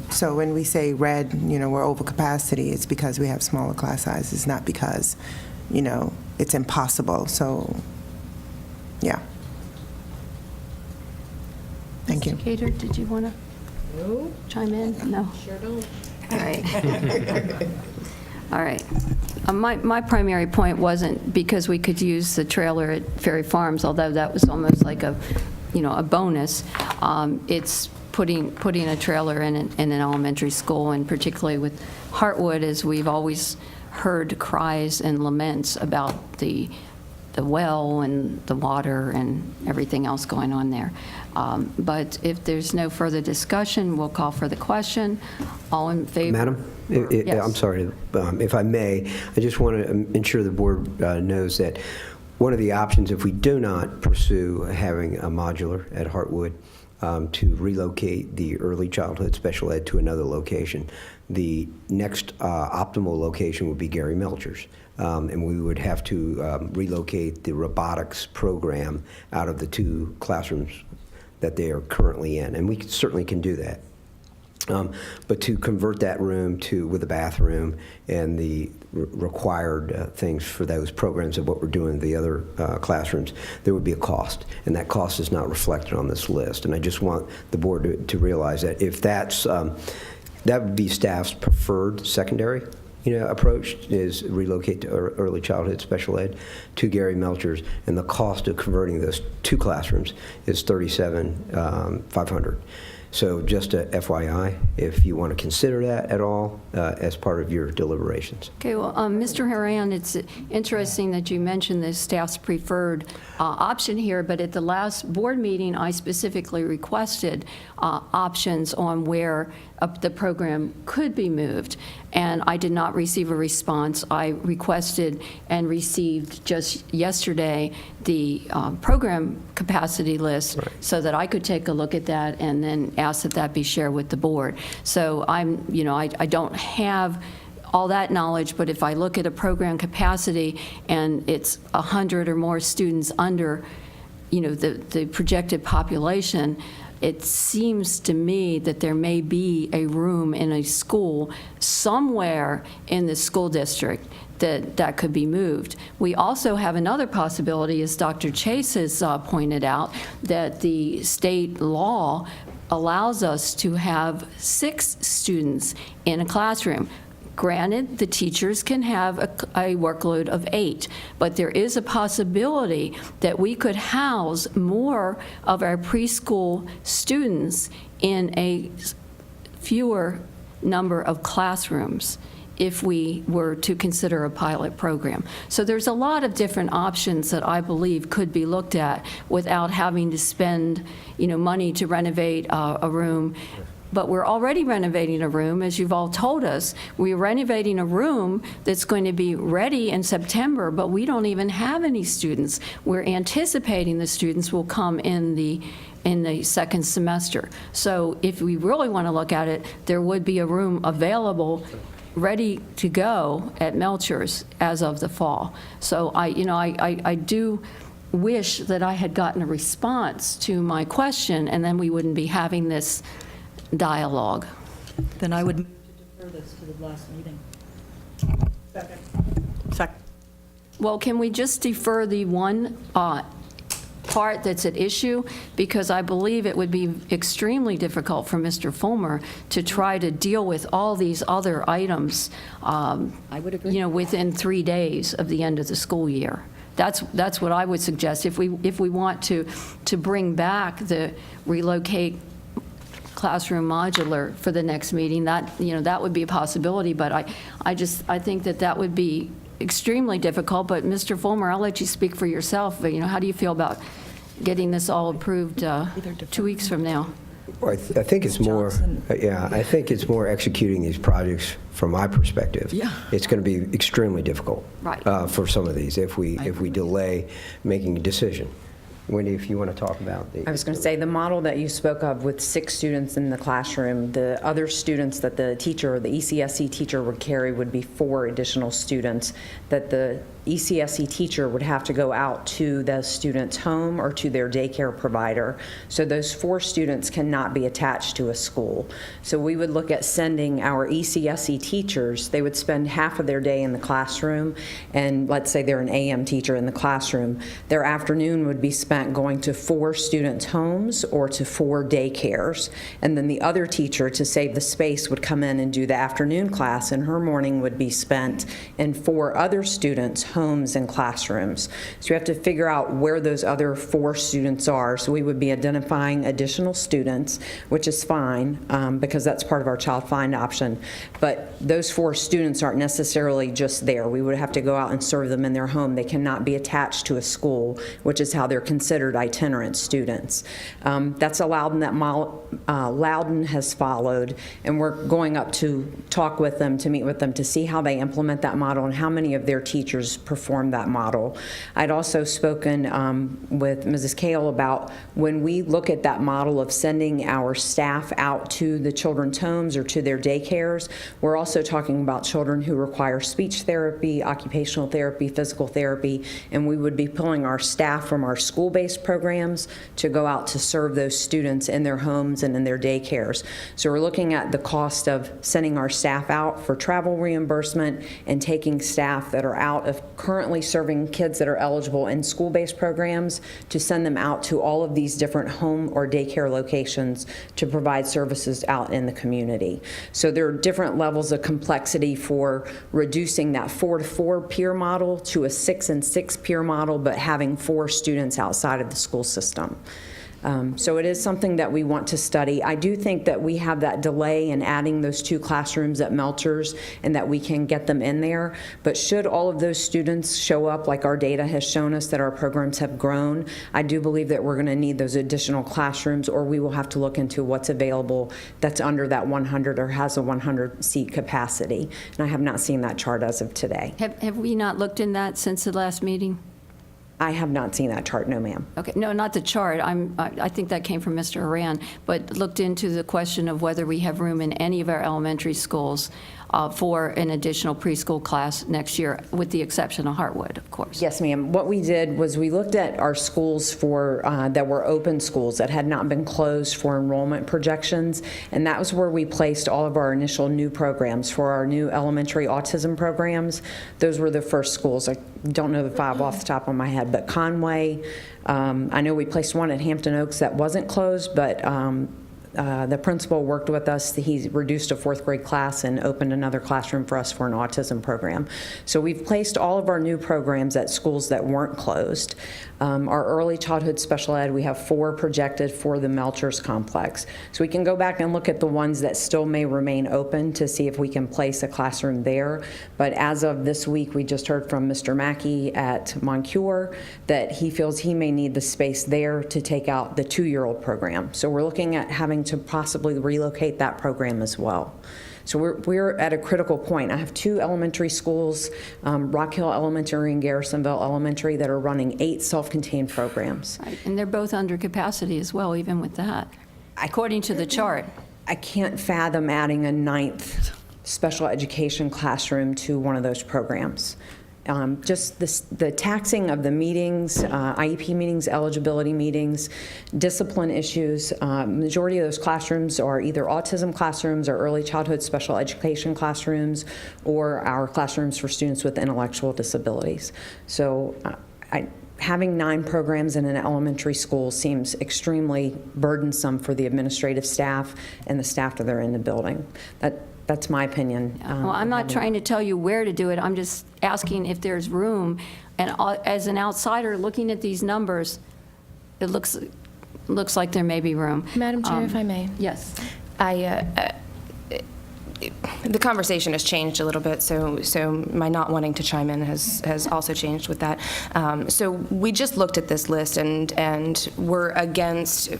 So when we say red, we're over capacity, it's because we have smaller class sizes, not because, it's impossible. So, yeah. Thank you. Mr. Cater, did you want to chime in? No. Sure don't. All right. All right. My primary point wasn't because we could use the trailer at Ferry Farms, although that was almost like a bonus. It's putting a trailer in an elementary school, and particularly with Hartwood, as we've always heard cries and laments about the the well and the water and everything else going on there. But if there's no further discussion, we'll call for the question. All in favor? Madam, Yes. I'm sorry, if I may, I just want to ensure the board knows that one of the options, if we do not pursue having a modular at Hartwood, to relocate the early childhood special ed to another location, the next optimal location would be Gary Melchers. And we would have to relocate the robotics program out of the 2 classrooms that they are currently in, and we certainly can do that. But to convert that room with a bathroom and the required things for those programs of what we're doing in the other classrooms, there would be a cost, and that cost is not reflected on this list. And I just want the board to realize that if that would be staff's preferred secondary approach, is relocate to early childhood special ed to Gary Melchers, and the cost of converting those 2 classrooms is $37,500. So just a FYI, if you want to consider that at all as part of your deliberations. Okay, well, Mr. Haran, it's interesting that you mentioned the staff's preferred option here, but at the last board meeting, I specifically requested options on where the program could be moved, and I did not receive a response. I requested and received just yesterday the program capacity list so that I could take a look at that and then ask that that be shared with the board. So I don't have all that knowledge, but if I look at a program capacity and it's 100 or more students under, the projected population, it seems to me that there may be a room in a school somewhere in the school district that could be moved. We also have another possibility, as Dr. Chase has pointed out, that the state law allows us to have 6 students in a classroom. Granted, the teachers can have a workload of 8, but there is a possibility that we could house more of our preschool students in a fewer number of classrooms if we were to consider a pilot program. So there's a lot of different options that I believe could be looked at without having to spend, money to renovate a room. But we're already renovating a room, as you've all told us. We're renovating a room that's going to be ready in September, but we don't even have any students. We're anticipating the students will come in the second semester. So if we really want to look at it, there would be a room available ready to go at Melchers as of the fall. So I do wish that I had gotten a response to my question, and then we wouldn't be having this dialogue. Then I would move to defer this to the last meeting. Second. Well, can we just defer the one part that's at issue? Because I believe it would be extremely difficult for Mr. Fulmer to try to deal with all these other items, I would agree. within 3 days of the end of the school year. That's what I would suggest. If we want to bring back the relocate classroom modular for the next meeting, that would be a possibility, but I think that would be extremely difficult. But Mr. Fulmer, I'll let you speak for yourself. How do you feel about getting this all approved 2 weeks from now? Well, I think it's more, I think it's more executing these projects from my perspective. Yeah. It's going to be extremely difficult Right. For some of these if we delay making a decision. Wendy, if you want to talk about I was going to say, the model that you spoke of with 6 students in the classroom, the other students that the teacher or the ECSE teacher would carry would be 4 additional students that the ECSE teacher would have to go out to the student's home or to their daycare provider. So those 4 students cannot be attached to a school. So we would look at sending our ECSE teachers, they would spend half of their day in the classroom, and let's say they're an AM teacher in the classroom, their afternoon would be spent spent going to 4 students' homes or to 4 daycares. And then the other teacher, to save the space, would come in and do the afternoon class, and her morning would be spent in 4 other students' homes and classrooms. So we have to figure out where those other 4 students are. So we would be identifying additional students, which is fine because that's part of our child find option. But those 4 students aren't necessarily just there. We would have to go out and serve them in their home. They cannot be attached to a school, which is how they're considered itinerant students. That's a Loudon that Loudon has followed, and we're going up to talk with them, to meet with them, to see how they implement that model and how many of their teachers perform that model. I'd also spoken with Mrs. Kale about when we look at that model of sending our staff out to the children's homes or to their daycares, we're also talking about children who require speech therapy, occupational therapy, physical therapy, and we would be pulling our staff from our school-based programs to go out to serve those students in their homes and in their daycares. So we're looking at the cost of sending our staff out for travel reimbursement and taking staff that are out of currently serving kids that are eligible in school-based programs to send them out to all of these different home or daycare locations to provide services out in the community. So there are different levels of complexity for reducing that 4-to-4 peer model to a 6-and-6 peer model, but having 4 students outside of the school system. So it is something that we want to study. I do think that we have that delay in adding those 2 classrooms at Melchers and that we can get them in there. But should all of those students show up, like our data has shown us that our programs have grown, I do believe that we're going to need those additional classrooms, or we will have to look into what's available that's under that 100 or has a 100-seat capacity. And I have not seen that chart as of today. Have we not looked in that since the last meeting? I have not seen that chart, no, ma'am. Okay, no, not the chart. I think that came from Mr. Horan, but looked into the question of whether we have room in any of our elementary schools for an additional preschool class next year, with the exception of Hartwood, of course. Yes, ma'am. What we did was we looked at our schools for that were open schools that had not been closed for enrollment projections, and that was where we placed all of our initial new programs for our new elementary autism programs. Those were the first schools. I don't know the 5 off the top of my head, but Conway, I know we placed one at Hampton Oaks that wasn't closed, but the principal worked with us. He reduced a 4th grade class and opened another classroom for us for an autism program. So we've placed all of our new programs at schools that weren't closed. Our early childhood special ed, we have 4 projected for the Melchers complex. So we can go back and look at the ones that still may remain open to see if we can place a classroom there. But as of this week, we just heard from Mr. Mackey at Moncure that he feels he may need the space there to take out the 2-year-old program. So we're looking at having to possibly relocate that program as well. So we're at a critical point. I have 2 elementary schools, Rock Hill Elementary and Garrisonville Elementary, that are running 8 self-contained programs. Right, and they're both under capacity as well, even with that, according to the chart. I can't fathom adding a 9th special education classroom to one of those programs. Just the taxing of the meetings, IEP meetings, eligibility meetings, discipline issues. Majority of those classrooms are either autism classrooms or early childhood special education classrooms, or our classrooms for students with intellectual disabilities. So having 9 programs in an elementary school seems extremely burdensome for the administrative staff and the staff that are in the building. That's my opinion. Well, I'm not trying to tell you where to do it. I'm just asking if there's room. And as an outsider looking at these numbers, it looks like there may be room. Madam Chair, if I may. Yes. The conversation has changed a little bit, so my not wanting to chime in has also changed with that. So we just looked at this list and we're against.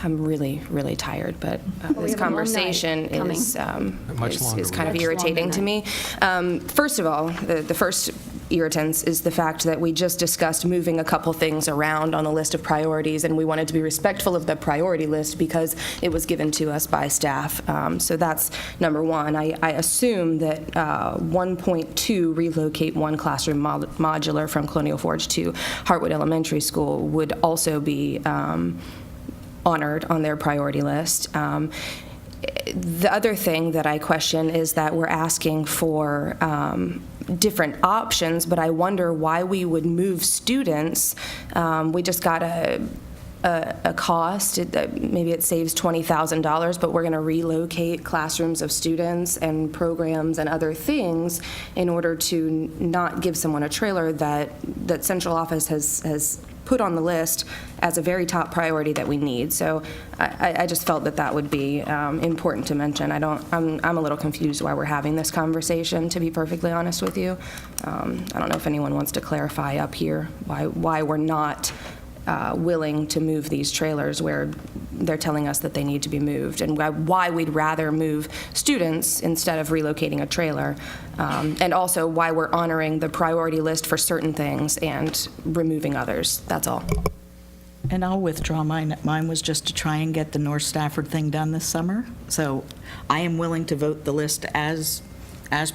I'm really, really tired, but this conversation is kind of irritating to me. First of all, the first irritants is the fact that we just discussed moving a couple things around on the list of priorities, and we wanted to be respectful of the priority list because it was given to us by staff. So that's number one. I assume that 1.2, relocate 1 classroom modular from Colonial Forge to Hartwood Elementary School, would also be honored on their priority list. the other thing that I question is that we're asking for different options, but I wonder why we would move students. We just got a cost, maybe it saves $20,000, but we're going to relocate classrooms of students and programs and other things in order to not give someone a trailer that central office has put on the list as a very top priority that we need. So I just felt that would be important to mention. I'm a little confused why we're having this conversation, to be perfectly honest with you. I don't know if anyone wants to clarify up here why we're not willing to move these trailers where they're telling us that they need to be moved, and why we'd rather move students instead of relocating a trailer, and also why we're honoring the priority list for certain things and removing others. That's all. And I'll withdraw mine. Mine was just to try and get the North Stafford thing done this summer. So I am willing to vote the list as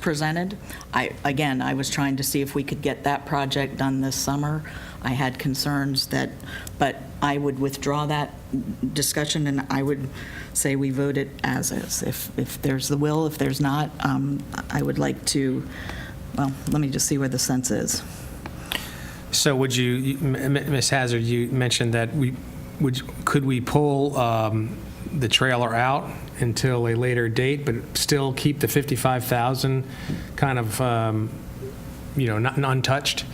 presented. I was trying to see if we could get that project done this summer. I had concerns but I would withdraw that discussion, and I would say we vote it as is. If there's the will, if there's not, I would like to, well, let me just see where the sense is. So would you, Ms. Hazard, you mentioned that could we pull the trailer out until a later date, but still keep the 55,000 kind of, not untouched,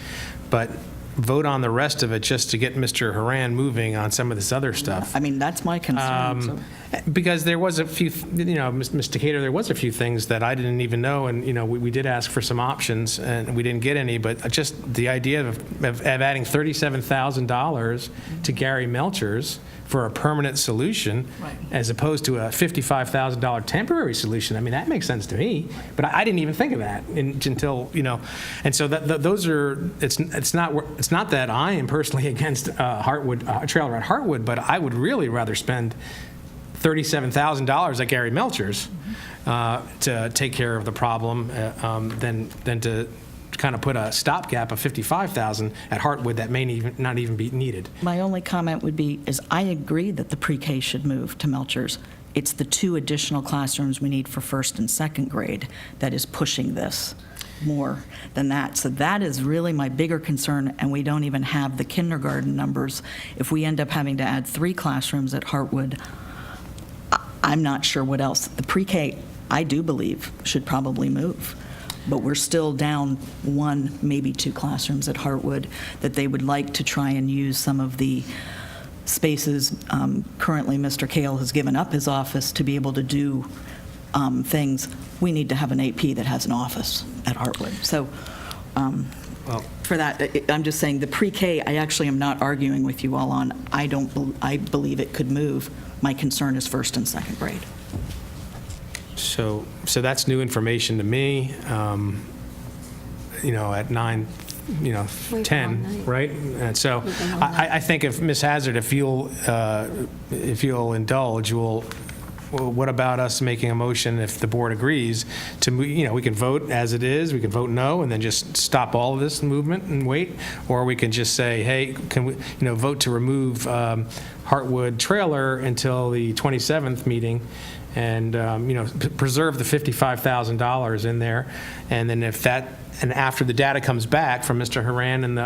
but vote on the rest of it just to get Mr. Haran moving on some of this other stuff? I mean, that's my concern. Because there was a few, Ms. Decatur, there was a few things that I didn't even know, and, we did ask for some options, and we didn't get any, but just the idea of adding $37,000 to Gary Melcher's for a permanent solution, as opposed to a $55,000 temporary solution. I mean, that makes sense to me, but I didn't even think of that until, and so those are, it's not that I am personally against trailer at Hartwood, but I would really rather spend $37,000 at Gary Melcher's to take care of the problem than to kind of put a stopgap of $55,000 at Hartwood that may not even be needed. My only comment would be is I agree that the pre-K should move to Melcher's. It's the 2 additional classrooms we need for first and second grade that is pushing this more than that. So that is really my bigger concern, and we don't even have the kindergarten numbers. If we end up having to add 3 classrooms at Hartwood, I'm not sure what else. The pre-K, I do believe, should probably move. But we're still down 1, maybe 2 classrooms at Hartwood that they would like to try and use some of the spaces. Currently, Mr. Kale has given up his office to be able to do things. We need to have an AP that has an office at Hartwood. So for that, I'm just saying the pre-K, I actually am not arguing with you all on. I believe it could move. My concern is first and second grade. So that's new information to me, at 9, 10, right? And so I think if Ms. Hazard, if you'll indulge, what about us making a motion if the board agrees to, we can vote as it is, we can vote no, and then just stop all of this movement and wait, or we can just say, hey, can we, vote to remove Hartwood trailer until the 27th meeting, and preserve the $55,000 in there, and then and after the data comes back from Mr. Haran and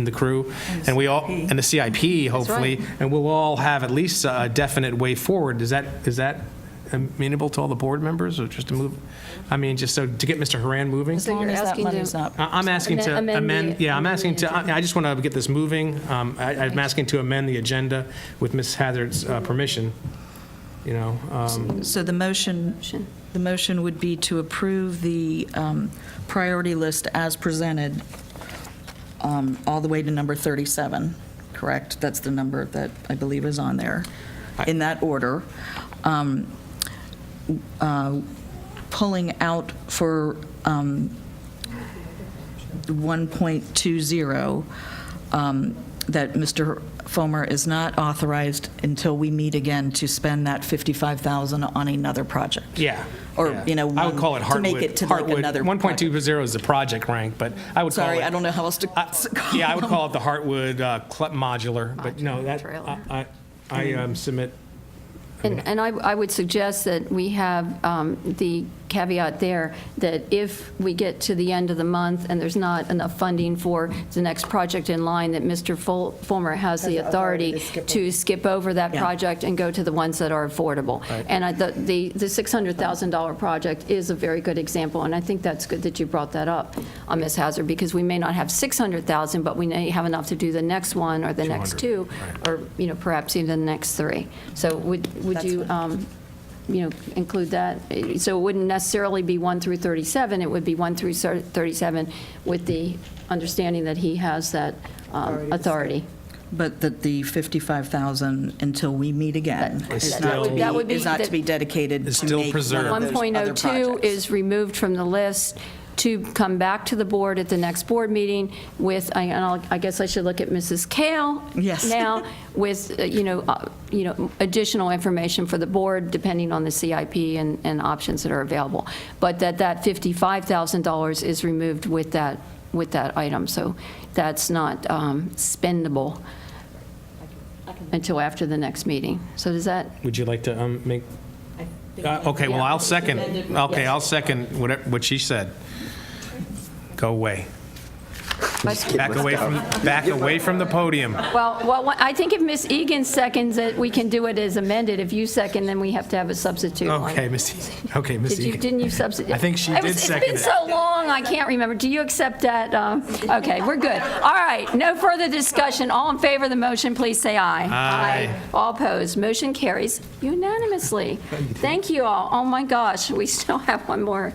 the crew, and we all, and the CIP hopefully, and we'll all have at least a definite way forward. Is that amenable to all the board members, or just to move? I mean, just so to get Mr. Haran moving. So you're asking I'm asking to amend. Yeah, I'm asking to. I just want to get this moving. I'm asking to amend the agenda with Ms. Hazard's permission. So the motion would be to approve the priority list as presented, all the way to number 37, correct? That's the number that I believe is on there, in that order. Pulling out for 1.20, that Mr. Fomer is not authorized until we meet again to spend that $55,000 on another project. Yeah. Or, I would call it Hartwood. To make it to like another 1.20 is the project rank, but I would call it. Sorry, I don't know how else to call yeah, I would call it the Hartwood modular, but that I submit And I would suggest that we have the caveat there that if we get to the end of the month and there's not enough funding for the next project in line, that Mr. Fulmer has the authority to skip over that project and go to the ones that are affordable. Right. And the $600,000 project is a very good example, and I think that's good that you brought that up, Ms. Hazard, because we may not have $600,000, but we may have enough to do the next one or the next two, or perhaps even the next three. So would you include that? So it wouldn't necessarily be 1 through 37, it would be 1 through 37 with the understanding that he has that authority. But that the 55,000 until we meet again is not to be dedicated to still make preserved. one of those other 1.02 projects. is removed from the list to come back to the board at the next board meeting with, I guess I should look at Mrs. Kale Yes. now, with, additional information for the board, depending on the CIP and options that are available. But that $55,000 is removed with that item, so that's not spendable until after the next meeting. So does that? Would you like to make? Okay, well, I'll second. Okay, I'll second what she said. Go away. Back away from the podium. Well, I think if Ms. Egan seconds it, we can do it as amended. If you second, then we have to have a substitute. Okay, Miss Egan. Didn't you substitute? I think she did second it. It's been so long, I can't remember. Do you accept that? Okay, we're good. All right, no further discussion. All in favor of the motion, please say aye. Aye. All opposed, motion carries unanimously. Thank you all. Oh my gosh, we still have one more.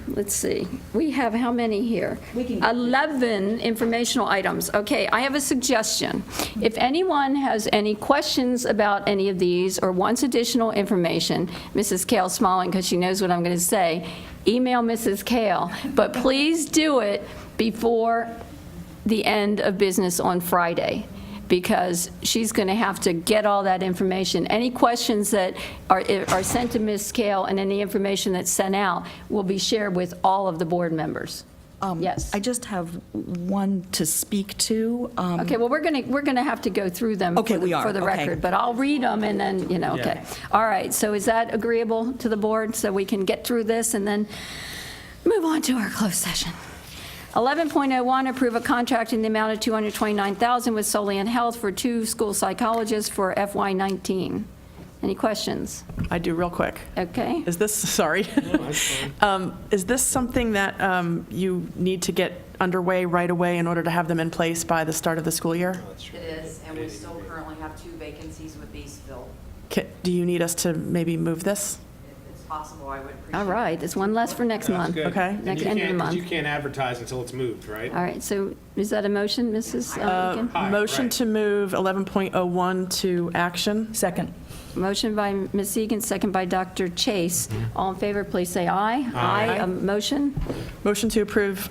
Let's see. We have how many here? 11 informational items. Okay, I have a suggestion. If anyone has any questions about any of these or wants additional information, Mrs. Kale smiling because she knows what I'm going to say, email Mrs. Kale. But please do it before the end of business on Friday, because she's going to have to get all that information. Any questions that are sent to Ms. Kale and any information that's sent out will be shared with all of the board members. Yes. I just have one to speak to. Okay, well, we're going to have to go through them Okay, we are. for the Okay. record, but I'll read them and then, okay. All right, so is that agreeable to the board so we can get through this and then move on to our closed session? 11.01, approve a contract in the amount of $229,000 with Solian Health for 2 school psychologists for FY19. Any questions? I do real quick. Okay. Is this, sorry. Is this something that you need to get underway right away in order to have them in place by the start of the school year? It is, and we still currently have 2 vacancies with these filled. Do you need us to maybe move this? If it's possible, I would appreciate it. All right, there's one less for next month. Okay. Next end of the month. You can't advertise until it's moved, right? All right, so is that a motion, Mrs. Egan? Motion to move 11.01 to action. Second. Motion by Ms. Egan, second by Dr. Chase. All in favor, please say aye. Aye. Motion? Motion to approve,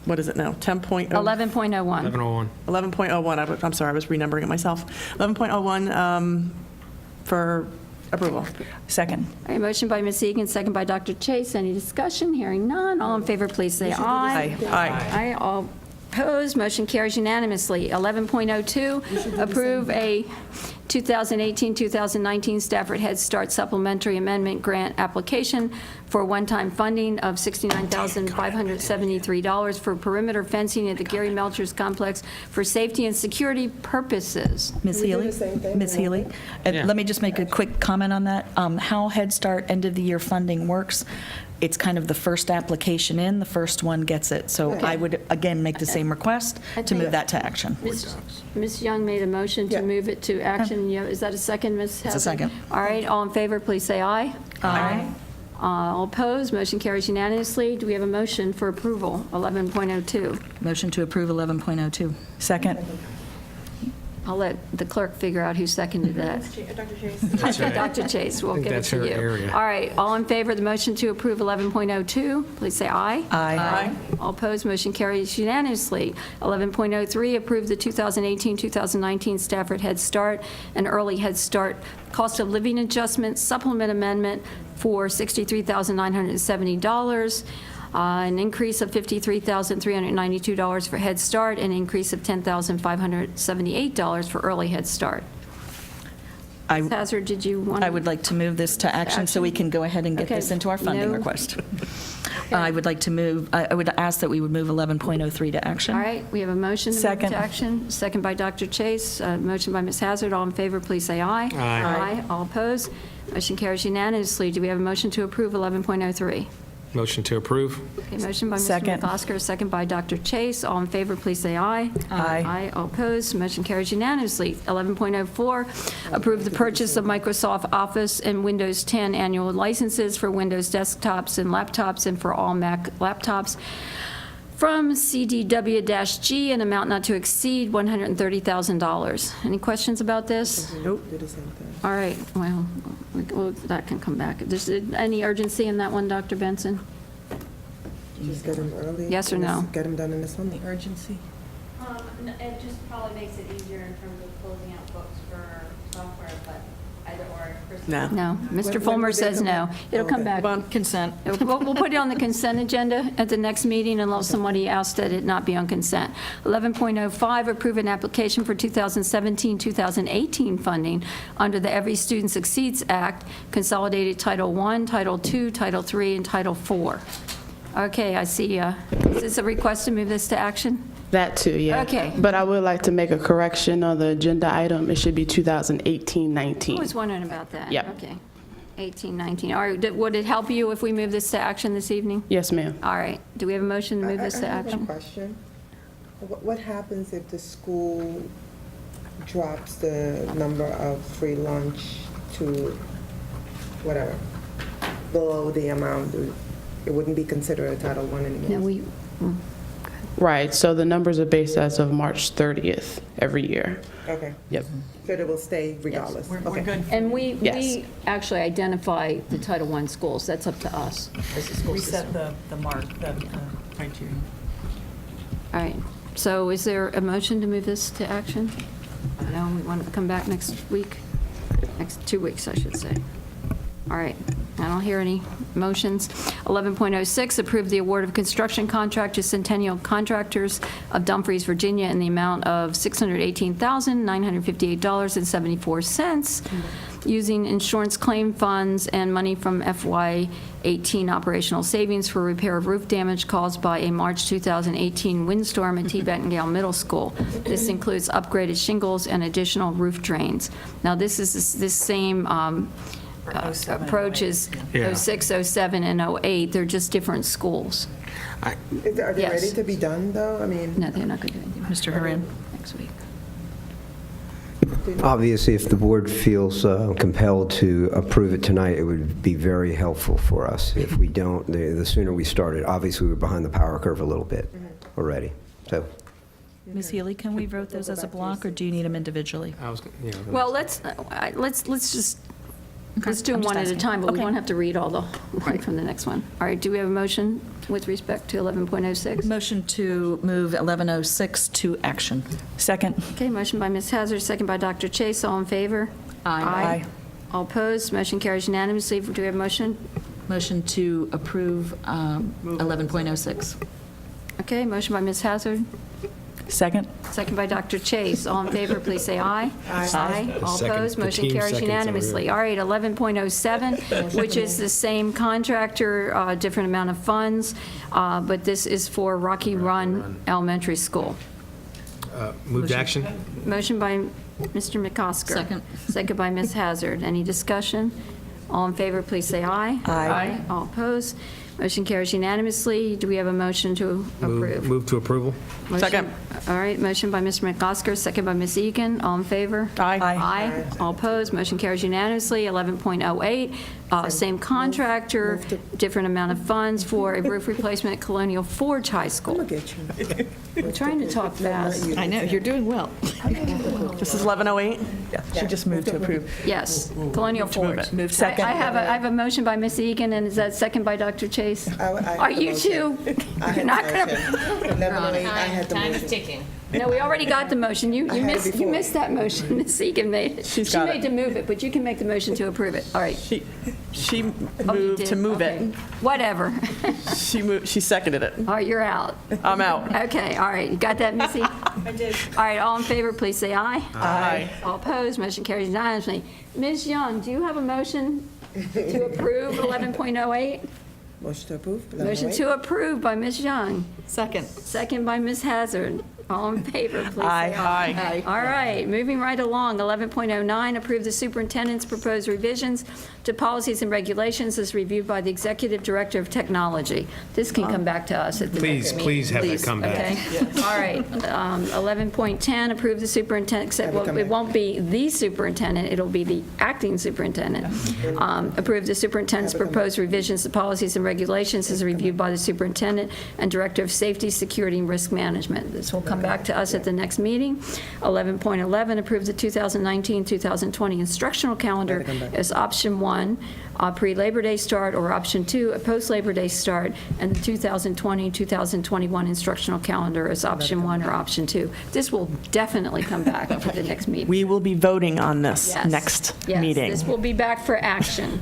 what is it now, 10.0? 11.01. 11.01, I'm sorry, I was renumbering it myself. 11.01 for approval. Second. All right, motion by Ms. Egan, second by Dr. Chase. Any discussion? Hearing none. All in favor, please say aye. Aye. All opposed, motion carries unanimously. 11.02, approve a 2018-2019 Stafford Head Start Supplementary Amendment Grant application for one-time funding of $69,573 for perimeter fencing at the Gary Melchers Complex for safety and security purposes. Ms. Healy? Ms. Healy? Let me just make a quick comment on that. How Head Start end-of-the-year funding works, it's kind of the first application in, the first one gets it. So I would, again, make the same request to move that to action. Ms. Young made a motion to move it to action. Is that a second, Ms. Hazard? It's a second. All right, all in favor, please say aye. Aye. All opposed, motion carries unanimously. Do we have a motion for approval? 11.02. Motion to approve 11.02. Second. I'll let the clerk figure out who seconded that. Dr. Chase. Dr. Chase, we'll I think give it that's to her you. area. All right, all in favor of the motion to approve 11.02, please say aye. Aye. All opposed, motion carries unanimously. 11.03, approve the 2018-2019 Stafford Head Start and Early Head Start Cost of Living Adjustment Supplement Amendment for $63,970. An increase of $53,392 for Head Start, and an increase of $10,578 for Early Head Start. Ms. Hazard, did you want? I would like to move this to action so we can go ahead and get Okay. this into our funding No. request. I would like to move, I would ask that we would move 11.03 to action. All right, we have a motion to move Second. to action. Second by Dr. Chase. Motion by Ms. Hazard. All in favor, please say aye. Aye. All opposed? Motion carries unanimously. Do we have a motion to approve 11.03? Motion to approve. Okay, motion by Mr. Second. McCosker, second by Dr. Chase. All in favor, please say aye. Aye. All opposed? Motion carries unanimously. 11.04, approve the purchase of Microsoft Office and Windows 10 annual licenses for Windows desktops and laptops and for all Mac laptops from CDW-G, an amount not to exceed $130,000. Any questions about this? Nope. Did the same thing. All right, well, that can come back. Is there any urgency in that one, Dr. Benson? Just get them early. Yes or no? Get them done in the summer. Urgency? It just probably makes it easier in terms of closing out books for software, but either or. No. Mr. Fulmer says no. It'll come back. Consent. We'll put it on the consent agenda at the next meeting unless somebody asks that it not be on consent. 11.05, approve an application for 2017-2018 funding under the Every Student Succeeds Act, Consolidated Title I, Title II, Title III, and Title IV. Okay, I see. Is this a request to move this to action? That too, yeah. Okay. But I would like to make a correction on the agenda item. It should be I 2018-19. was wondering about that. Yep. Okay. 18, 19. All right, would it help you if we move this to action this evening? Yes, ma'am. All right. Do we have a motion to move this to I have a action? question. What happens if the school drops the number of free lunch to whatever, below the amount? It wouldn't be considered a Title I anymore? No, Right, so the numbers are based as of March 30th every year. Okay. Yep. So it will stay regardless? We're Okay. good. And we Yes. actually identify the Title I schools. That's up to us as a school system. Reset the mark, the criteria. All right. So is there a motion to move this to action? No, we want it to come back next week? Next 2 weeks, I should say. All right. I don't hear any motions. 11.06, approve the award of construction contract to Centennial Contractors of Dumfries, Virginia, in the amount of $618,958.74, using insurance claim funds and money from FY18 operational savings for repair of roof damage caused by a March 2018 windstorm at T. Bettengale Middle School. This includes upgraded shingles and additional roof drains. Now, this is this same approach is Yeah. 06, 07, and 08. They're just different schools. Are they Yes. ready to be done, though? I mean, No, they're not going to do anything Mr. Haran? next week. Obviously, if the board feels compelled to approve it tonight, it would be very helpful for us. If we don't, the sooner we start it, obviously, we're behind the power curve a little bit already. So, Ms. Healy, can we vote those as a block, or do you need them individually? Well, let's just, let's do them I'm just one at a asking. time, but we Okay. won't have to read all the one from the next one. All right, do we have a motion with respect to 11.06? Motion to move 11.06 to action. Second. Okay, motion by Ms. Hazard, second by Dr. Chase. All in favor? Aye. All opposed? Motion carries unanimously. Do we have a motion? Motion to approve 11.06. Okay, motion by Ms. Hazard, Second. second by Dr. Chase. All in favor, please say aye. Aye. All Second. opposed? The Motion team carries seconds over unanimously. here. All right, 11.07, which is the same contractor, different amount of funds, but this is for Rocky Run Elementary School. Move to action. Motion by Mr. McCosker. Second. Second by Ms. Hazard. Any discussion? All in favor, please say aye. Aye. All opposed? Motion carries unanimously. Do we have a motion to approve? Move to approval. Motion- Second. All right, motion by Mr. McCosker, second by Ms. Egan. All in favor? Aye. Aye. All opposed? Motion carries unanimously. 11.08, same contractor, different amount of funds for a roof replacement at Colonial Forge High School. look at you. I'm trying to talk fast. I know, you're doing well. This is 11:08? Yeah, she just moved to approve. Yes, Colonial Forge. Move second. I have a motion by Ms. Egan, and is that second by Dr. Chase? Are you too? You're not going to... 11:08, I had the motion. ticking. No, we already got the motion. You had it missed, you before. missed that motion. Ms. Egan made it. She got made it. to move it, but you can make the motion to approve it. All right. She Oh, you moved did? to move Okay. it. Whatever. She seconded it. All right, you're out. I'm out. Okay, all right. You got that, Missy? I did. All right, all in favor, please say aye. Aye. All opposed, motion carries unanimously. Ms. Young, do you have a motion to approve 11.08? Motion to approve? Motion to approve by Ms. Young. Second. Second by Ms. Hazard. All in favor, please say Aye. aye. All right, moving right along, 11.09, approve the superintendent's proposed revisions to policies and regulations as reviewed by the Executive Director of Technology. This can come back to us at the next meeting. Please have that come back. Okay. All right, 11.10, approve the superintendent, except, well, it won't be the superintendent, it'll be the acting superintendent. Approve the superintendent's proposed revisions to policies and regulations as reviewed by the superintendent and Director of Safety, Security, and Risk Management. This will come back to us at the next meeting. 11.11, approve the 2019-2020 instructional calendar as option 1, pre-Labor Day start, or option 2, a post-Labor Day start, and the 2020-2021 instructional calendar as option 1 or option 2. This will definitely come back at the next meeting. We will be voting on this Yes. next Yes, meeting. this will be back for action.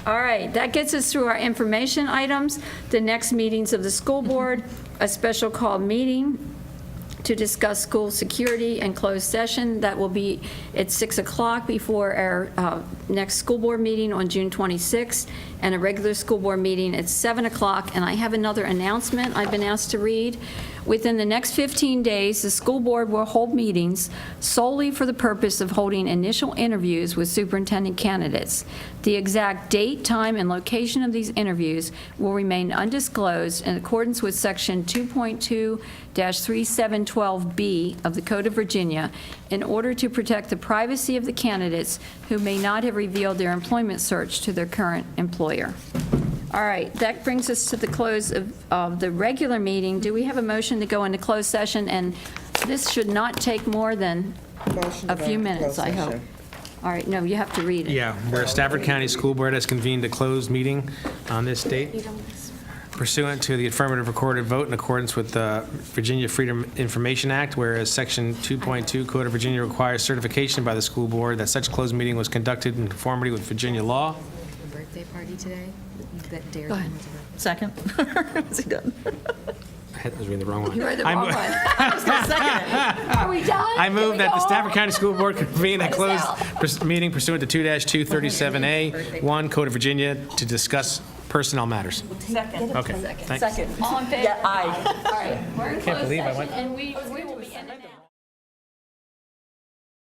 All right, that gets us through our information items. The next meetings of the school board, a special called meeting to discuss school security and closed session. That will be at 6 o'clock before our next school board meeting on June 26th, and a regular school board meeting at 7 o'clock. And I have another announcement I've been asked to read. Within the next 15 days, the school board will hold meetings solely for the purpose of holding initial interviews with superintendent candidates. The exact date, time, and location of these interviews will remain undisclosed in accordance with Section 2.2-3712B of the Code of Virginia in order to protect the privacy of the candidates who may not have revealed their employment search to their current employer. All right, that brings us to the close of the regular meeting. Do we have a motion to go into closed session? And this should not take more than a few minutes, I hope. All right, no, you have to read it. Yeah, where Stafford County School Board has convened a closed meeting on this date pursuant to the affirmative recorded vote in accordance with the Virginia Freedom Information Act, whereas Section 2.2 Code of Virginia requires certification by the school board that such closed meeting was conducted in conformity with Virginia law. Birthday party today? That dared Go ahead. Second. Is he done? I was reading the wrong one. You read the wrong one. I was going to second it. Are we done? I move that the Can we go Stafford home? County School Board convene a Let us closed out. meeting pursuant to 2-237A1 Code of Virginia to discuss personnel matters. Second. Okay, thanks. Second. All in favor? Yeah, aye. All right, we're in Can't closed believe I session, went- and we will be ending now.